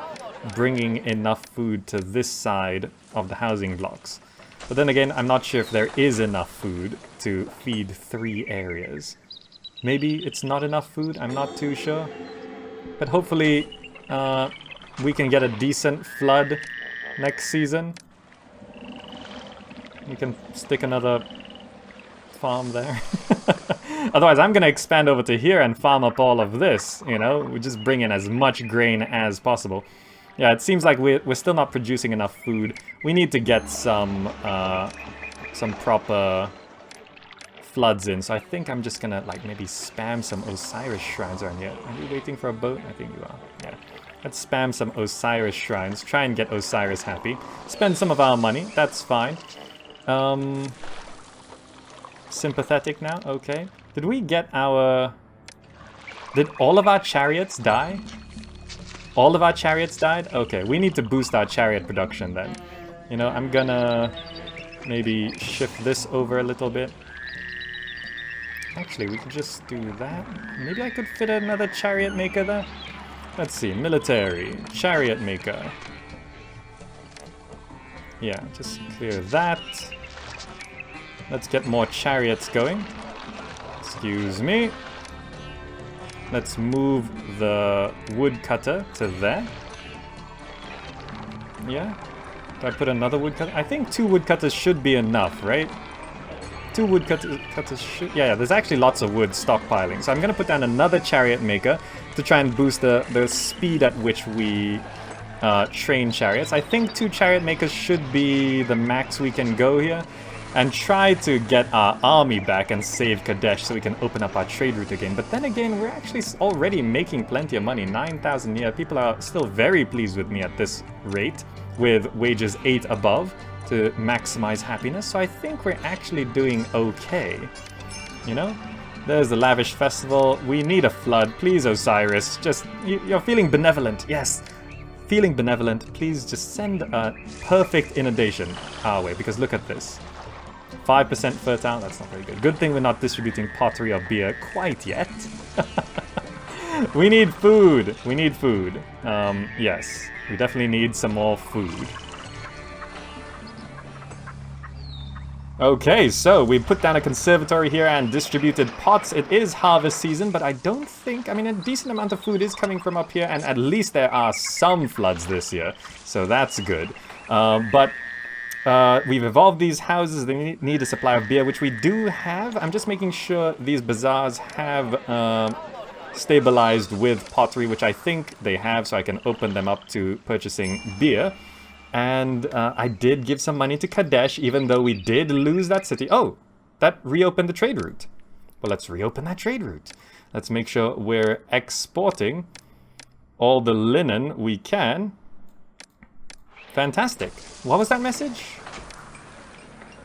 bringing enough food to this side of the housing blocks. But then again, I'm not sure if there is enough food to feed 3 areas. Maybe it's not enough food, I'm not too sure. But hopefully we can get a decent flood next season. We can stick another farm there. Otherwise, I'm gonna expand over to here and farm up all of this, you know? We just bring in as much grain as possible. Yeah, it seems like we're still not producing enough food. We need to get some proper floods in. So I think I'm just gonna like maybe spam some Osiris shrines around here. Are you waiting for a boat? I think you are. Yeah. Let's spam some Osiris shrines. Try and get Osiris happy. Spend some of our money. That's fine. Sympathetic now. Okay. Did we get our... Did all of our chariots die? All of our chariots died? Okay, we need to boost our chariot production then. You know, I'm gonna maybe shift this over a little bit. Actually, we could just do that. Maybe I could fit another chariot maker there? Let's see, military, chariot maker. Yeah, just clear that. Let's get more chariots going. Excuse me. Let's move the woodcutter to there. Yeah? Do I put another woodcutter? I think 2 woodcutters should be enough, right? 2 woodcutters should... Yeah, there's actually lots of wood stockpiling. So I'm going to put down another chariot maker to try and boost the speed at which we train chariots. I think 2 chariot makers should be the max we can go here. And try to get our army back and save Kadesh so we can open up our trade route again. But then again, we're actually already making plenty of money. 9,000 a year. People are still very pleased with me at this rate, with wages 8 above to maximize happiness. So I think we're actually doing okay. You know? There's the lavish festival. We need a flood. Please, Osiris. Just, you're feeling benevolent. Yes. Feeling benevolent. Please just send a perfect inundation our way. Because look at this. 5% fertile, that's not very good. Good thing we're not distributing pottery or beer quite yet. We need food. We need food. Yes, we definitely need some more food. Okay, so we put down a conservatory here and distributed pots. It is harvest season, but I don't think... I mean, a decent amount of food is coming from up here, and at least there are some floods this year. So that's good. We've evolved these houses. They need a supply of beer, which we do have. I'm just making sure these bazaars have stabilized with pottery, which I think they have, so I can open them up to purchasing beer. And I did give some money to Kadesh, even though we did lose that city. Oh, that reopened the trade route. Well, let's reopen that trade route. Let's make sure we're exporting all the linen we can. Fantastic. What was that message?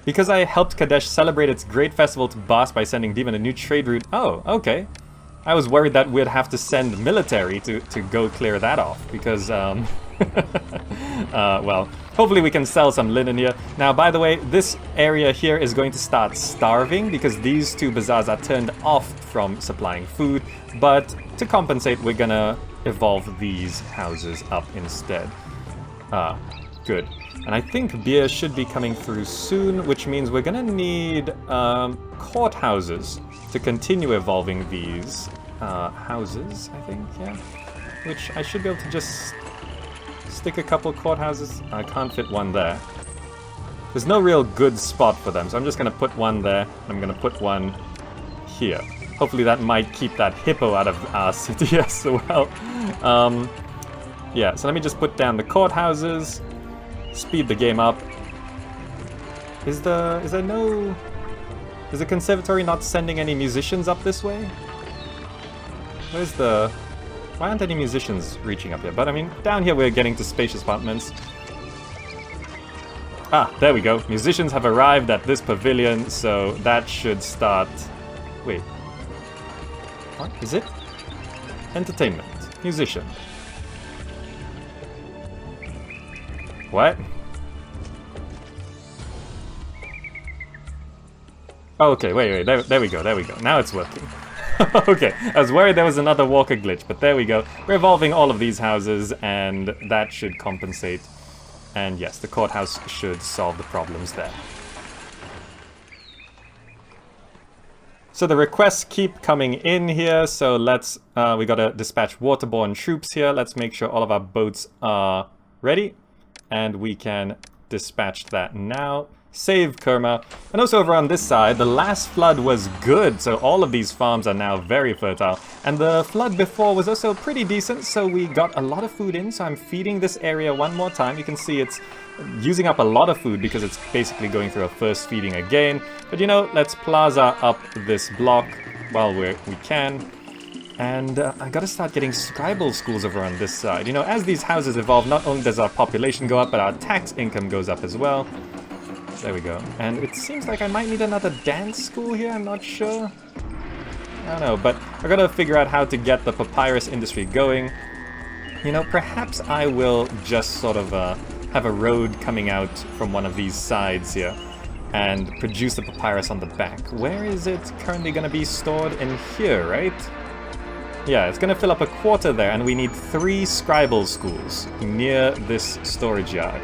Because I helped Kadesh celebrate its great festival to Bas by sending Demon a new trade route. Oh, okay. I was worried that we'd have to send military to go clear that off. Because, well, hopefully we can sell some linen here. Now, by the way, this area here is going to start starving because these 2 bazaars are turned off from supplying food. But to compensate, we're gonna evolve these houses up instead. Good. And I think beer should be coming through soon, which means we're gonna need courthouses to continue evolving these houses, I think, yeah. Which I should be able to just stick a couple courthouses. I can't fit one there. There's no real good spot for them, so I'm just gonna put one there. I'm gonna put one here. Hopefully that might keep that hippo out of our city as well. Yeah, so let me just put down the courthouses, speed the game up. Is the conservatory not sending any musicians up this way? Why aren't any musicians reaching up here? But I mean, down here we're getting to spacious apartments. Ah, there we go. Musicians have arrived at this pavilion, so that should start... Wait. What is it? Entertainment. Musician. What? Oh, okay, wait, there we go. Now it's working. Okay, I was worried there was another walker glitch, but there we go. We're evolving all of these houses, and that should compensate. And yes, the courthouse should solve the problems there. So the requests keep coming in here, so let's... we gotta dispatch waterborne troops here. Let's make sure all of our boats are ready. And we can dispatch that now. Save Kerma. And also over on this side, the last flood was good, so all of these farms are now very fertile. And the flood before was also pretty decent, so we got a lot of food in, so I'm feeding this area one more time. You can see it's using up a lot of food because it's basically going through a first feeding again. But you know, let's plaza up this block while we can. And I gotta start getting scribal schools over on this side. You know, as these houses evolve, not only does our population go up, but our tax income goes up as well. There we go. And it seems like I might need another dance school here, I'm not sure. I don't know, but I gotta figure out how to get the papyrus industry going. You know, perhaps I will just sort of have a road coming out from one of these sides here and produce the papyrus on the back. Where is it currently gonna be stored? In here, right? Yeah, it's gonna fill up a quarter there, and we need 3 scribal schools near this storage yard.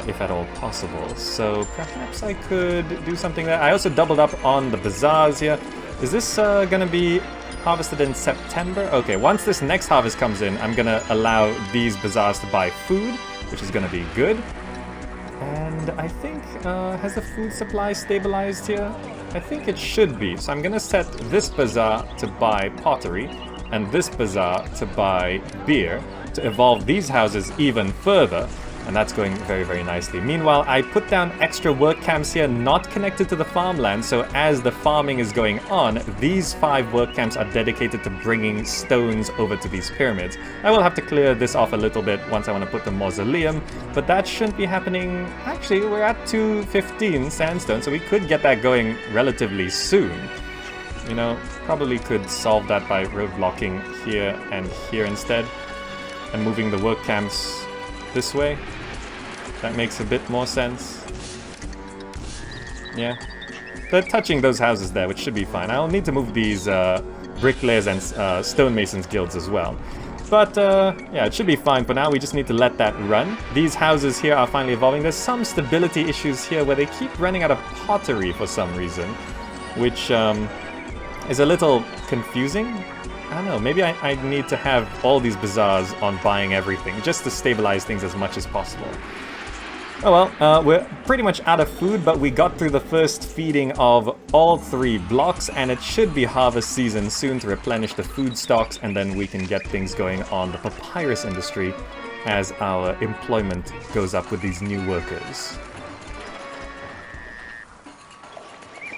If at all possible. So perhaps I could do something there. I also doubled up on the bazaars here. Is this gonna be harvested in September? Okay, once this next harvest comes in, I'm gonna allow these bazaars to buy food, which is gonna be good. And I think, has the food supply stabilized here? I think it should be. So I'm gonna set this bazaar to buy pottery, and this bazaar to buy beer, to evolve these houses even further. And that's going very, very nicely. Meanwhile, I put down extra work camps here, not connected to the farmland, so as the farming is going on, these 5 work camps are dedicated to bringing stones over to these pyramids. I will have to clear this off a little bit once I want to put the mausoleum, but that shouldn't be happening... Actually, we're at 215 sandstone, so we could get that going relatively soon. You know, probably could solve that by road blocking here and here instead, and moving the work camps this way. That makes a bit more sense. Yeah. They're touching those houses there, which should be fine. I'll need to move these bricklayers and stonemasons guilds as well. But yeah, it should be fine for now. We just need to let that run. These houses here are finally evolving. There's some stability issues here where they keep running out of pottery for some reason, which is a little confusing. I don't know, maybe I need to have all these bazaars on buying everything, just to stabilize things as much as possible. Oh well, we're pretty much out of food, but we got through the first feeding of all 3 blocks, and it should be harvest season soon to replenish the food stocks, and then we can get things going on the papyrus industry as our employment goes up with these new workers.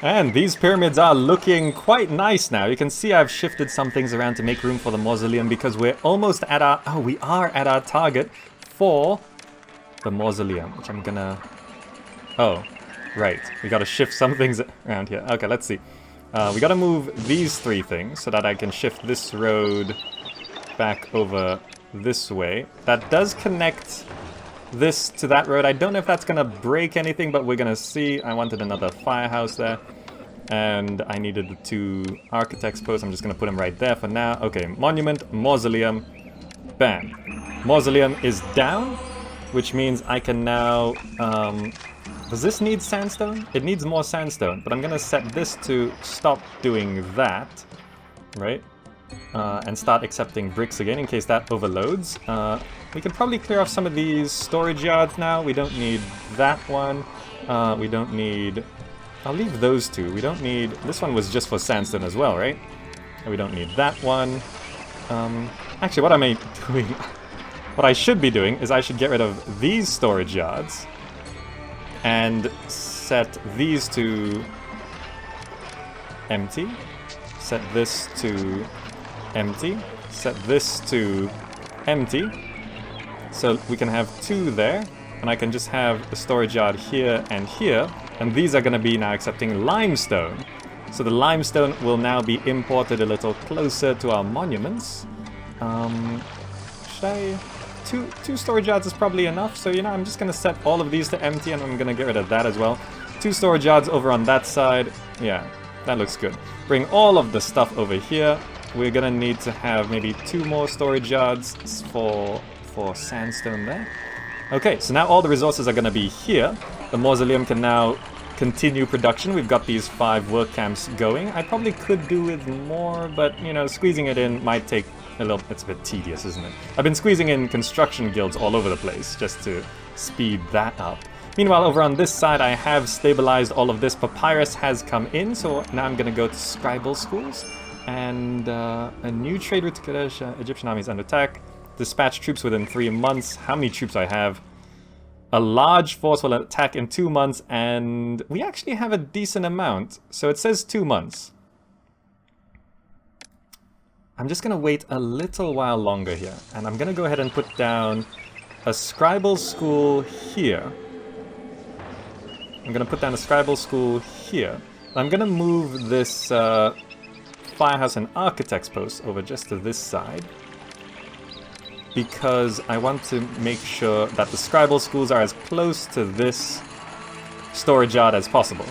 And these pyramids are looking quite nice now. You can see I've shifted some things around to make room for the mausoleum because we're almost at our... Oh, we are at our target for the mausoleum, which I'm gonna... Oh, right. We gotta shift some things around here. Okay, let's see. We gotta move these 3 things so that I can shift this road back over this way. That does connect this to that road. I don't know if that's gonna break anything, but we're gonna see. I wanted another firehouse there, and I needed the 2 architects posts. I'm just gonna put them right there for now. Okay, monument, mausoleum, bam. Mausoleum is down, which means I can now... does this need sandstone? It needs more sandstone, but I'm gonna set this to stop doing that, right? and start accepting bricks again in case that overloads. We can probably clear off some of these storage yards now. We don't need that one. We don't need... I'll leave those two. We don't need... This one was just for sandstone as well, right? We don't need that one. Actually, what am I doing? What I should be doing is I should get rid of these storage yards and set these to empty. Set this to empty. Set this to empty. So we can have two there, and I can just have a storage yard here, and these are going to be now accepting limestone. So the limestone will now be imported a little closer to our monuments. Should I... Two storage yards is probably enough, so you know, I'm just going to set all of these to empty, and I'm going to get rid of that as well. 2 storage yards over on that side. Yeah, that looks good. Bring all of the stuff over here. We're going to need to have maybe 2 more storage yards for sandstone there. Okay, so now all the resources are going to be here. The mausoleum can now continue production. We've got these 5 work camps going. I probably could do with more, but, you know, squeezing it in might take a little... It's a bit tedious, isn't it? I've been squeezing in construction guilds all over the place just to speed that up. Meanwhile, over on this side, I have stabilized all of this. Papyrus has come in, so now I'm going to go to scribal schools. And a new trade route to Kadesh. Egyptian army is under attack. Dispatch troops within 3 months. How many troops I have? A large force will attack in 2 months, and we actually have a decent amount. So it says 2 months. I'm just going to wait a little while longer here. And I'm going to go ahead and put down a scribal school here. I'm going to put down a scribal school here. I'm going to move this firehouse and architect's post over just to this side, because I want to make sure that the scribal schools are as close to this storage yard as possible.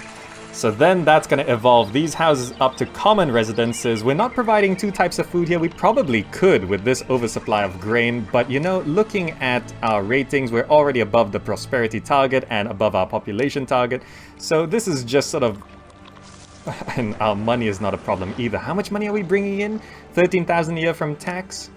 So then that's going to evolve these houses up to common residences. We're not providing 2 types of food here. We probably could with this oversupply of grain, but you know, looking at our ratings, we're already above the prosperity target and above our population target. So this is just sort of... And our money is not a problem either. How much money are we bringing in? 13,000 a year from tax?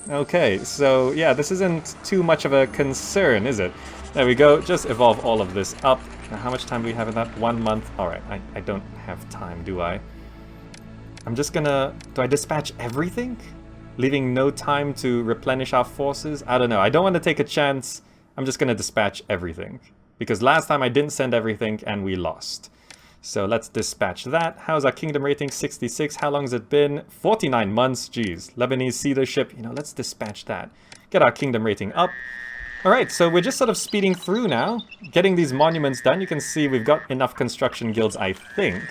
Okay, so yeah, this isn't too much of a concern, is it? There we go, just evolve all of this up. Now, how much time do we have in that? 1 month? Alright, I don't have time, do I? I'm just gonna... Do I dispatch everything? Leaving no time to replenish our forces? I don't know, I don't want to take a chance. I'm just gonna dispatch everything. Because last time I didn't send everything and we lost. So let's dispatch that. How's our kingdom rating? 66. How long has it been? 49 months. Jeez. Lebanese cedar ship. You know, let's dispatch that. Get our kingdom rating up. Alright, so we're just sort of speeding through now. Getting these monuments done. You can see we've got enough construction guilds, I think.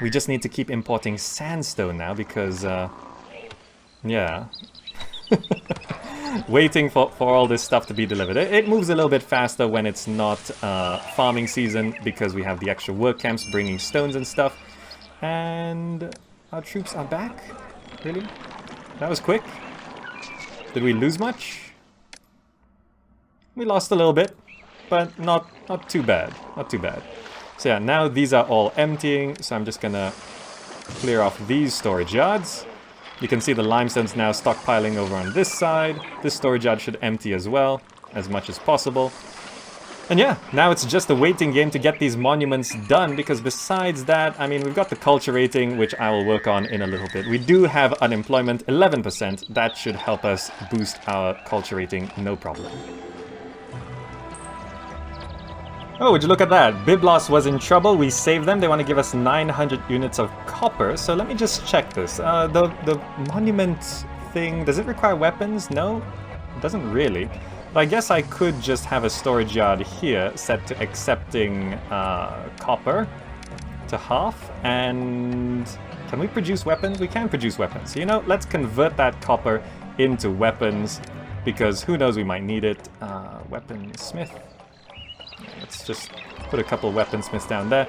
We just need to keep importing sandstone now because, yeah. Waiting for all this stuff to be delivered. It moves a little bit faster when it's not farming season because we have the extra work camps bringing stones and stuff. And our troops are back? Really? That was quick. Did we lose much? We lost a little bit, but not too bad. Not too bad. So yeah, now these are all emptying, so I'm just gonna clear off these storage yards. You can see the limestone's now stockpiling over on this side. This storage yard should empty as well, as much as possible. And yeah, now it's just a waiting game to get these monuments done, because besides that, I mean, we've got the culture rating, which I will work on in a little bit. We do have unemployment, 11%. That should help us boost our culture rating, no problem. Oh, would you look at that? Byblos was in trouble. We saved them. They want to give us 900 units of copper. So let me just check this. The monument thing, does it require weapons? No, it doesn't really. But I guess I could just have a storage yard here set to accepting copper to half. And can we produce weapons? We can produce weapons. So, you know, let's convert that copper into weapons because who knows, we might need it. Weaponsmith. Let's just put a couple weaponsmiths down there,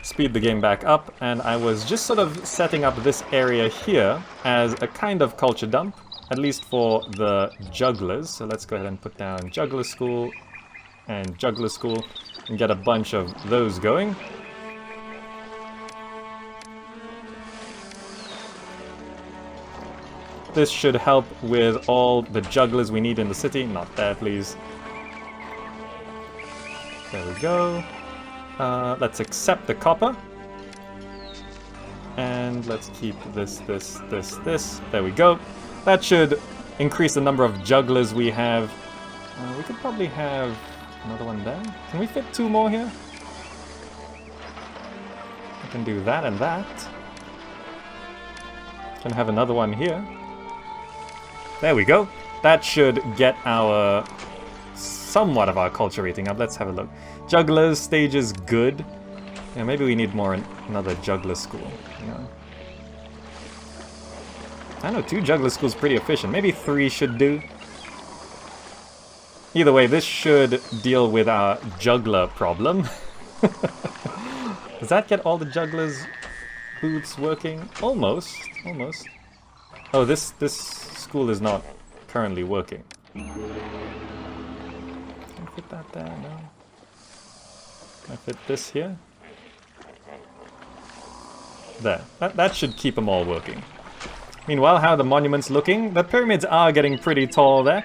speed the game back up, and I was just sort of setting up this area here as a kind of culture dump, at least for the jugglers. So let's go ahead and put down juggler school and get a bunch of those going. This should help with all the jugglers we need in the city. Not there, please. There we go. Let's accept the copper. And let's keep this. There we go. That should increase the number of jugglers we have. We could probably have another one there. Can we fit 2 more here? I can do that and that. Can have another one here. There we go. That should get our somewhat of our culture rating up. Let's have a look. Jugglers, stages, good. Yeah, maybe we need more another juggler school. You know? I know 2 juggler schools pretty efficient. Maybe 3 should do. Either way, this should deal with our juggler problem. Does that get all the jugglers' booths working? Almost. Almost. Oh, this school is not currently working. Can I fit that there? No. Can I fit this here? There. That should keep them all working. Meanwhile, how are the monuments looking? The pyramids are getting pretty tall there.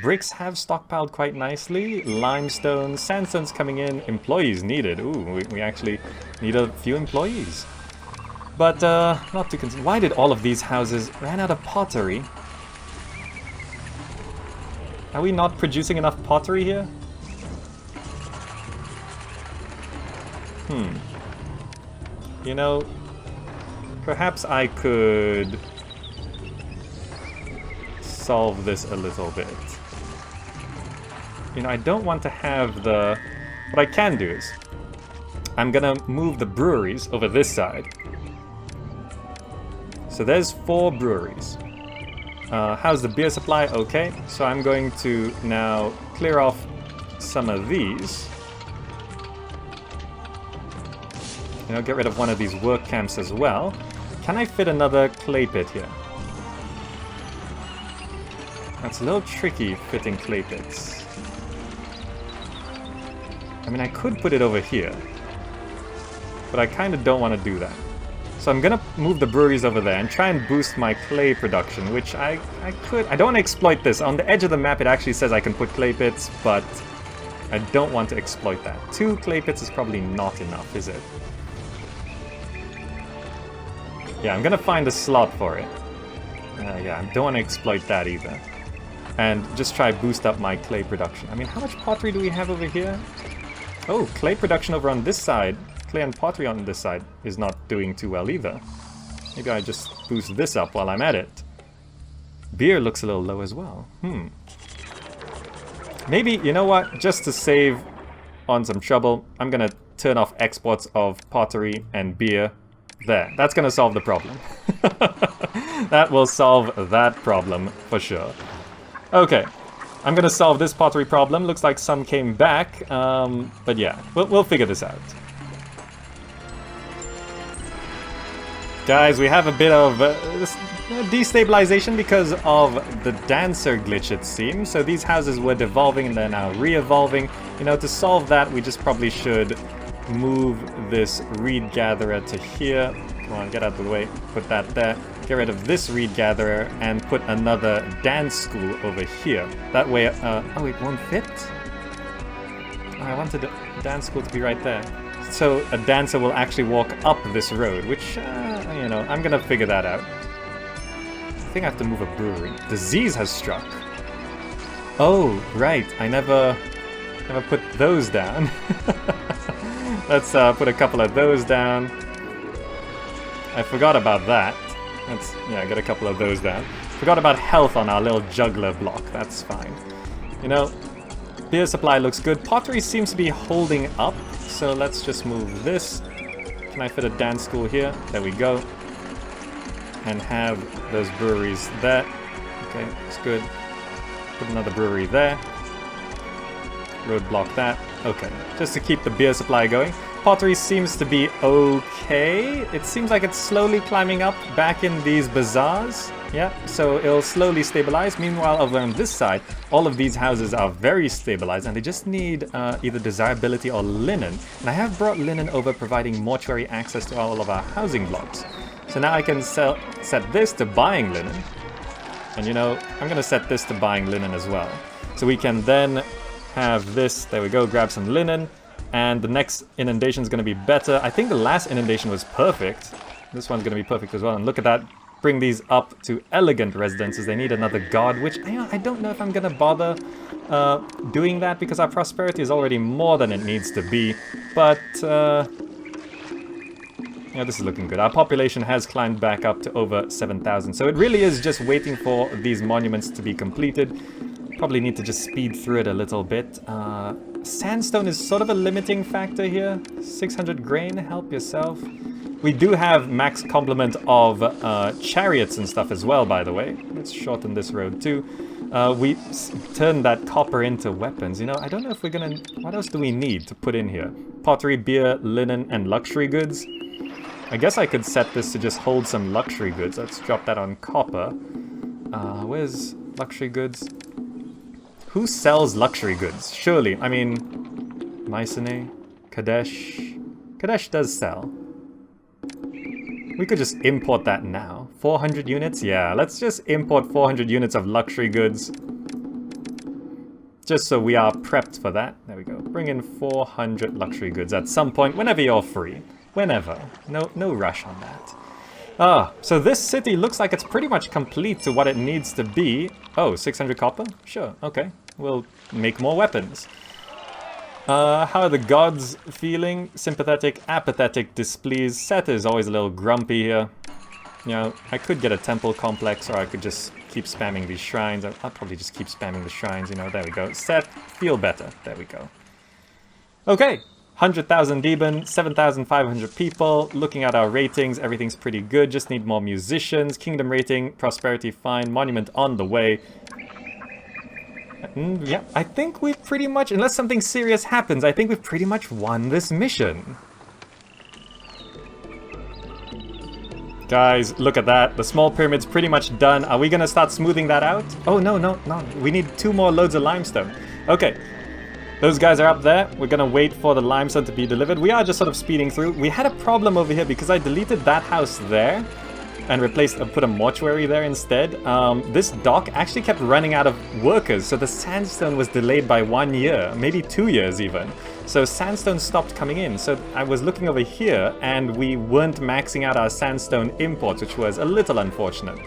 Bricks have stockpiled quite nicely. Limestone, sandstone's coming in. Employees needed. Ooh, we actually need a few employees. But, not too concerned. Why did all of these houses ran out of pottery? Are we not producing enough pottery here? You know, perhaps I could solve this a little bit. You know, I don't want to have the... What I can do is, I'm gonna move the breweries over this side. So there's 4 breweries. How's the beer supply? Okay, so I'm going to now clear off some of these. You know, get rid of one of these work camps as well. Can I fit another clay pit here? That's a little tricky, fitting clay pits. I mean, I could put it over here. But I kind of don't want to do that. So I'm gonna move the breweries over there and try and boost my clay production, which I could... I don't want to exploit this. On the edge of the map it actually says I can put clay pits, but I don't want to exploit that. 2 clay pits is probably not enough, is it? Yeah, I'm gonna find a slot for it. Yeah, I don't want to exploit that either. And just try boost up my clay production. I mean, how much pottery do we have over here? Oh, clay production over on this side. Clay and pottery on this side is not doing too well either. Maybe I just boost this up while I'm at it. Beer looks a little low as well. Maybe, you know what? Just to save on some trouble, I'm gonna turn off exports of pottery and beer. There, that's gonna solve the problem. That will solve that problem for sure. Okay, I'm gonna solve this pottery problem. Looks like some came back, but yeah, we'll figure this out. Guys, we have a bit of destabilization because of the dancer glitch, it seems. So these houses were devolving and they're now re-evolving. You know, to solve that, we just probably should move this reed gatherer to here. Come on, get out of the way. Put that there. Get rid of this reed gatherer and put another dance school over here. That way, oh, it won't fit? Oh, I wanted the dance school to be right there. So a dancer will actually walk up this road, which, you know, I'm gonna figure that out. I think I have to move a brewery. Disease has struck. Oh, right. I never put those down. Let's put a couple of those down. I forgot about that. Yeah, get a couple of those down. Forgot about health on our little juggler block. That's fine. You know, beer supply looks good. Pottery seems to be holding up. So let's just move this. Can I fit a dance school here? There we go. And have those breweries there. Okay, that's good. Put another brewery there. Roadblock that. Okay, just to keep the beer supply going. Pottery seems to be okay. It seems like it's slowly climbing up back in these bazaars. Yeah, so it'll slowly stabilize. Meanwhile, over on this side, all of these houses are very stabilized and they just need either desirability or linen. And I have brought linen over, providing mortuary access to all of our housing blocks. So now I can set this to buying linen. And you know, I'm gonna set this to buying linen as well. So we can then have this, there we go, grab some linen. And the next inundation is gonna be better. I think the last inundation was perfect. This one's gonna be perfect as well. And look at that, bring these up to elegant residences. They need another god, which I don't know if I'm gonna bother doing that because our prosperity is already more than it needs to be. But yeah, this is looking good. Our population has climbed back up to over 7,000. So it really is just waiting for these monuments to be completed. Probably need to just speed through it a little bit. Sandstone is sort of a limiting factor here. 600 grain, help yourself. We do have max complement of chariots and stuff as well, by the way. Let's shorten this road too. We turned that copper into weapons. You know, I don't know if we're gonna... What else do we need to put in here? Pottery, beer, linen, and luxury goods. I guess I could set this to just hold some luxury goods. Let's drop that on copper. Where's luxury goods? Who sells luxury goods? Surely, I mean... Mycenae? Kadesh? Kadesh does sell. We could just import that now. 400 units? Yeah, let's just import 400 units of luxury goods. Just so we are prepped for that. There we go. Bring in 400 luxury goods at some point, whenever you're free. Whenever. No rush on that. So this city looks like it's pretty much complete to what it needs to be. Oh, 600 copper? Sure, okay. We'll make more weapons. How are the gods feeling? Sympathetic, apathetic, displeased. Seth is always a little grumpy here. You know, I could get a temple complex, or I could just keep spamming these shrines. I'll probably just keep spamming the shrines, you know. There we go. Seth, feel better. There we go. Okay. 100,000 Deben, 7,500 people. Looking at our ratings, everything's pretty good. Just need more musicians. Kingdom rating, prosperity fine. Monument on the way. Yeah, I think we've pretty much, unless something serious happens, I think we've pretty much won this mission. Guys, look at that. The small pyramid's pretty much done. Are we gonna start smoothing that out? Oh, no. We need 2 more loads of limestone. Okay. Those guys are up there. We're gonna wait for the limestone to be delivered. We are just sort of speeding through. We had a problem over here because I deleted that house there and put a mortuary there instead. This dock actually kept running out of workers, so the sandstone was delayed by 1 year, maybe 2 years even. So sandstone stopped coming in. So I was looking over here and we weren't maxing out our sandstone imports, which was a little unfortunate.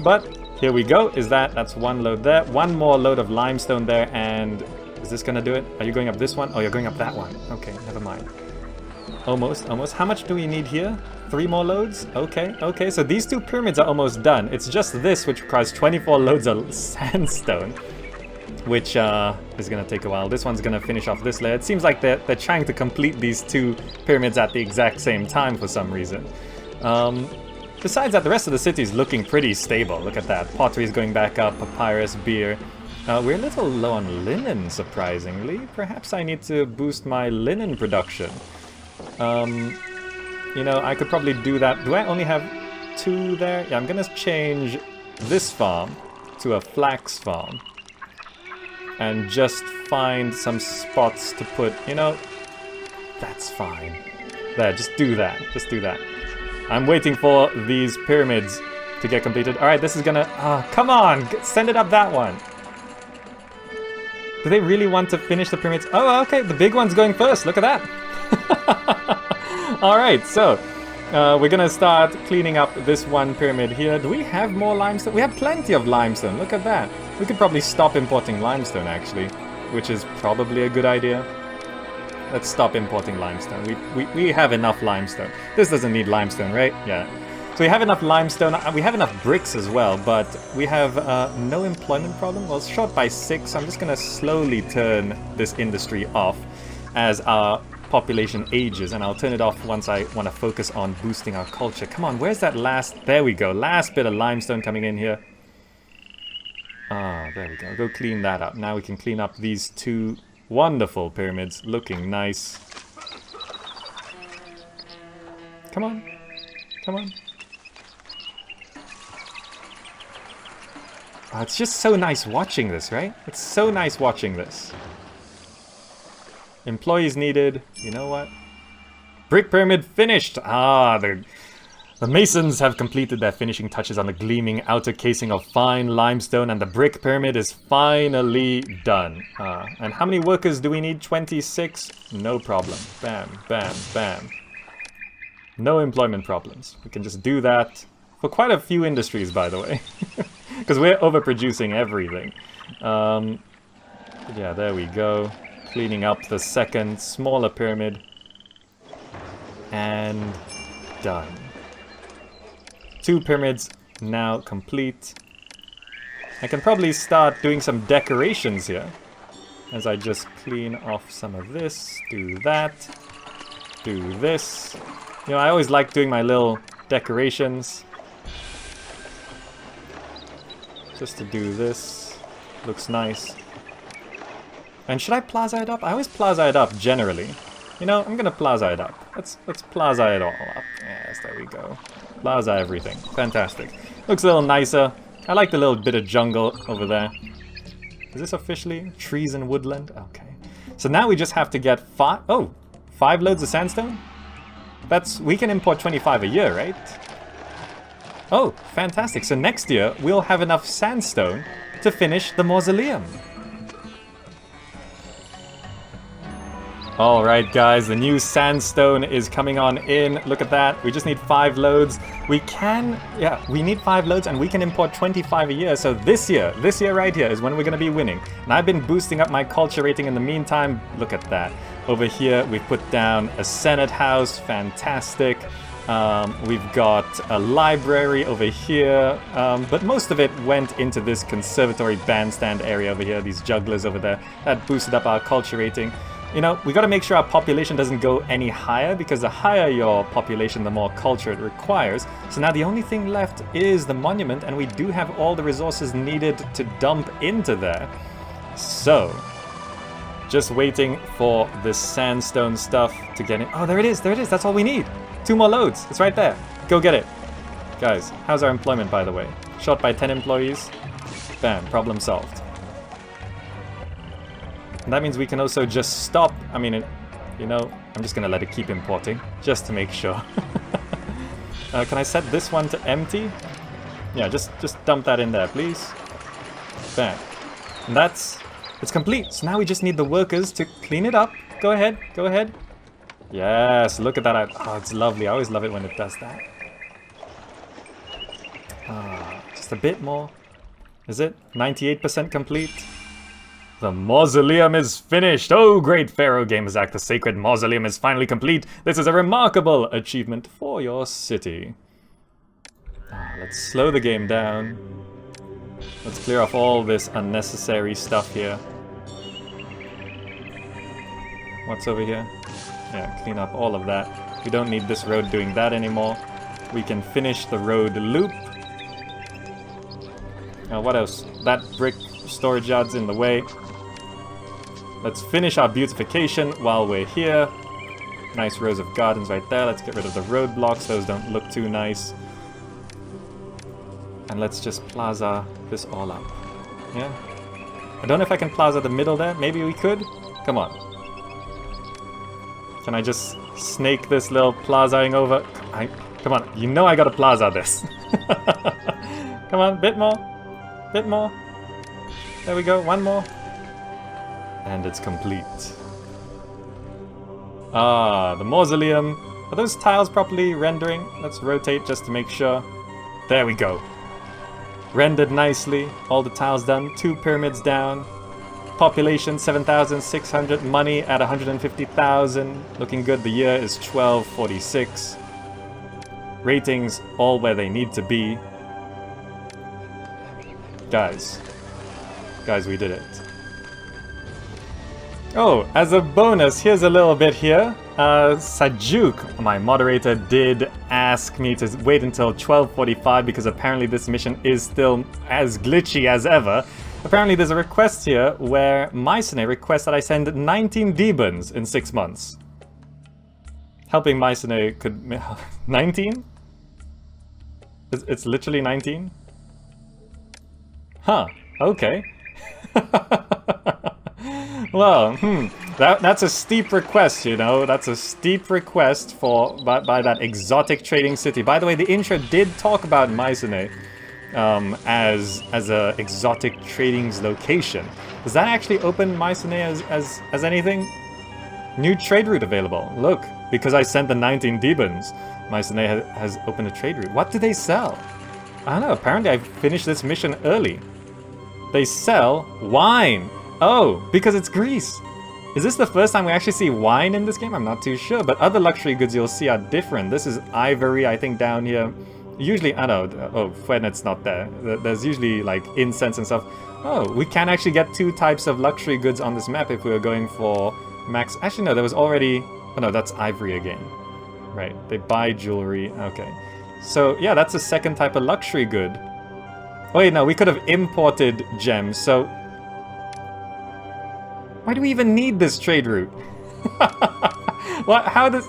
But here we go. That's 1 load there. 1 more load of limestone there, and is this gonna do it? Are you going up this one? Oh, you're going up that one. Okay, never mind. Almost. How much do we need here? 3 more loads? Okay. So these 2 pyramids are almost done. It's just this which requires 24 loads of sandstone, which is gonna take a while. This one's gonna finish off this layer. It seems like they're trying to complete these 2 pyramids at the exact same time for some reason. Besides that, the rest of the city is looking pretty stable. Look at that. Pottery is going back up. Papyrus, beer. We're a little low on linen, surprisingly. Perhaps I need to boost my linen production. You know, I could probably do that. Do I only have 2 there? Yeah, I'm gonna change this farm to a flax farm. And just find some spots to put, you know, that's fine. There, just do that. I'm waiting for these pyramids to get completed. Alright, this is gonna... come on! Send it up that one! Do they really want to finish the pyramids? Oh, okay, the big one's going first. Look at that! Alright, so... we're gonna start cleaning up this 1 pyramid here. Do we have more limestone? We have plenty of limestone. Look at that. We could probably stop importing limestone, actually. Which is probably a good idea. Let's stop importing limestone. We have enough limestone. This doesn't need limestone, right? Yeah. So we have enough limestone. We have enough bricks as well, but we have no employment problem. Well, it's short by 6. So I'm just going to slowly turn this industry off as our population ages, and I'll turn it off once I want to focus on boosting our culture. Come on, where's that last... There we go. Last bit of limestone coming in here. Ah, there we go. Go clean that up. Now we can clean up these 2 wonderful pyramids. Looking nice. Come on. Come on. Oh, it's just so nice watching this, right? It's so nice watching this. Employees needed. You know what? Brick pyramid finished. Ah, The masons have completed their finishing touches on the gleaming outer casing of fine limestone, and the brick pyramid is finally done. And how many workers do we need? 26? No problem. Bam, bam, bam. No employment problems. We can just do that for quite a few industries, by the way. Because we're overproducing everything. Yeah, there we go. Cleaning up the second, smaller pyramid. And done. 2 pyramids now complete. I can probably start doing some decorations here. As I just clean off some of this, do that, do this. You know, I always like doing my little decorations. Just to do this. Looks nice. And should I plaza it up? I always plaza it up generally. You know, I'm gonna plaza it up. Let's plaza it all up. Yes, there we go. Plaza everything. Fantastic. Looks a little nicer. I like the little bit of jungle over there. Is this officially trees and woodland? Okay. So now we just have to get 5 loads of sandstone? We can import 25 a year, right? Oh, fantastic. So next year we'll have enough sandstone to finish the mausoleum. Alright guys, the new sandstone is coming on in. Look at that. We just need 5 loads. We need 5 loads and we can import 25 a year. So this year right here is when we're going to be winning. And I've been boosting up my culture rating in the meantime. Look at that. Over here we've put down a Senate house. Fantastic. We've got a library over here. But most of it went into this conservatory bandstand area over here. These jugglers over there. That boosted up our culture rating. You know, we got to make sure our population doesn't go any higher, because the higher your population, the more culture it requires. So now the only thing left is the monument, and we do have all the resources needed to dump into there. So, just waiting for this sandstone stuff to get in. Oh, there it is, that's all we need. 2 more loads, it's right there. Go get it. Guys, how's our employment, by the way? Short by 10 employees. Bam, problem solved. And that means we can also just stop. I mean, you know, I'm just gonna let it keep importing, just to make sure. Can I set this one to empty? Yeah, just dump that in there, please. Bam. And it's complete. So now we just need the workers to clean it up. Go ahead, go ahead. Yes, look at that. Oh, it's lovely. I always love it when it does that. Just a bit more. Is it 98% complete? The mausoleum is finished! Oh, great Pharaoh Gamerzak, the sacred mausoleum is finally complete! This is a remarkable achievement for your city. Let's slow the game down. Let's clear off all this unnecessary stuff here. What's over here? Yeah, clean up all of that. We don't need this road doing that anymore. We can finish the road loop. What else? That brick storage yard's in the way. Let's finish our beautification while we're here. Nice rows of gardens right there. Let's get rid of the roadblocks. Those don't look too nice. And let's just plaza this all up. Yeah? I don't know if I can plaza the middle there. Maybe we could? Come on. Can I just snake this little plazaing over? Come on. You know I gotta plaza this. Come on. Bit more. Bit more. There we go. One more. And it's complete. The mausoleum. Are those tiles properly rendering? Let's rotate just to make sure. There we go. Rendered nicely. All the tiles done. 2 pyramids down. Population 7,600. Money at 150,000. Looking good. The year is 1246. Ratings all where they need to be. Guys, we did it. Oh, as a bonus, here's a little bit here. Sajuk, my moderator, did ask me to wait until 12:45 because apparently this mission is still as glitchy as ever. Apparently there's a request here where Mycenae requests that I send 19 demons in 6 months. Helping Mycenae could... 19? It's literally 19? Huh, okay. Well, That's a steep request, you know. That's a steep request by that exotic trading city. By the way, the intro did talk about Mycenae as a exotic trading's location. Does that actually open Mycenae as anything? New trade route available. Look, because I sent the 19 demons, Mycenae has opened a trade route. What do they sell? I don't know. Apparently, I finished this mission early. They sell wine. Oh, because it's Greece. Is this the first time we actually see wine in this game? I'm not too sure, but other luxury goods you'll see are different. This is ivory, I think, down here. Usually, I don't know, oh, Fenet's not there. There's usually, like, incense and stuff. Oh, we can actually get 2 types of luxury goods on this map if we were going for max... Actually, no, there was already... Oh, no, that's ivory again. Right, they buy jewelry. Okay. So, yeah, that's a second type of luxury good. Oh, wait, no, we could have imported gems, so... Why do we even need this trade route? What? How does...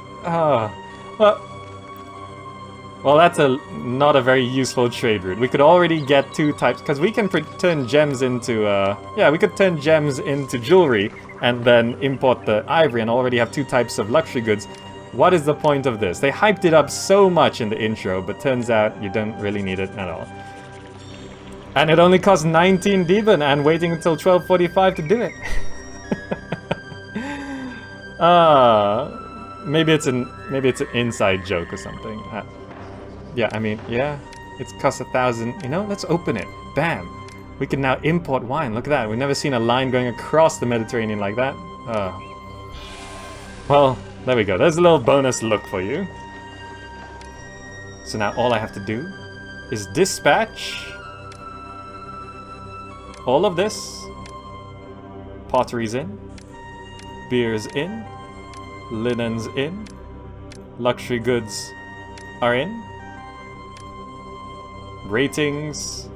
Well, that's not a very useful trade route. We could already get 2 types, because we can turn gems into... yeah, we could turn gems into jewelry, and then import the ivory, and already have 2 types of luxury goods. What is the point of this? They hyped it up so much in the intro, but turns out you don't really need it at all. And it only costs 19 demon, and waiting until 12:45 to do it. Maybe it's an inside joke or something. Yeah, I mean, yeah, it's cost 1,000. You know, let's open it. Bam! We can now import wine. Look at that. We've never seen a line going across the Mediterranean like that. Well, there we go. There's a little bonus look for you. So now all I have to do is dispatch all of this. Pottery's in. Beer's in. Linen's in. Luxury goods are in. Ratings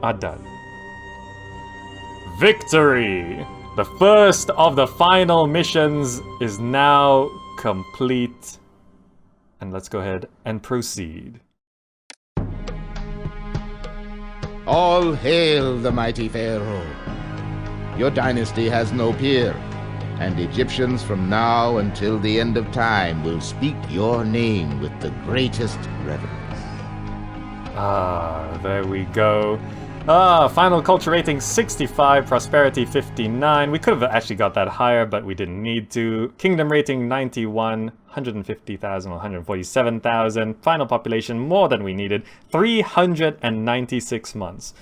are done. Victory! The first of the final missions is now complete. And let's go ahead and proceed. All hail the mighty Pharaoh. Your dynasty has no peer, and Egyptians from now until the end of time will speak your name with the greatest reverence. There we go. Final culture rating 65, prosperity 59. We could have actually got that higher, but we didn't need to. Kingdom rating 91, 150,000, 147,000. Final population more than we needed, 396 months.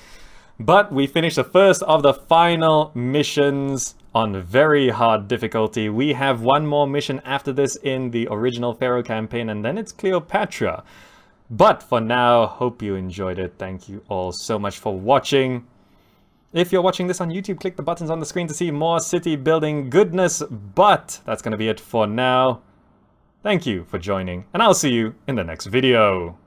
But we finished the first of the final missions on very hard difficulty. We have one more mission after this in the original Pharaoh campaign, and then it's Cleopatra. But for now, hope you enjoyed it. Thank you all so much for watching. If you're watching this on YouTube, click the buttons on the screen to see more city building goodness. But that's going to be it for now. Thank you for joining, and I'll see you in the next video.